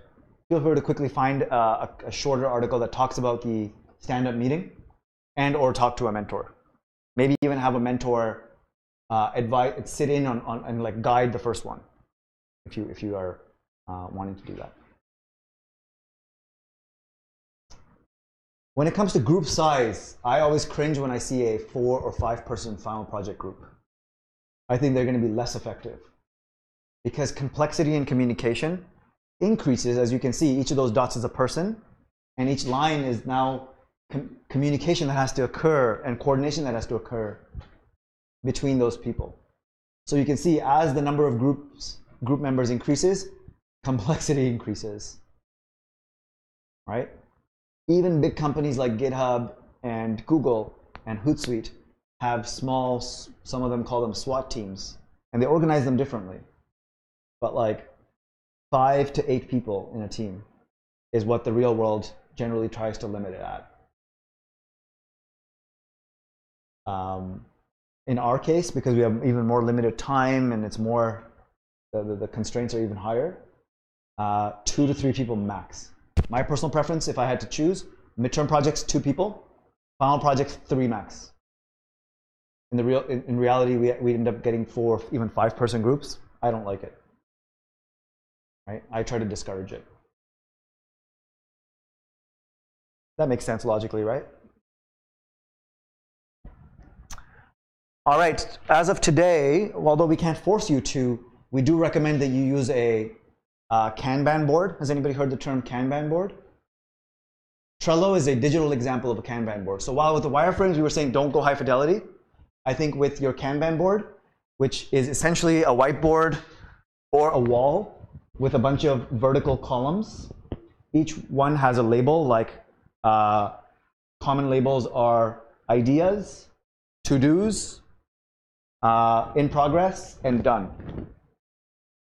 feel free to quickly find a shorter article that talks about the stand-up meeting, and or talk to a mentor. Maybe even have a mentor sit in on and like guide the first one, if you are wanting to do that. When it comes to group size, I always cringe when I see a 4 or 5 person final project group. I think they're going to be less effective because complexity in communication increases. As you can see, each of those dots is a person, and each line is now communication that has to occur and coordination that has to occur between those people. So you can see as the number of group members increases, complexity increases, right? Even big companies like GitHub and Google and Hootsuite have small, some of them call them SWAT teams, and they organize them differently. But like 5 to 8 people in a team is what the real world generally tries to limit it at. In our case, because we have even more limited time and it's more, the constraints are even higher, 2 to 3 people max. My personal preference, if I had to choose, midterm projects, 2 people, final projects, 3 max. In reality, we end up getting 4, even 5-person groups. I don't like it. Right? I try to discourage it. That makes sense logically, right? All right, as of today, although we can't force you to, we do recommend that you use a Kanban board. Has anybody heard the term Kanban board? Trello is a digital example of a Kanban board. So while with the wireframes we were saying don't go high fidelity, I think with your Kanban board, which is essentially a whiteboard or a wall with a bunch of vertical columns, each one has a label, like common labels are ideas, to-dos, in progress, and done.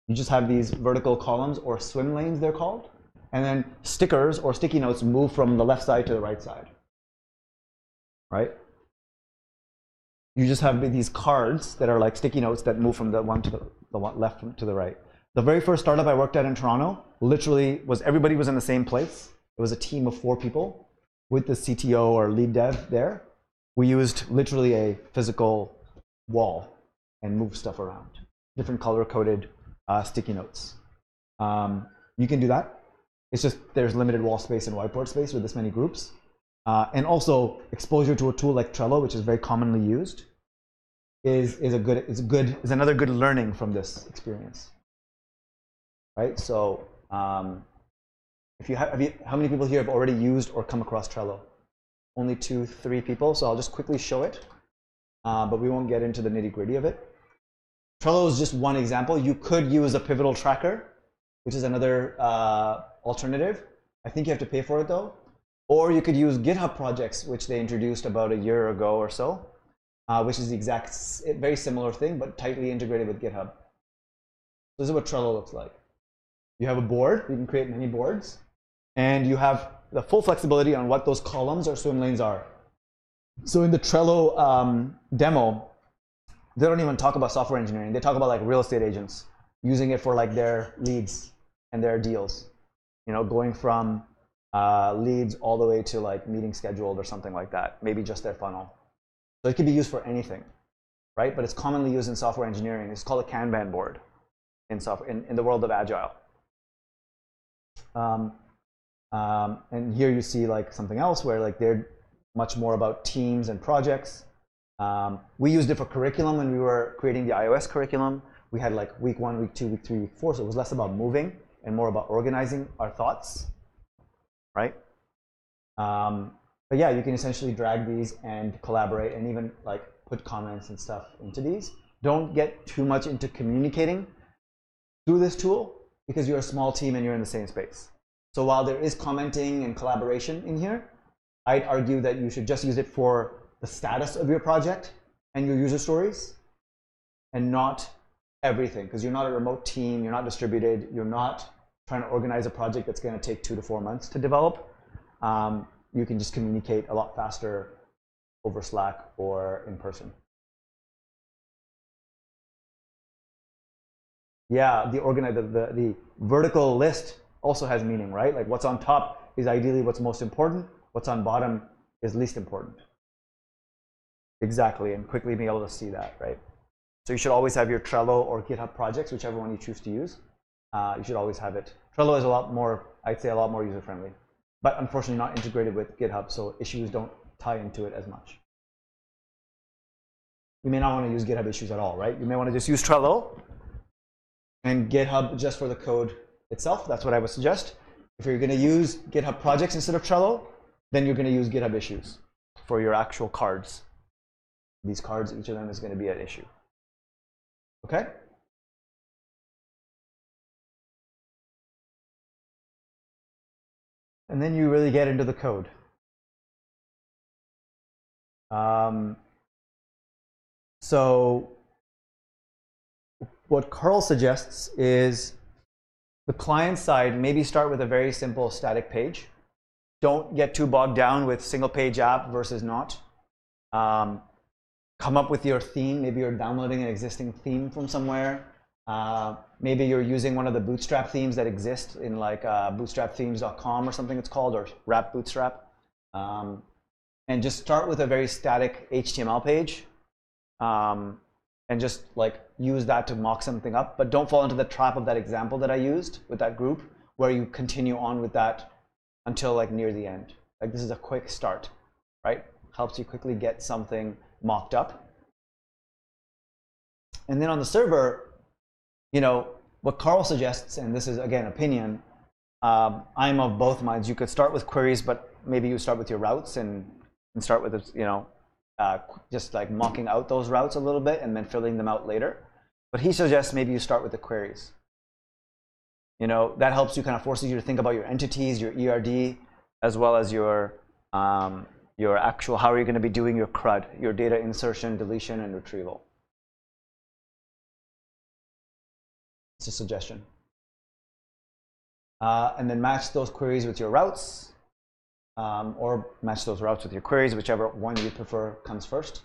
You just have these vertical columns, or swim lanes they're called, and then stickers or sticky notes move from the left side to the right side, right? You just have these cards that are like sticky notes that move from the one to the one left to the right. The very first startup I worked at in Toronto, literally everybody was in the same place. It was a team of 4 people with the CTO or lead dev there. We used literally a physical wall and moved stuff around, different color-coded sticky notes. You can do that. It's just there's limited wall space and whiteboard space with this many groups. And also exposure to a tool like Trello, which is very commonly used, is another good learning from this experience. Right? So if you have how many people here have already used or come across Trello? Only 2, 3 people, so I'll just quickly show it, but we won't get into the nitty-gritty of it. Trello is just one example. You could use a pivotal tracker, which is another alternative. I think you have to pay for it though. Or you could use GitHub projects, which they introduced about a year ago or so, which is the exact, very similar thing, but tightly integrated with GitHub. This is what Trello looks like. You have a board, you can create many boards, and you have the full flexibility on what those columns or swim lanes are. So in the Trello demo, they don't even talk about software engineering. They talk about like real estate agents using it for like their leads and their deals. You know, going from leads all the way to like meeting scheduled or something like that. Maybe just their funnel. So it can be used for anything, right? But it's commonly used in software engineering. It's called a Kanban board in the world of Agile. And here you see like something else where like they're much more about teams and projects. We used it for curriculum when we were creating the iOS curriculum. We had like week 1, week 2, week 3, week 4. So it was less about moving and more about organizing our thoughts, right? But yeah, you can essentially drag these and collaborate and even like put comments and stuff into these. Don't get too much into communicating through this tool because you're a small team and you're in the same space. So while there is commenting and collaboration in here, I'd argue that you should just use it for the status of your project and your user stories and not everything, because you're not a remote team, you're not distributed, you're not trying to organize a project that's going to take 2 to 4 months to develop. You can just communicate a lot faster over Slack or in person. Yeah, the vertical list also has meaning, right? Like what's on top is ideally what's most important. What's on bottom is least important. Exactly, and quickly being able to see that, right? So you should always have your Trello or GitHub projects, whichever one you choose to use. You should always have it. Trello is a lot more, I'd say, a lot more user-friendly, but unfortunately not integrated with GitHub, so issues don't tie into it as much. You may not want to use GitHub issues at all, right? You may want to just use Trello and GitHub just for the code itself. That's what I would suggest. If you're going to use GitHub projects instead of Trello, then you're going to use GitHub issues for your actual cards. these cards, each of them is going to be an issue. Okay? And then you really get into the code. So what Carl suggests is the client side, maybe start with a very simple static page. Don't get too bogged down with single page app versus not. Come up with your theme. Maybe you're downloading an existing theme from somewhere. Maybe you're using one of the Bootstrap themes that exist in like bootstrapthemes.com or something it's called, or Wrap Bootstrap. And just start with a very static HTML page. And just like use that to mock something up, but don't fall into the trap of that example that I used with that group, where you continue on with that until like near the end. Like this is a quick start, right? Helps you quickly get something mocked up. And then on the server, you know, what Carl suggests, and this is again opinion, I'm of both minds. You could start with queries, but maybe you start with your routes and start with, you know, just like mocking out those routes a little bit and then filling them out later. But he suggests maybe you start with the queries. You know, that helps you, kind of forces you to think about your entities, your ERD, as well as your actual, how are you going to be doing your CRUD, your data insertion, deletion, and retrieval. It's a suggestion. And then match those queries with your routes. Or match those routes with your queries, whichever one you prefer comes first.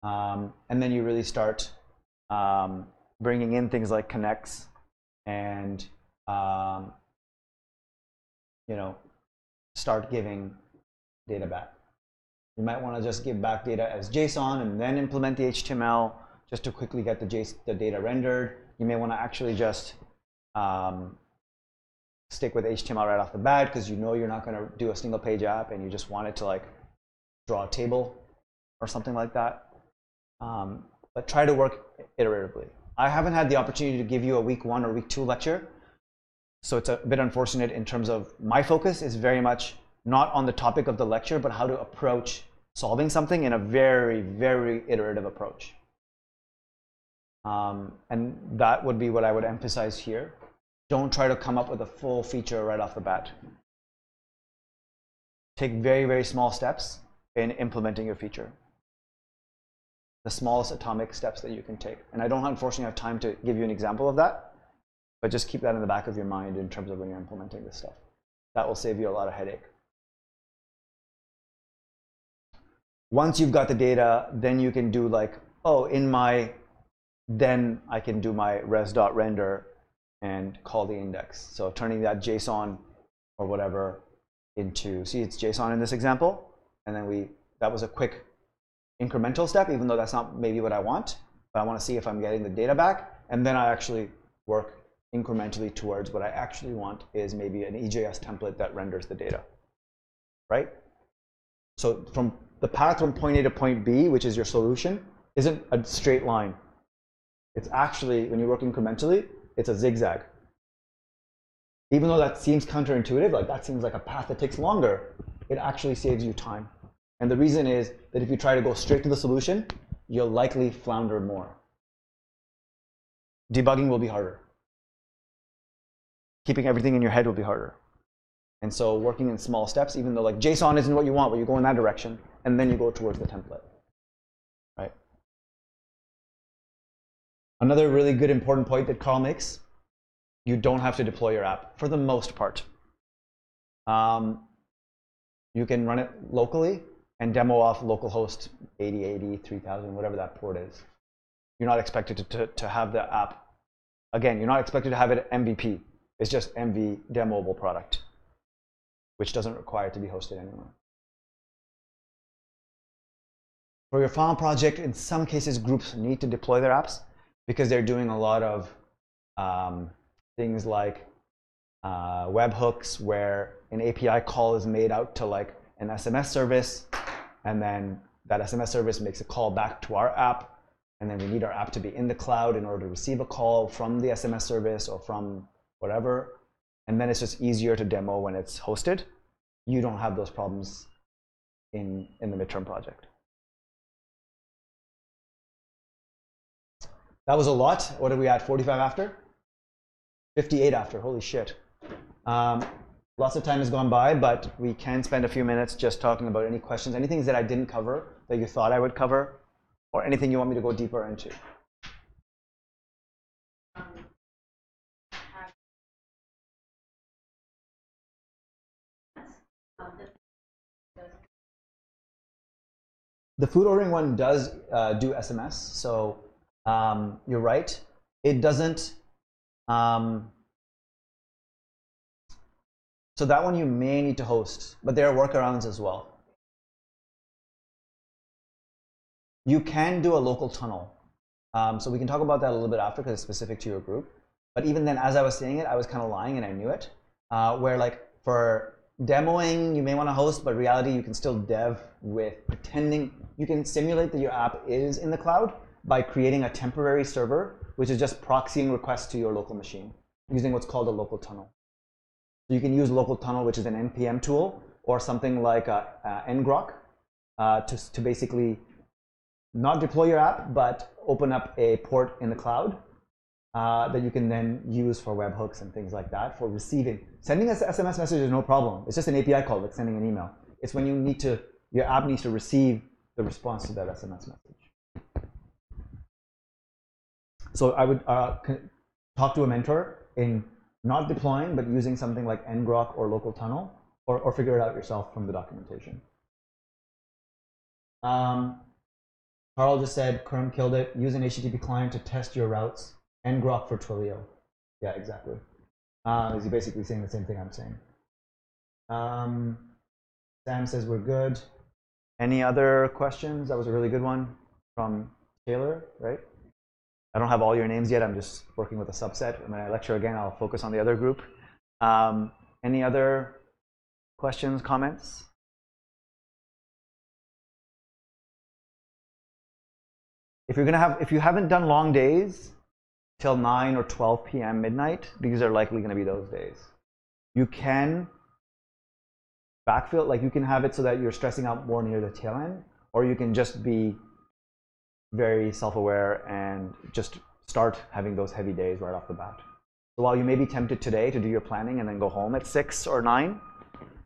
And then you really start bringing in things like connects and you know, start giving data back. You might want to just give back data as JSON and then implement the HTML just to quickly get the data rendered. You may want to actually just stick with HTML right off the bat because you know you're not going to do a single page app and you just want it to like draw a table or something like that. But try to work iteratively. I haven't had the opportunity to give you a week 1 or week 2 lecture, so it's a bit unfortunate in terms of my focus is very much not on the topic of the lecture, but how to approach solving something in a very, very iterative approach. And that would be what I would emphasize here. Don't try to come up with a full feature right off the bat. Take very, very small steps in implementing your feature. The smallest atomic steps that you can take. And I don't unfortunately have time to give you an example of that, but just keep that in the back of your mind in terms of when you're implementing this stuff. That will save you a lot of headache. Once you've got the data, then you can do like, oh, then I can do my res.render and call the index. So turning that JSON or whatever into, see, it's JSON in this example, and then that was a quick incremental step, even though that's not maybe what I want, but I want to see if I'm getting the data back, and then I actually work incrementally towards what I actually want is maybe an EJS template that renders the data, right? So from the path from point A to point B, which is your solution, isn't a straight line. It's actually, when you work incrementally, it's a zigzag. Even though that seems counterintuitive, like that seems like a path that takes longer, it actually saves you time. And the reason is that if you try to go straight to the solution, you'll likely flounder more. Debugging will be harder. Keeping everything in your head will be harder. And so working in small steps, even though like JSON isn't what you want, but you go in that direction, and then you go towards the template, right? Another really good important point that Carl makes, you don't have to deploy your app for the most part. You can run it locally and demo off localhost 8080, 3000, whatever that port is. You're not expected to have the app. Again, you're not expected to have it MVP. It's just MV demoable product, which doesn't require it to be hosted anymore. For your farm project, in some cases, groups need to deploy their apps because they're doing a lot of things like webhooks where an API call is made out to like an SMS service, and then that SMS service makes a call back to our app, and then we need our app to be in the cloud in order to receive a call from the SMS service or from whatever, and then it's just easier to demo when it's hosted. You don't have those problems in the midterm project. That was a lot. What are we at? 45 after? 58 after. Holy shit. Lots of time has gone by, but we can spend a few minutes just talking about any questions, anything that I didn't cover that you thought I would cover, or anything you want me to go deeper into. The food ordering one does do SMS, so you're right. It doesn't. So that one you may need to host, but there are workarounds as well. You can do a local tunnel. So we can talk about that a little bit after because it's specific to your group. But even then, as I was saying it, I was kind of lying and I knew it. Where like for demoing, you may want to host, but reality, you can still dev with pretending. You can simulate that your app is in the cloud by creating a temporary server, which is just proxying requests to your local machine using what's called a local tunnel. So you can use local tunnel, which is an NPM tool, or something like ngrok to basically not deploy your app, but open up a port in the cloud that you can then use for webhooks and things like that for receiving. Sending us SMS message is no problem. It's just an API call, like sending an email. It's when you need to, your app needs to receive the response to that SMS message. So I would talk to a mentor in not deploying, but using something like ngrok or local tunnel, or figure it out yourself from the documentation. Carl just said, Kerm killed it. Use an HTTP client to test your routes. Ngrok for Twilio. Yeah, exactly. Is he basically saying the same thing I'm saying? Sam says we're good. Any other questions? That was a really good one from Taylor, right? I don't have all your names yet. I'm just working with a subset. When I lecture again, I'll focus on the other group. Any other questions, comments? If you haven't done long days till 9 or 12 p.m. midnight, these are likely going to be those days. You can backfill, like you can have it so that you're stressing out more near the tail end, or you can just be very self-aware and just start having those heavy days right off the bat. So while you may be tempted today to do your planning and then go home at 6 or 9,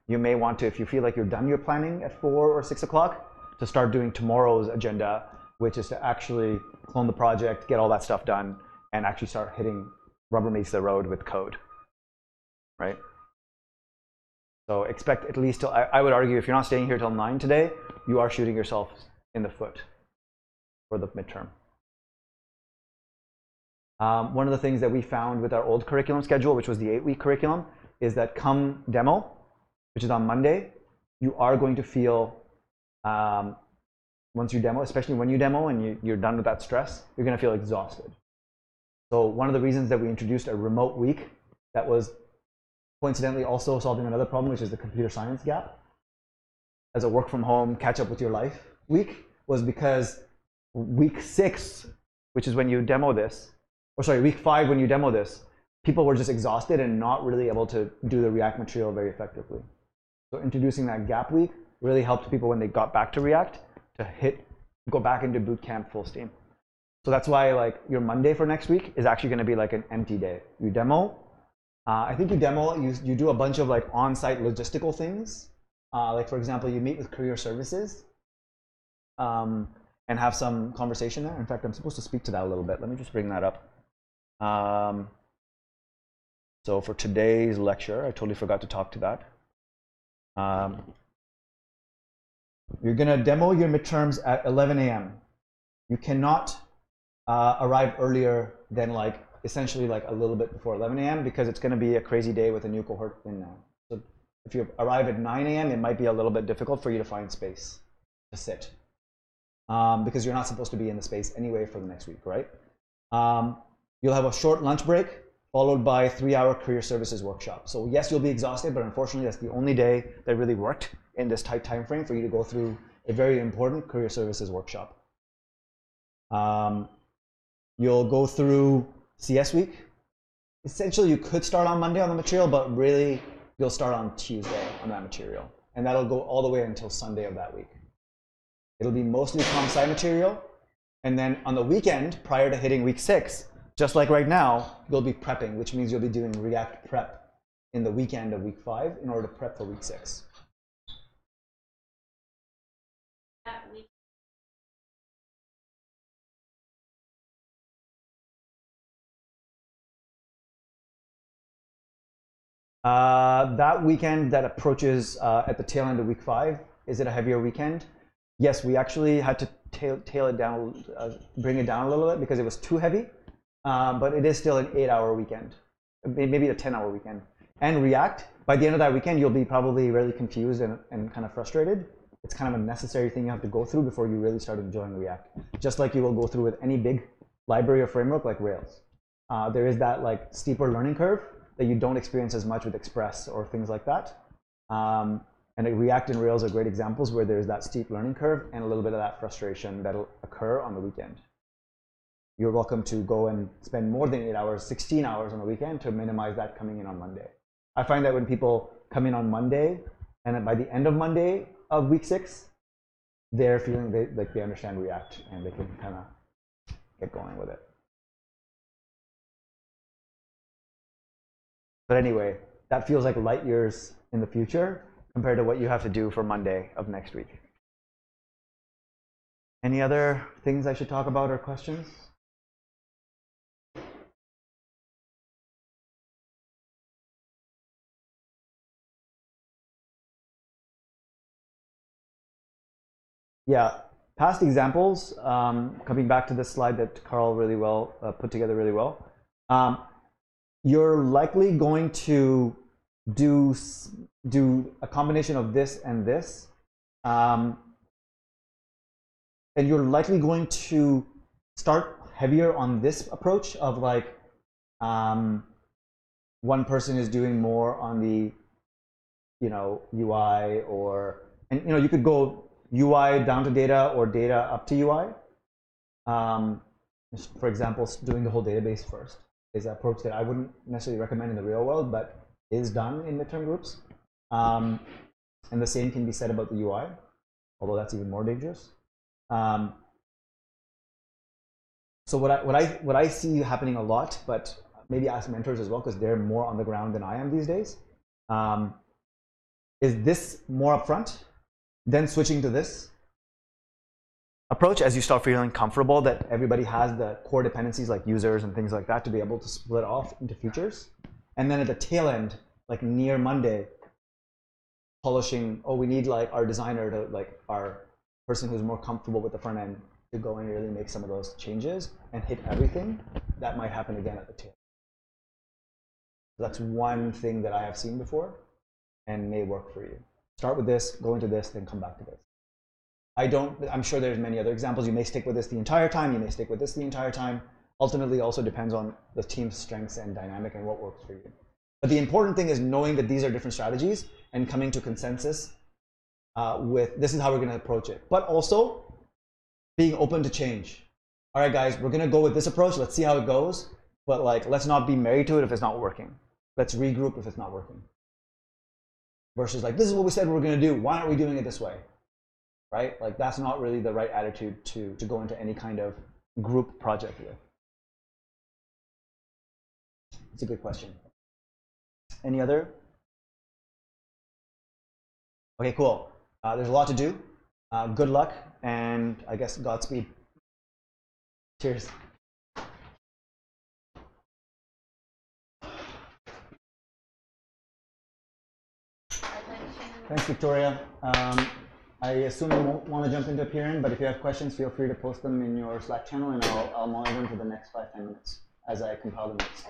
you may want to, if you feel like you're done your planning at 4 or 6 o'clock, to start doing tomorrow's agenda, which is to actually clone the project, get all that stuff done, and actually start hitting rubber meets the road with code, right? So expect at least till, I would argue if you're not staying here till 9 today, you are shooting yourself in the foot for the midterm. One of the things that we found with our old curriculum schedule, which was the 8-week curriculum, is that come demo, which is on Monday, you are going to feel, once you demo, especially when you demo and you're done with that stress, you're going to feel exhausted. So one of the reasons that we introduced a remote week that was coincidentally also solving another problem, which is the computer science gap, as a work from home, catch up with your life week, was because week 6, which is when you demo this, or sorry, week 5 when you demo this, people were just exhausted and not really able to do the React material very effectively. So introducing that gap week really helped people when they got back to React to go back into boot camp full steam. So that's why like your Monday for next week is actually going to be like an empty day. You demo. I think you demo, you do a bunch of like on-site logistical things. Like for example, you meet with career services and have some conversation there. In fact, I'm supposed to speak to that a little bit. Let me just bring that up. So for today's lecture, I totally forgot to talk to that. You're going to demo your midterms at 11 a.m. You cannot arrive earlier than like essentially like a little bit before 11 a.m. because it's going to be a crazy day with a new cohort in now. So if you arrive at 9 a.m., it might be a little bit difficult for you to find space to sit because you're not supposed to be in the space anyway for the next week, right? You'll have a short lunch break followed by a 3-hour career services workshop. So yes, you'll be exhausted, but unfortunately, that's the only day that really worked in this tight time frame for you to go through a very important career services workshop. You'll go through CS week. Essentially, you could start on Monday on the material, but really, you'll start on Tuesday on that material. And that'll go all the way until Sunday of that week. It'll be mostly comp sci material, And then on the weekend, prior to hitting week 6, just like right now, you'll be prepping, which means you'll be doing React prep in the weekend of week 5 in order to prep for week 6. That week. That weekend that approaches at the tail end of week 5, is it a heavier weekend? Yes, we actually had to tail it down, bring it down a little bit because it was too heavy, but it is still an 8-hour weekend, maybe a 10-hour weekend. And React, by the end of that weekend, you'll be probably really confused and kind of frustrated. It's kind of a necessary thing you have to go through before you really start enjoying React, just like you will go through with any big library or framework like Rails. There is that like steeper learning curve that you don't experience as much with Express or things like that. And React and Rails are great examples where there's that steep learning curve and a little bit of that frustration that'll occur on the weekend. You're welcome to go and spend more than 8 hours, 16 hours on the weekend to minimize that coming in on Monday. I find that when people come in on Monday and then by the end of Monday of week 6, they're feeling like they understand React and they can kind of get going with it. But anyway, that feels like light years in the future compared to what you have to do for Monday of next week. Any other things I should talk about or questions? Yeah, past examples, coming back to this slide that Carl really well put together really well. You're likely going to do a combination of this and this, and you're likely going to start heavier on this approach of like one person is doing more on the UI and you could go UI down to data or data up to UI. For example, doing the whole database first is an approach that I wouldn't necessarily recommend in the real world, but is done in midterm groups. And the same can be said about the UI, although that's even more dangerous. So what I see happening a lot, but maybe ask mentors as well, because they're more on the ground than I am these days, is this more upfront, then switching to this approach as you start feeling comfortable that everybody has the core dependencies like users and things like that to be able to split off into features. And then at the tail end, like near Monday, polishing, we need like our designer to like our person who's more comfortable with the front end to go and really make some of those changes and hit everything. That might happen again at the tail. That's one thing that I have seen before and may work for you. Start with this, go into this, then come back to this. I'm sure there's many other examples. You may stick with this the entire time, you may stick with this the entire time. Ultimately, also depends on the team's strengths and dynamic and what works for you. But the important thing is knowing that these are different strategies and coming to consensus with this is how we're going to approach it. But also being open to change. All right, guys, we're going to go with this approach. Let's see how it goes. But like, let's not be married to it if it's not working. Let's regroup if it's not working. Versus like, this is what we said we were going to do. Why aren't we doing it this way? Right? Like, that's not really the right attitude to go into any kind of group project with. It's a good question. Any other? Okay, cool. There's a lot to do. Good luck, and I guess Godspeed. Cheers. Thanks, Victoria. I assume you won't want to jump into appearing, but if you have questions, feel free to post them in your Slack channel, and I'll monitor them for the next 5-10 minutes as I compile the notes.